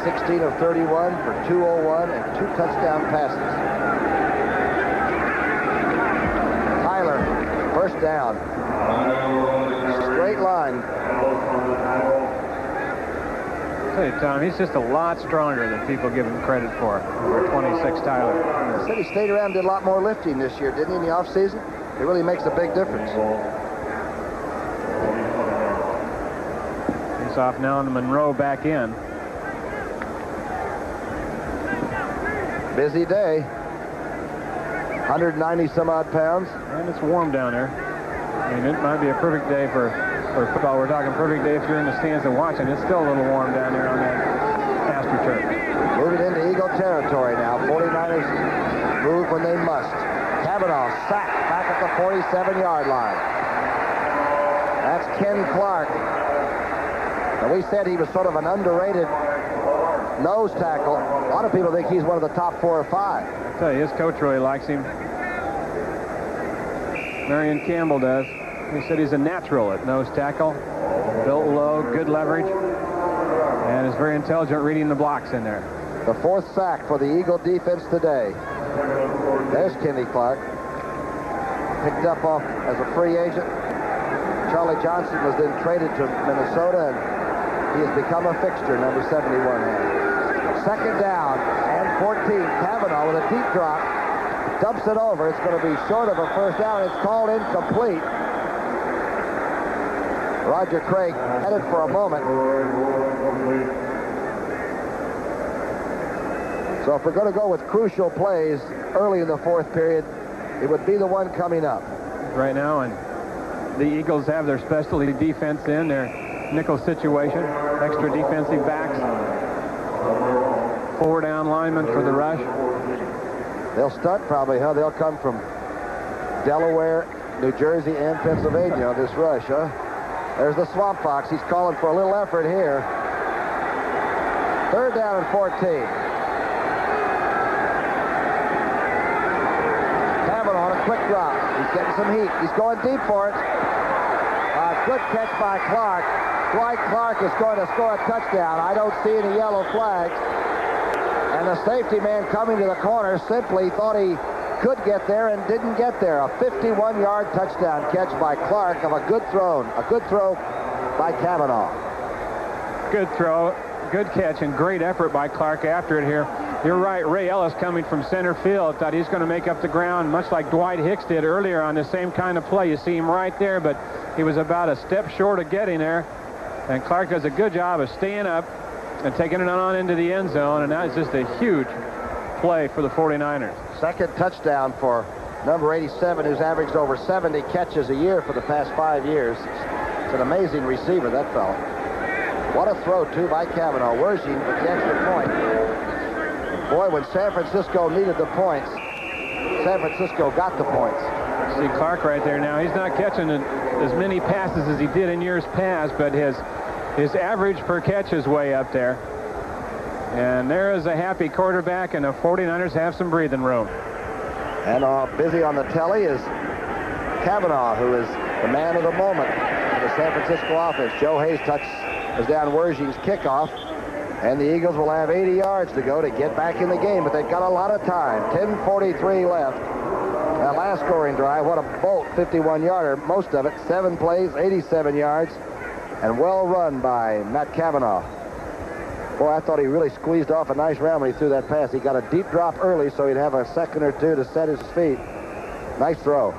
16 of 31 for 201 and 2 touchdown passes. Tyler, first down. Straight line. Hey, Tom, he's just a lot stronger than people give him credit for. Number 26, Tyler. The city stayed around and did a lot more lifting this year, didn't he, in the offseason? It really makes a big difference. He's off now, and Monroe back in. Busy day. 190 some odd pounds. And it's warm down there. I mean, it might be a perfect day for football. We're talking perfect day if you're in the stands and watching. It's still a little warm down there on that AstroTurf. Moving into Eagle territory now. 49ers move when they must. Cavanaugh sacked back at the 47-yard line. That's Ken Clark. And we said he was sort of an underrated nose tackle. A lot of people think he's one of the top 4 or 5. I tell you, his coach really likes him. Marion Campbell does. He said he's a natural at nose tackle. Built low, good leverage, and is very intelligent reading the blocks in there. The 4th sack for the Eagle defense today. There's Kenny Clark. Picked up off as a free agent. Charlie Johnson was then traded to Minnesota, and he has become a fixture, number 71 here. Second down and 14. Cavanaugh with a deep drop. Dumps it over. It's going to be short of a first down. It's called incomplete. Roger Craig headed for a moment. So if we're going to go with crucial plays early in the fourth period, it would be the one coming up. Right now, and the Eagles have their specialty defense in their nickel situation. Extra defensive backs. 4 down linemen for the rush. They'll stunt probably, huh? They'll come from Delaware, New Jersey, and Pennsylvania on this rush, huh? There's the Swamp Fox. He's calling for a little effort here. 3rd down and 14. Kavanaugh on a quick drop. He's getting some heat. He's going deep for it. Good catch by Clark. Dwight Clark is going to score a touchdown. I don't see any yellow flags. And the safety man coming to the corner simply thought he could get there and didn't get there. A 51-yard touchdown catch by Clark of a good throw by Kavanaugh. Good throw, good catch, and great effort by Clark after it here. You're right, Ray Ellis coming from center field thought he's going to make up the ground much like Dwight Hicks did earlier on the same kind of play. You see him right there, but he was about a step short of getting there. And Clark does a good job of staying up and taking it on into the end zone, and that is just a huge play for the 49ers. Second touchdown for number 87, who's averaged over 70 catches a year for the past 5 years. It's an amazing receiver, that fellow. What a throw, too, by Kavanaugh. Wershing with the extra point. Boy, when San Francisco needed the points, San Francisco got the points. See Clark right there now. He's not catching as many passes as he did in years past, but his average per catch is way up there. And there is a happy quarterback, and the 49ers have some breathing room. And busy on the telly is Kavanaugh, who is the man of the moment for the San Francisco offense. Joe Hayes is down Wershing's kickoff, and the Eagles will have 80 yards to go to get back in the game, but they've got a lot of time. 10:43 left. That last scoring drive, what a bolt, 51-yarder, most of it, 7 plays, 87 yards, and well run by Matt Kavanaugh. Boy, I thought he really squeezed off a nice round when he threw that pass. He got a deep drop early, so he'd have a second or two to set his feet. Nice throw.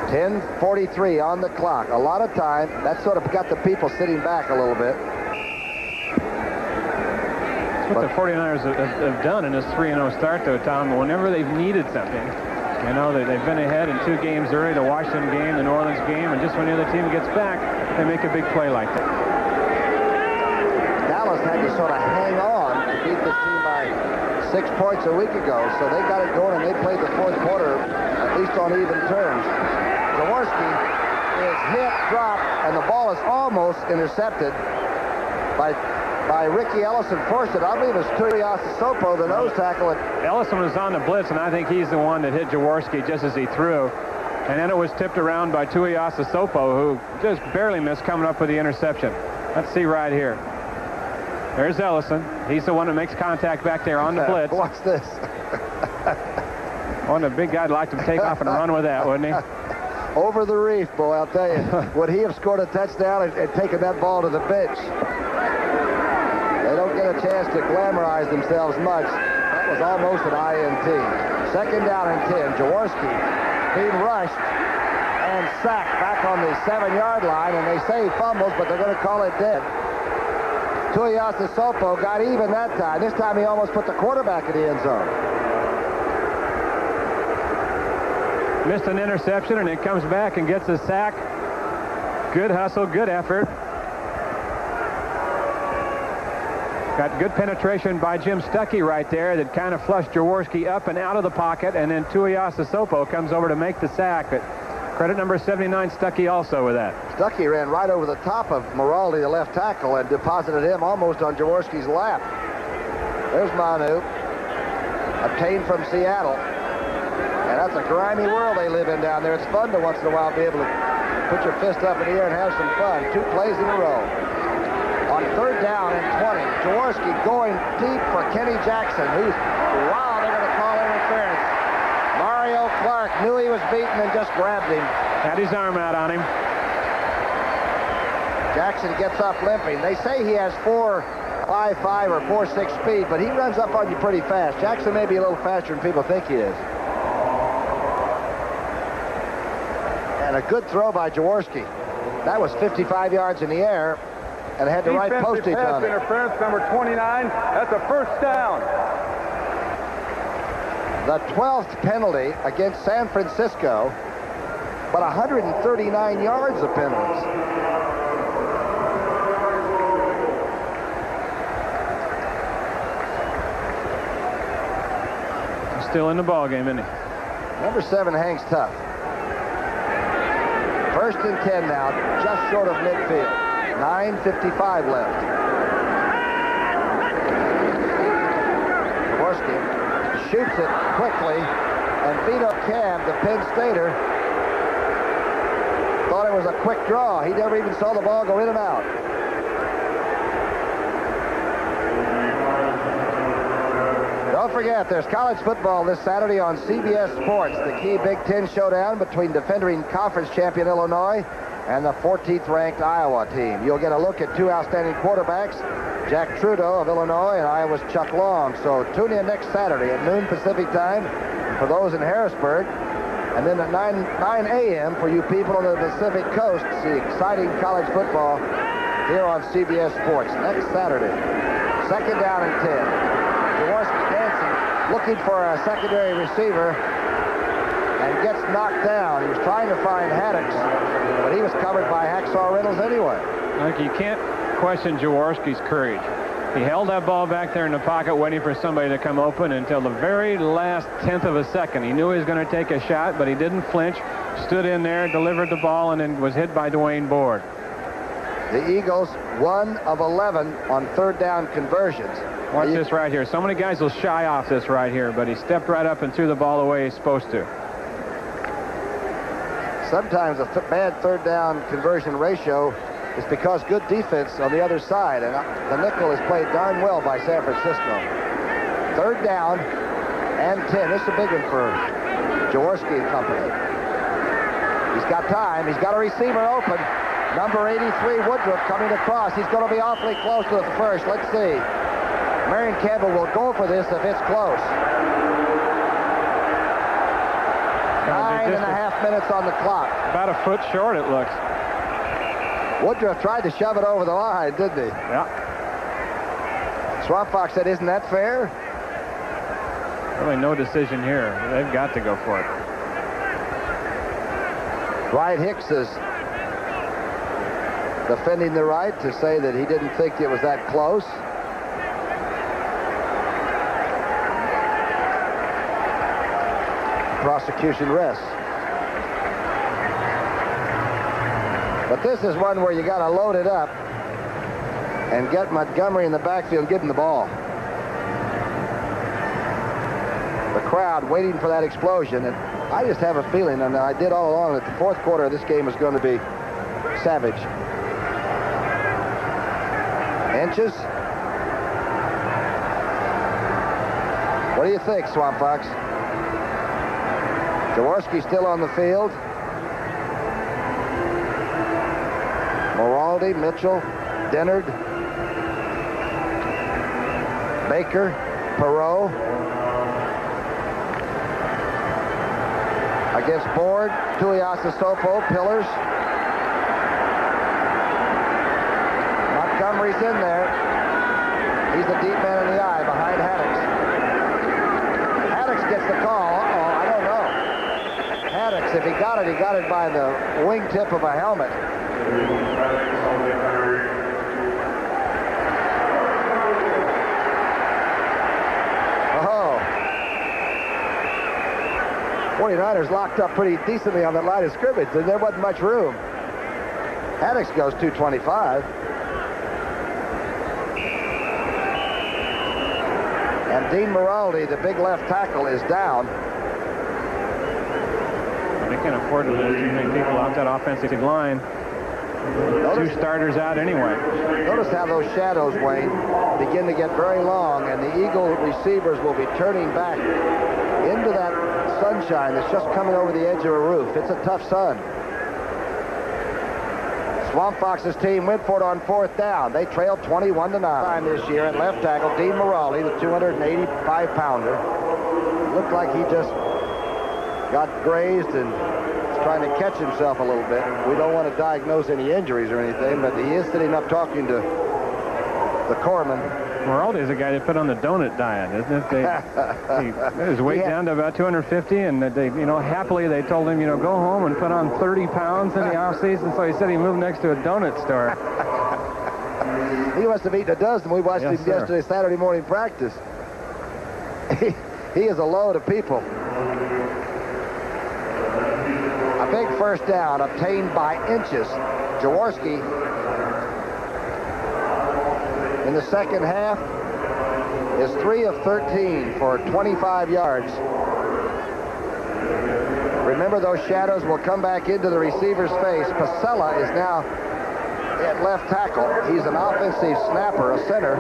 .10:43 on the clock. A lot of time. That sort of got the people sitting back a little bit. That's what the 49ers have done in this 3-0 start, though, Tom. Whenever they've needed something, you know, they've been ahead in 2 games early, the Washington game, the New Orleans game, and just when the other team gets back, they make a big play like that. Dallas had to sort of hang on to beat this team by 6 points a week ago, so they got it going, and they played the fourth quarter at least on even terms. Jaworski is hit, dropped, and the ball is almost intercepted by Ricky Ellison. Forced it. I believe it's Tuiasosopo, the nose tackle. Ellison was on the blitz, and I think he's the one that hit Jaworski just as he threw. And then it was tipped around by Tuiasosopo, who just barely missed coming up with the interception. Let's see right here. There's Ellison. He's the one that makes contact back there on the blitz. Watch this. One of the big guy'd like to take off and run with that, wouldn't he? Over the reef, boy, I'll tell you. Would he have scored a touchdown and taken that ball to the bench? They don't get a chance to glamorize themselves much. That was almost an INT. Second down and 10. Jaworski being rushed and sacked back on the 7-yard line, and they say he fumbles, but they're going to call it dead. Tuiasosopo got even that time. This time he almost put the quarterback in the end zone. Missed an interception, and it comes back and gets a sack. Good hustle, good effort. Got good penetration by Jim Stuckey right there that kind of flushed Jaworski up and out of the pocket, and then Tuiasosopo comes over to make the sack. But credit number 79, Stuckey, also with that. Stuckey ran right over the top of Moraldi, the left tackle, and deposited him almost on Jaworski's lap. There's Manu, obtained from Seattle. And that's a grimy world they live in down there. It's fun to once in a while be able to put your fist up in the air and have some fun. 2 plays in a row. On 3rd down and 20, Jaworski going deep for Kenny Jackson, who's, wow, they're going to call interference. Mario Clark knew he was beaten and just grabbed him. Had his arm out on him. Jackson gets up limping. They say he has 4.55 or 4.6 speed, but he runs up on you pretty fast. Jackson may be a little faster than people think he is. And a good throw by Jaworski. That was 55 yards in the air and had the right postage pass on it. interference, number 29. That's a first down. The 12th penalty against San Francisco, but 139 yards of penalties. Still in the ball game, isn't he? Number 7 hangs tough. First and 10 now, just short of midfield. 9:55 left. Jaworski shoots it quickly, and Vito Cab, the Penn Stater, thought it was a quick draw. He never even saw the ball go in and out. Don't forget, there's college football this Saturday on CBS Sports, the key Big Ten showdown between defending conference champion Illinois and the 14th ranked Iowa team. You'll get a look at two outstanding quarterbacks, Jack Trudeau of Illinois and Iowa's Chuck Long. So tune in next Saturday at noon Pacific time for those in Harrisburg, and then at 9 a.m. for you people on the Pacific Coast to see exciting college football here on CBS Sports next Saturday. Second down and 10. Jaworski dancing, looking for a secondary receiver, and gets knocked down. He was trying to find Haddix, but he was covered by Hacksaw Reynolds anyway. Look, you can't question Jaworski's courage. He held that ball back there in the pocket waiting for somebody to come open until the very last 10th of a second. He knew he was going to take a shot, but he didn't flinch, stood in there, delivered the ball, and then was hit by Dwayne Board. The Eagles, 1 of 11 on third down conversions. Watch this right here. So many guys will shy off this right here, but he stepped right up and threw the ball the way he's supposed to. Sometimes a bad third down conversion ratio is because good defense on the other side, and the nickel is played darn well by San Francisco. Third down and 10. This is a big one for Jaworski and company. He's got time. He's got a receiver open. Number 83, Woodruff, coming across. He's going to be awfully close to the first. Let's see. Marion Campbell will go for this if it's close. 9.5 minutes on the clock. About a foot short, it looks. Woodruff tried to shove it over the line, didn't he? Yeah. Swamp Fox said, isn't that fair? Really no decision here. They've got to go for it. Wright Hicks is defending the right to say that he didn't think it was that close. Prosecution rests. But this is one where you got to load it up and get Montgomery in the backfield and give him the ball. The crowd waiting for that explosion, and I just have a feeling, and I did all along, that the fourth quarter of this game is going to be savage. Inches. What do you think, Swamp Fox? Jaworski still on the field. Moraldi, Mitchell, Dennard, Baker, Perot. Against Board, Tuiasosopo, Pillars. Montgomery's in there. He's the deep man in the eye behind Haddix. Haddix gets the call. Uh-oh, I don't know. Haddix, if he got it by the wingtip of a helmet. Oh. 49ers locked up pretty decently on that line of scrimmage, and there wasn't much room. Haddix goes 225. And Dean Moraldi, the big left tackle, is down. They can't afford to lose too many people out that offensive line. Two starters out anyway. Notice how those shadows, Wayne, begin to get very long, and the Eagle receivers will be turning back into that sunshine that's just coming over the edge of a roof. It's a tough sun. Swamp Fox's team went for it on fourth down. They trailed 21-9 this year at left tackle. Dean Moraldi, the 285-pounder, looked like he just got grazed and trying to catch himself a little bit. We don't want to diagnose any injuries or anything, but he is sitting up talking to the corpsman. Moraldi's a guy they put on the donut diet, isn't it? He his weight down to about 250, and they, happily they told him, go home and put on 30 pounds in the off season. So he said he moved next to a donut store. He must have eaten a dozen. We watched him yesterday, Saturday morning practice. He is a load of people. A big first down obtained by inches. Jaworski in the second half is 3 of 13 for 25 yards. Remember, those shadows will come back into the receiver's face. Pasella is now at left tackle. He's an offensive snapper, a center.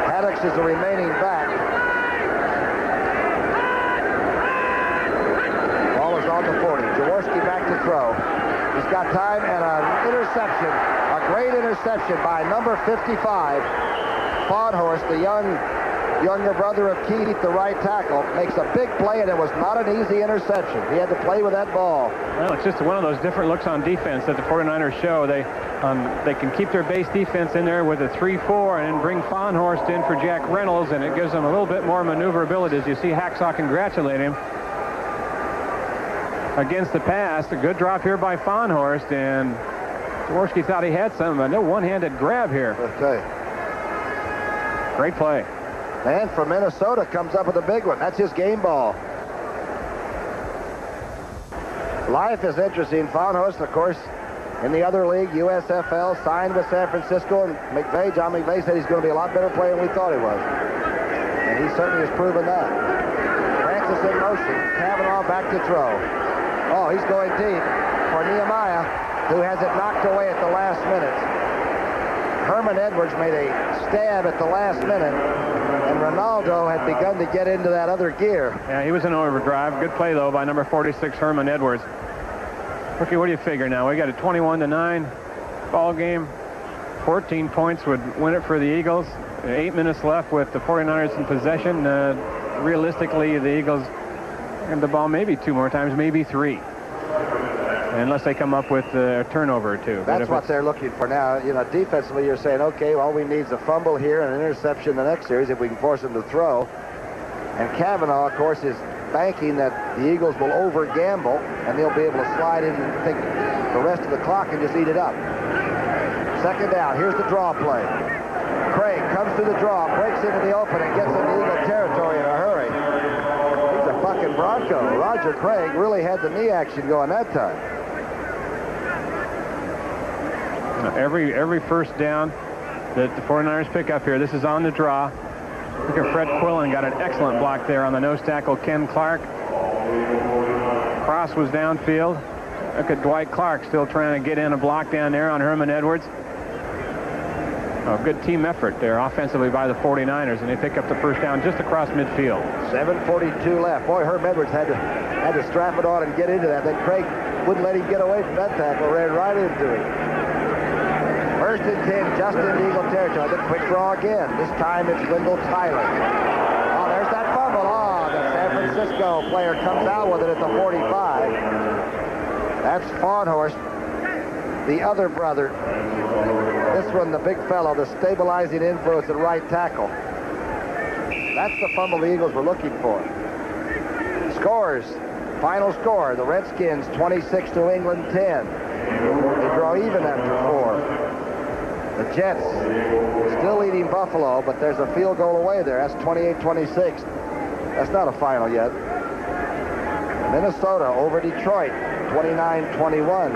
Haddix is the remaining back. Ball is on the 40. Jaworski back to throw. He's got time and an interception. A great interception by number 55. Fawnhorst, the younger brother of Keith, the right tackle, makes a big play, and it was not an easy interception. He had to play with that ball. Well, it's just one of those different looks on defense that the 49ers show. They can keep their base defense in there with a 3-4 and then bring Fawnhorst in for Jack Reynolds, and it gives them a little bit more maneuverability. As you see Hacksaw congratulate him against the pass. A good drop here by Fawnhorst, and Jaworski thought he had something, but no one-handed grab here. Okay. Great play. And from Minnesota comes up with a big one. That's his game ball. Life is interesting. Fawnhorst, of course, in the other league, USFL, signed with San Francisco, and John McVay said he's going to be a lot better player than we thought he was. And he certainly has proven that. Francis in motion. Cavanaugh back to throw. Oh, he's going deep for Nehemiah, who has it knocked away at the last minute. Herman Edwards made a stab at the last minute, and Ronaldo had begun to get into that other gear. Yeah, he was in overdrive. Good play, though, by number 46, Herman Edwards. Rookie, what do you figure now? We got a 21-9 ball game. 14 points would win it for the Eagles. 8 minutes left with the 49ers in possession. Realistically, the Eagles and the ball maybe 2 more times, maybe 3. Unless they come up with a turnover or 2. That's what they're looking for now. Defensively, you're saying, okay, all we need is a fumble here and an interception the next series if we can force them to throw. And Cavanaugh, of course, is banking that the Eagles will over-gamble, and they'll be able to slide in and take the rest of the clock and just eat it up. Second down. Here's the draw play. Craig comes to the draw, breaks into the open, and gets into Eagle territory in a hurry. He's a fucking Bronco. Roger Craig really had the knee action going that time. Every first down that the 49ers pick up here, this is on the draw. Look at Fred Quillen, got an excellent block there on the nose tackle, Ken Clark. Cross was downfield. Look at Dwight Clark still trying to get in a block down there on Herman Edwards. A good team effort there offensively by the 49ers, and they pick up the first down just across midfield. 7:42 left. Boy, Herm Edwards had to strap it on and get into that. Then Craig wouldn't let him get away from that tackle, ran right into it. First and 10, just in Eagle territory. The quick draw again. This time it's Wendell Tyler. Oh, there's that fumble. Oh, the San Francisco player comes out with it at the 45. That's Fawnhorst, the other brother. This one, the big fellow, the stabilizing influence at right tackle. That's the fumble the Eagles were looking for. Scores. Final score, the Redskins 26, New England 10. They draw even after 4. The Jets still leading Buffalo, but there's a field goal away there. That's 28-26. That's not a final yet. Minnesota over Detroit, 29-21.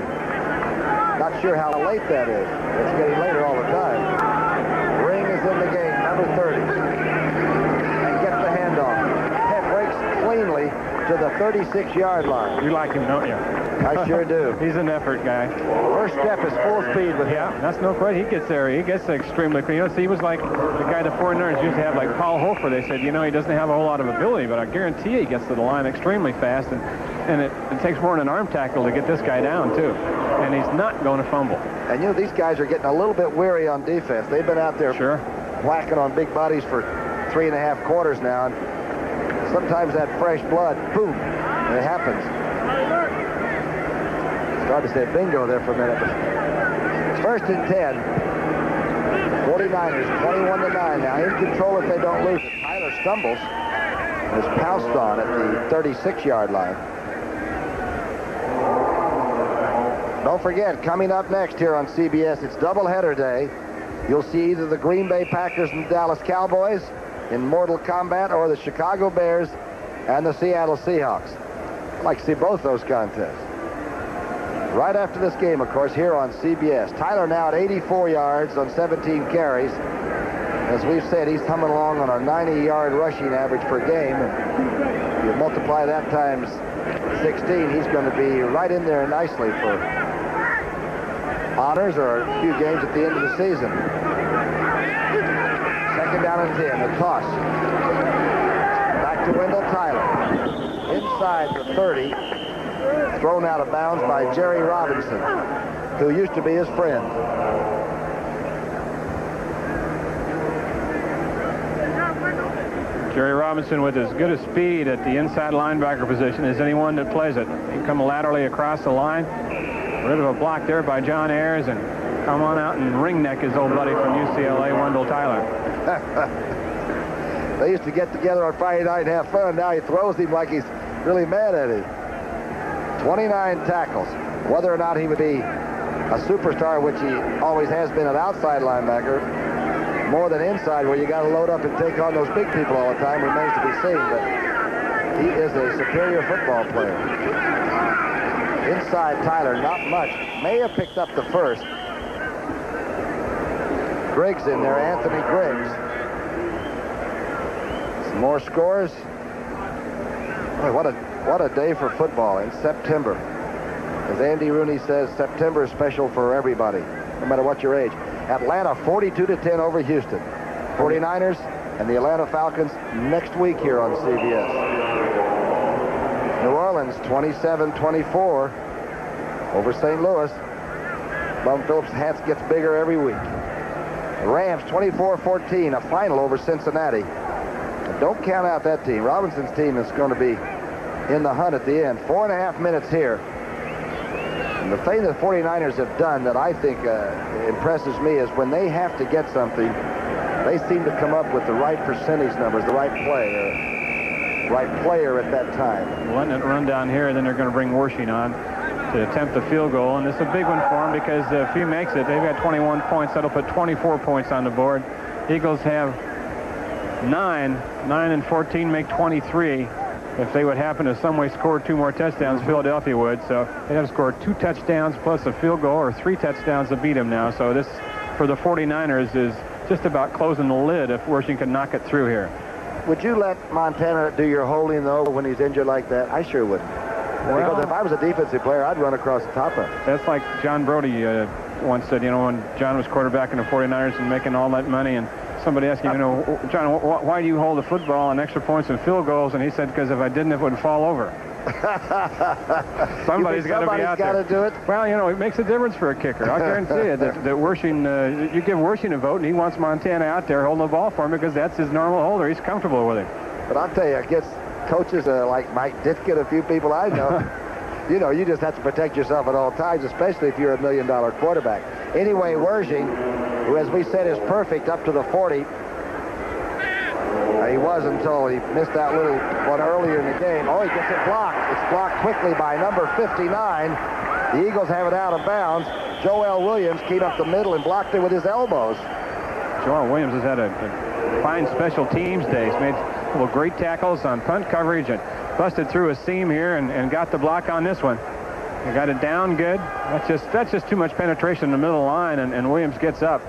Not sure how late that is. It's getting later all the time. Ring is in the game, number 30. And gets the handoff. Head breaks cleanly to the 36-yard line. You like him, don't you? I sure do. He's an effort guy. First step is full speed with him. That's no question. He gets there. He gets extremely clean. See, he was like the guy the 49ers used to have, like Paul Hofer. They said, he doesn't have a whole lot of ability, but I guarantee he gets to the line extremely fast, and it takes more than an arm tackle to get this guy down, too. And he's not going to fumble. And, these guys are getting a little bit weary on defense. They've been out there whacking on big bodies for 3.5 quarters now, and sometimes that fresh blood, boom, It happens. Started to say bingo there for a minute. It's 1st and 10. 49ers 21-9 now, in control if they don't lose it. Tyler stumbles and is pounced on at the 36-yard line. Don't forget, coming up next here on CBS, it's doubleheader day. You'll see either the Green Bay Packers and the Dallas Cowboys in Mortal Kombat or the Chicago Bears and the Seattle Seahawks. I'd like to see both those contests. Right after this game, of course, here on CBS. Tyler now at 84 yards on 17 carries. As we've said, he's humming along on a 90-yard rushing average per game. And you multiply that times 16, he's going to be right in there nicely for honors or a few games at the end of the season. 2nd down and 10, the toss. Back to Wendell Tyler. Inside the 30. Thrown out of bounds by Jerry Robinson, who used to be his friend. Jerry Robinson with as good a speed at the inside linebacker position as anyone that plays it. He can come laterally across the line. Rid of a block there by John Ayers, and come on out and ring neck his old buddy from UCLA, Wendell Tyler. They used to get together on Friday night and have fun. Now he throws him like he's really mad at him. 29 tackles. Whether or not he would be a superstar, which he always has been, an outside linebacker, more than inside, where you got to load up and take on those big people all the time, remains to be seen. But he is a superior football player. Inside Tyler, not much. May have picked up the first. Griggs in there, Anthony Griggs. Some more scores. Boy, what a day for football in September. As Andy Rooney says, September is special for everybody, no matter what your age. Atlanta 42-10 over Houston. 49ers and the Atlanta Falcons next week here on CBS. New Orleans 27-24 over St. Louis. Bum Phillips' hats gets bigger every week. Rams 24-14, a final over Cincinnati. And don't count out that team. Robinson's team is going to be in the hunt at the end. 4.5 minutes here. And the thing that the 49ers have done that I think impresses me is when they have to get something, they seem to come up with the right percentage numbers, the right player at that time. Letting it run down here, then they're going to bring Wershing on to attempt the field goal. And it's a big one for him because if he makes it, they've got 21 points. That'll put 24 points on the board. Eagles have 9 and 14 make 23. If they would happen to some way score 2 more touchdowns, Philadelphia would. So they'd have to score 2 touchdowns plus a field goal, or 3 touchdowns to beat them now. So this, for the 49ers, is just about closing the lid if Wershing can knock it through here. Would you let Montana do your holding, though, when he's injured like that? I sure wouldn't. Well, because if I was a defensive player, I'd run across the top of it. That's like John Brody once said, you know, when John was quarterback in the 49ers and making all that money, and somebody asked him, you know, John, why do you hold the football on extra points and field goals? And he said, because if I didn't, it would fall over. Somebody's got to be out there. Somebody's got to do it? Well, you know, it makes a difference for a kicker. I guarantee you that Wershing, you give Wershing a vote, and he wants Montana out there holding the ball for him because that's his normal holder. He's comfortable with it. But I'll tell you, against coaches like Mike Ditka, a few people I know, you know, you just have to protect yourself at all times, especially if you're $1 million quarterback. Anyway, Wershing, who, as we said, is perfect up to the 40. He was until he missed that little one earlier in the game. Oh, he gets it blocked. It's blocked quickly by number 59. The Eagles have it out of bounds. Joel Williams came up the middle and blocked it with his elbows. Joel Williams has had a fine special teams day. He's made a couple of great tackles on punt coverage and busted through a seam here and got the block on this one. He got it down good. That's just too much penetration in the middle of the line, and Williams gets up.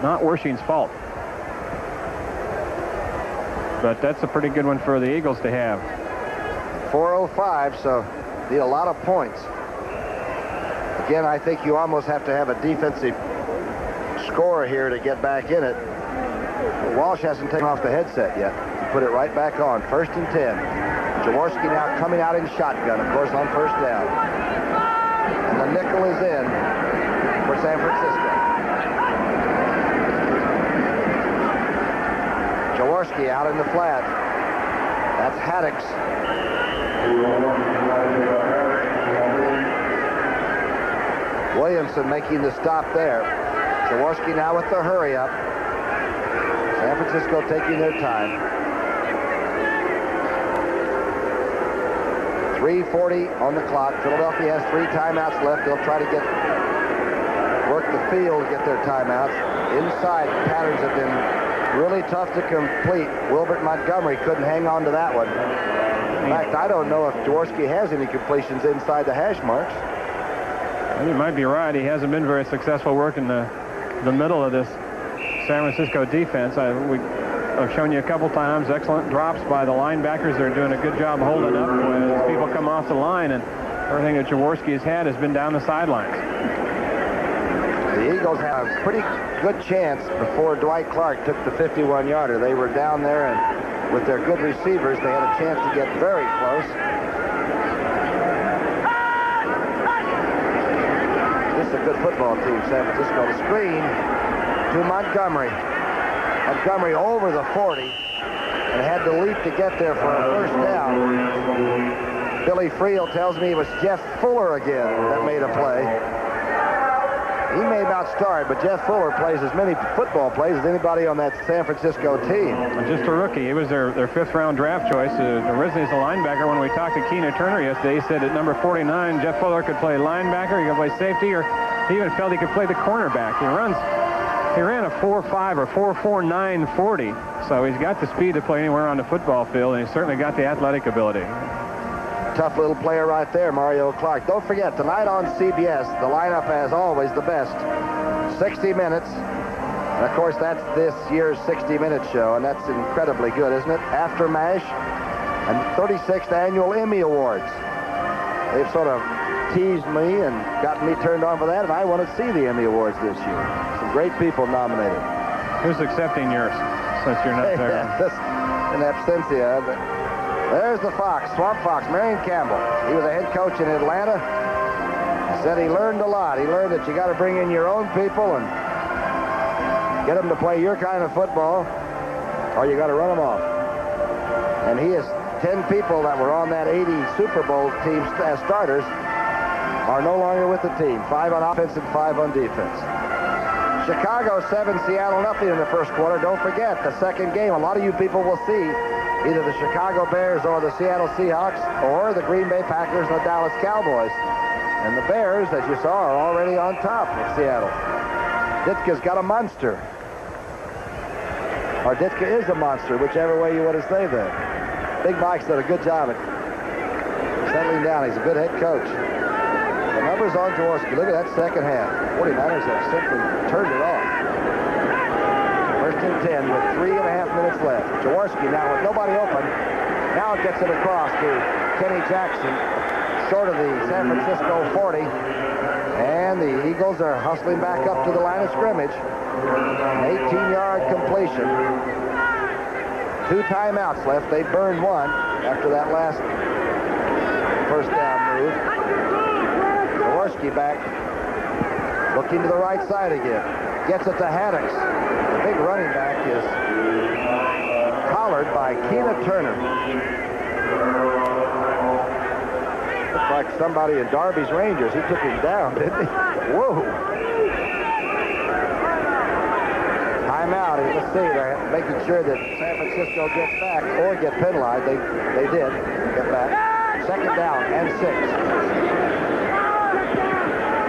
Not Wershing's fault. But that's a pretty good one for the Eagles to have. 4:05, so need a lot of points. Again, I think you almost have to have a defensive scorer here to get back in it. Walsh hasn't taken off the headset yet. He put it right back on. 1st and 10. Jaworski now coming out in shotgun, of course, on 1st down. And the nickel is in for San Francisco. Jaworski out in the flat. That's Haddix. Williamson making the stop there. Jaworski now with the hurry up. San Francisco taking their time. 3:40 on the clock. Philadelphia has 3 timeouts left. They'll try to work the field, get their timeouts. Inside patterns have been really tough to complete. Wilbert Montgomery couldn't hang on to that one. In fact, I don't know if Jaworski has any completions inside the hash marks. You might be right. He hasn't been very successful working the middle of this San Francisco defense. I've shown you a couple times excellent drops by the linebackers. They're doing a good job holding up when people come off the line, and everything that Jaworski has had has been down the sidelines. The Eagles have a pretty good chance before Dwight Clark took the 51-yarder. They were down there, and with their good receivers, they had a chance to get very close. This is a good football team, San Francisco. The screen to Montgomery. Montgomery over the 40 and had to leap to get there for a first down. Billy Friel tells me it was Jeff Fuller again that made a play. He may not start, but Jeff Fuller plays as many football plays as anybody on that San Francisco team. Just a rookie. He was their 5th-round draft choice. Originally as a linebacker. When we talked to Keena Turner yesterday, he said at number 49, Jeff Fuller could play linebacker, he could play safety, or he even felt he could play the cornerback. He ran a 4.5 or 4.49 40, so he's got the speed to play anywhere on the football field, and he's certainly got the athletic ability. Tough little player right there, Mario Clark. Don't forget, tonight on CBS, the lineup, as always, the best. 60 Minutes. And, of course, that's this year's 60-minute show, and that's incredibly good, isn't it? After MASH and 36th Annual Emmy Awards. They've sort of teased me and gotten me turned on for that, and I want to see the Emmy Awards this year. Some great people nominated. Who's accepting yours since you're not there? In absentia. There's the Fox, Swamp Fox, Marion Campbell. He was a head coach in Atlanta. He said he learned a lot. He learned that you got to bring in your own people and get them to play your kind of football, or you got to run them off. And he has 10 people that were on that 80 Super Bowl team as starters are no longer with the team. 5 on offense and 5 on defense. Chicago 7, Seattle nothing in the first quarter. Don't forget, the second game, a lot of you people will see either the Chicago Bears or the Seattle Seahawks or the Green Bay Packers and the Dallas Cowboys. And the Bears, as you saw, are already on top of Seattle. Ditka's got a monster. Or Ditka is a monster, whichever way you want to say that. Big Mike's done a good job at settling down. He's a good head coach. The numbers on Jaworski. Look at that second half. 49ers have simply turned it off. First and 10 with 3.5 minutes left. Jaworski now with nobody open. Now gets it across to Kenny Jackson, short of the San Francisco 40. And the Eagles are hustling back up to the line of scrimmage. An 18-yard completion. 2 timeouts left. They burned one after that last first down move. Jaworski back, looking to the right side again. Gets it to Haddix. The big running back is collared by Keena Turner. Looks like somebody in Darby's Rangers. He took him down, didn't he? Whoa. Timeout. Let's see. They're making sure that San Francisco gets back or get penalized. They did get back. Second down and 6.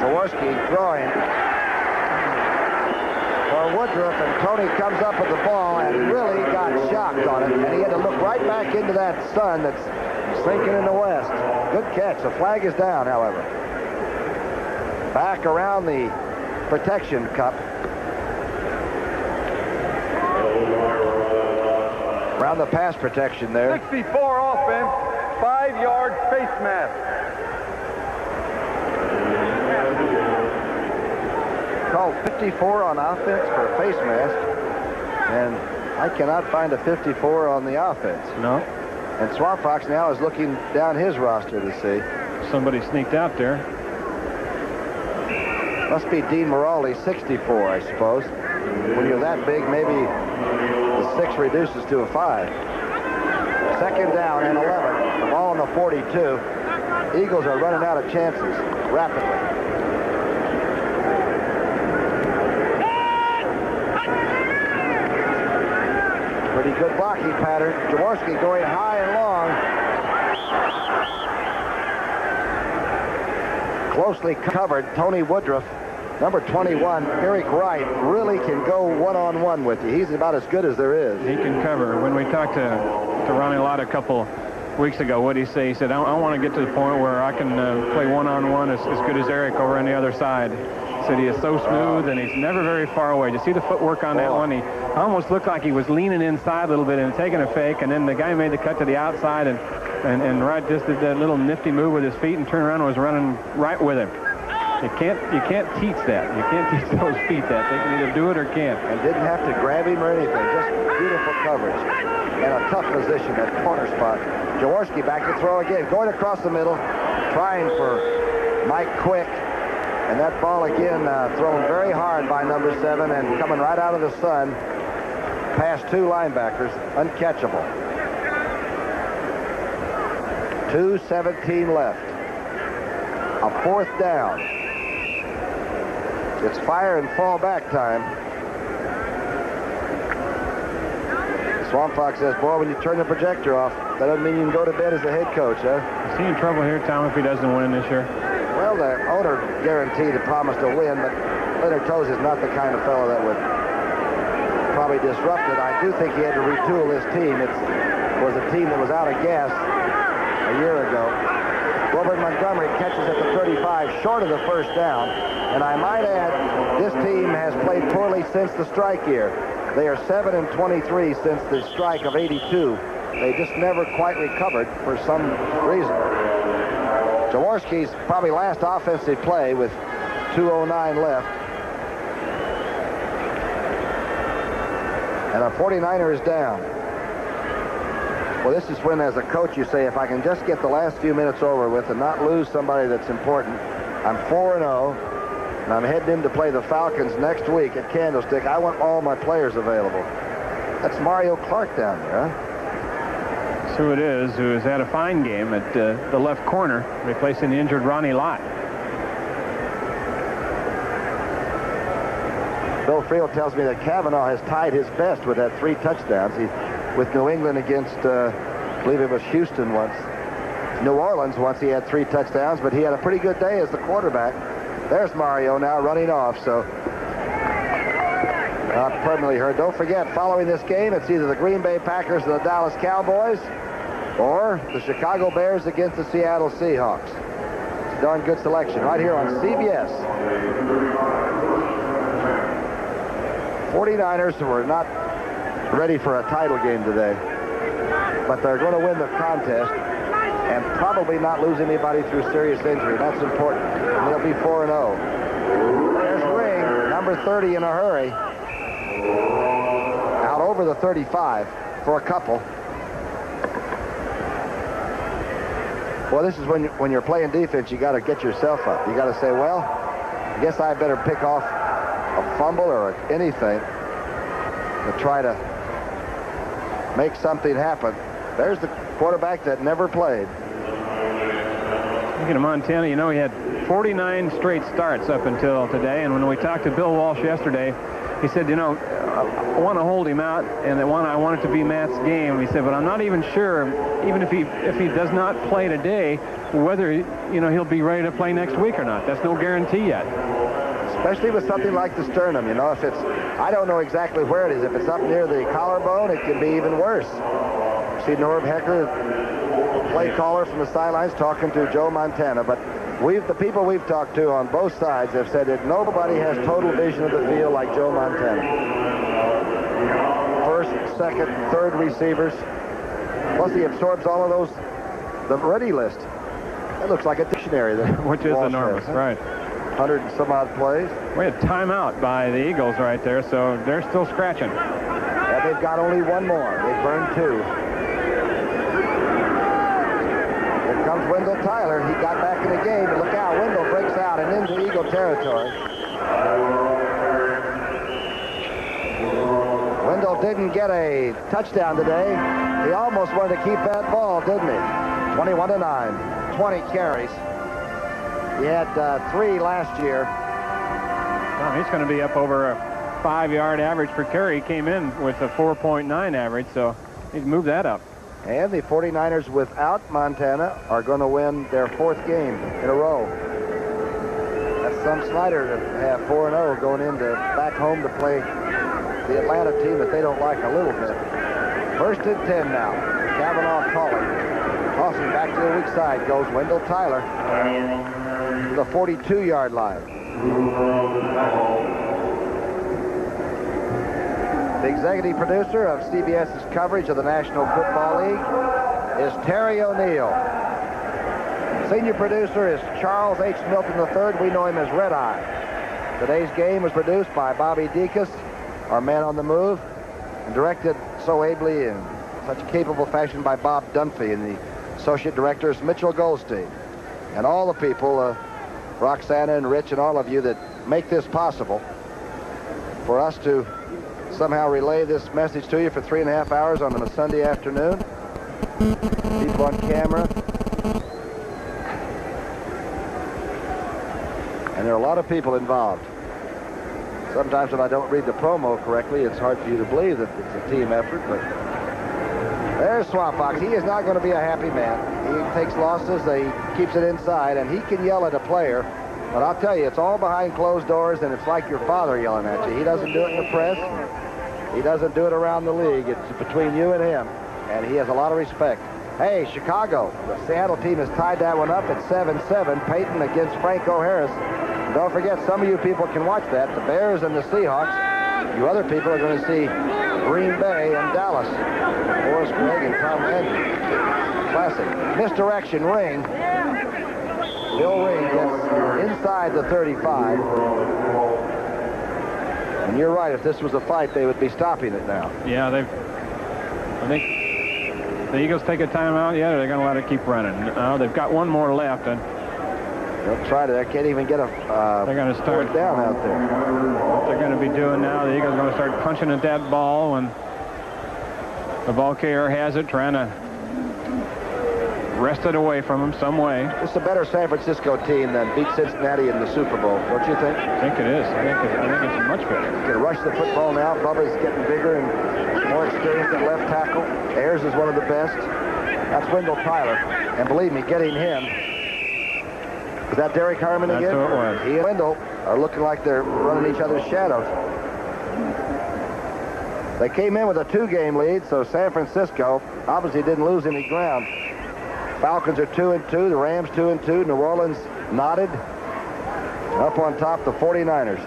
Jaworski throwing for Woodruff, and Tony comes up with the ball and really got shocked on it, and he had to look right back into that sun that's sinking in the west. Good catch. The flag is down, however. Back around the protection cup. Around the pass protection there. 64 offense, 5-yard face mask. Called 54 on offense for a face mask, and I cannot find a 54 on the offense. No. And Swamp Fox now is looking down his roster to see. Somebody sneaked out there. Must be Dean Moraldi, 64, I suppose. When you're that big, maybe the 6 reduces to a 5. Second down and 11. The ball on the 42. Eagles are running out of chances rapidly. Pretty good blocking pattern. Jaworski going high and long. Closely covered. Tony Woodruff, number 21, Eric Wright, really can go one-on-one with you. He's about as good as there is. He can cover. When we talked to Ronnie Lott a couple weeks ago, what did he say? He said, I want to get to the point where I can play one-on-one as good as Eric over on the other side. He said he is so smooth, and he's never very far away. Did you see the footwork on that one? He almost looked like he was leaning inside a little bit and taking a fake, and then the guy made the cut to the outside, and Wright just did that little nifty move with his feet and turned around and was running right with him. You can't teach that. You can't teach those feet that. They can either do it or can't. And didn't have to grab him or anything. Just beautiful coverage. And a tough position, that corner spot. Jaworski back to throw again. Going across the middle. Trying for Mike Quick. And that ball again thrown very hard by number 7 and coming right out of the sun. Past 2 linebackers. Uncatchable. 2:17 left. A 4th down. It's fire and fall back time. Swamp Fox says, boy, when you turn the projector off, that doesn't mean you can go to bed as a head coach, huh? Is he in trouble here, Tom, if he doesn't win this year? Well, the owner guaranteed a promise to win, but Leonard Toews is not the kind of fellow that would probably disrupt it. I do think he had to retool his team. It was a team that was out of gas a year ago. Wilbert Montgomery catches at the 35, short of the first down. And I might add, this team has played poorly since the strike year. They are 7-23 since the strike of '82. They just never quite recovered for some reason. Jaworski's probably last offensive play with 2:09 left. And a 49er is down. Well, this is when, as a coach, you say, if I can just get the last few minutes over with and not lose somebody that's important. I'm 4-0, and I'm heading in to play the Falcons next week at Candlestick. I want all my players available. That's Mario Clark down there, huh? That's who it is, who has had a fine game at the left corner, replacing the injured Ronnie Lott. Bill Friel tells me that Cavanaugh has tied his best with that 3 touchdowns. With New England against, I believe it was Houston once. New Orleans once he had 3 touchdowns, but he had a pretty good day as the quarterback. There's Mario now running off, so not permanently hurt. Don't forget, following this game, it's either the Green Bay Packers or the Dallas Cowboys, or the Chicago Bears against the Seattle Seahawks. It's a darn good selection right here on CBS. 49ers were not ready for a title game today, but they're going to win the contest and probably not lose anybody through serious injury. That's important. And they'll be 4-0. There's Ring, number 30 in a hurry. Out over the 35 for a couple. Well, this is when you're playing defense, you got to get yourself up. You got to say, well, I guess I better pick off a fumble or anything to try to make something happen. There's the quarterback that never played. Speaking of Montana, you know, he had 49 straight starts up until today, and when we talked to Bill Walsh yesterday, he said, you know, I want to hold him out, and I want it to be Matt's game. He said, but I'm not even sure, even if he does not play today, whether, you know, he'll be ready to play next week or not. That's no guarantee yet. Especially with something like the sternum, you know, if it's, I don't know exactly where it is. If it's up near the collarbone, it can be even worse. See Norm Hecker, play caller from the sidelines, talking to Joe Montana, but the people we've talked to on both sides have said that nobody has total vision of the field like Joe Montana. First, second, third receivers. Plus he absorbs all of those, the ready list. That looks like a dictionary there. Which is enormous, right. 100 and some odd plays. We had timeout by the Eagles right there, so they're still scratching. Yeah, they've got only one more. They've burned 2. Here comes Wendell Tyler. He got back in the game. But look out, Wendell breaks out and into Eagle territory. Wendell Neal didn't get a touchdown today. He almost wanted to keep that ball, didn't he? 21-9, 20 carries. He had 3 last year. Well, he's going to be up over a 5-yard average per carry. He came in with a 4.9 average, so he's moved that up. And the 49ers without Montana are going to win their 4th game in a row. That's some Snyder to have 4-0 going into back home to play the Atlanta team that they don't like a little bit. 1st and 10 now. Cavanaugh calling. Tossing back to the weak side goes Wendell Tyler to the 42-yard line. The executive producer of CBS's coverage of the National Football League is Terry O'Neill. Senior producer is Charles H. Milton III. We know him as Red Eye. Today's game was produced by Bobby Dekas, our man on the move, and directed so ably in such a capable fashion by Bob Dunphy, and the associate director is Mitchell Goldstein. And all the people, Roxana and Rich and all of you that make this possible for us to somehow relay this message to you for 3.5 hours on a Sunday afternoon. People on camera. And there are a lot of people involved. Sometimes if I don't read the promo correctly, it's hard for you to believe that it's a team effort, but there's Swamp Fox. He is not going to be a happy man. He takes losses, he keeps it inside, and he can yell at a player. But I'll tell you, it's all behind closed doors, and it's like your father yelling at you. He doesn't do it in the press. He doesn't do it around the league. It's between you and him, and he has a lot of respect. Hey, Chicago, the Seattle team has tied that one up at 7-7. Peyton against Franco Harris. And don't forget, some of you people can watch that. The Bears and the Seahawks. You other people are going to see Green Bay and Dallas. Forrest Gregg and Tom Landry. Classic. Misdirection ring. Bill Ring gets inside the 35. And you're right, if this was a fight, they would be stopping it now. Yeah, I think the Eagles take a timeout yet, or they're going to let it keep running? They've got one more left, and they'll try to. They can't even get a they're going to start down out there. What they're going to be doing now, the Eagles are going to start punching at that ball when the ball carrier has it, trying to wrest it away from them some way. It's a better San Francisco team than beat Cincinnati in the Super Bowl, don't you think? I think it is. I think it's much better. You can rush the football now. Bubba's getting bigger and more experienced at left tackle. Ayers is one of the best. That's Wendell Tyler. And believe me, getting him. Is that Derek Harmon again? That's who it was. He and Wendell are looking like they're running each other's shadows. They came in with a 2-game lead, so San Francisco obviously didn't lose any ground. Falcons are 2-2, the Rams 2-2, New Orleans knotted. Up on top, the 49ers.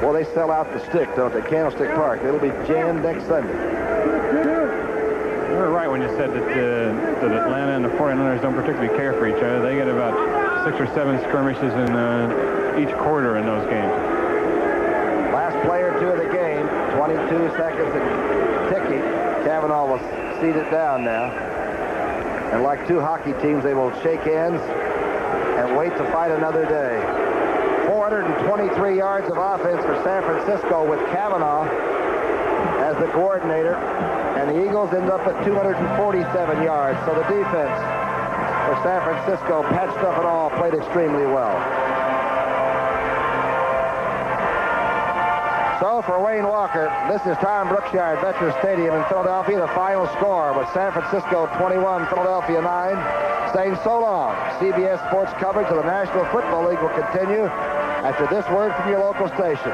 Well, they sell out the stick, don't they? Candlestick Park. It'll be jammed next Sunday. You were right when you said that Atlanta and the 49ers don't particularly care for each other. They get about 6 or 7 skirmishes in each quarter in those games. Last play or two of the game, 22 seconds and ticking. Cavanaugh will seat it down now. And like two hockey teams, they will shake hands and wait to fight another day. 423 yards of offense for San Francisco with Cavanaugh as the coordinator. And the Eagles end up at 247 yards. So the defense for San Francisco, patched up and all, played extremely well. So for Wayne Walker, this is Tom Brookshire at Veterans Stadium in Philadelphia. The final score was San Francisco 21, Philadelphia 9. Saying so long. CBS Sports coverage of the National Football League will continue after this word from your local station.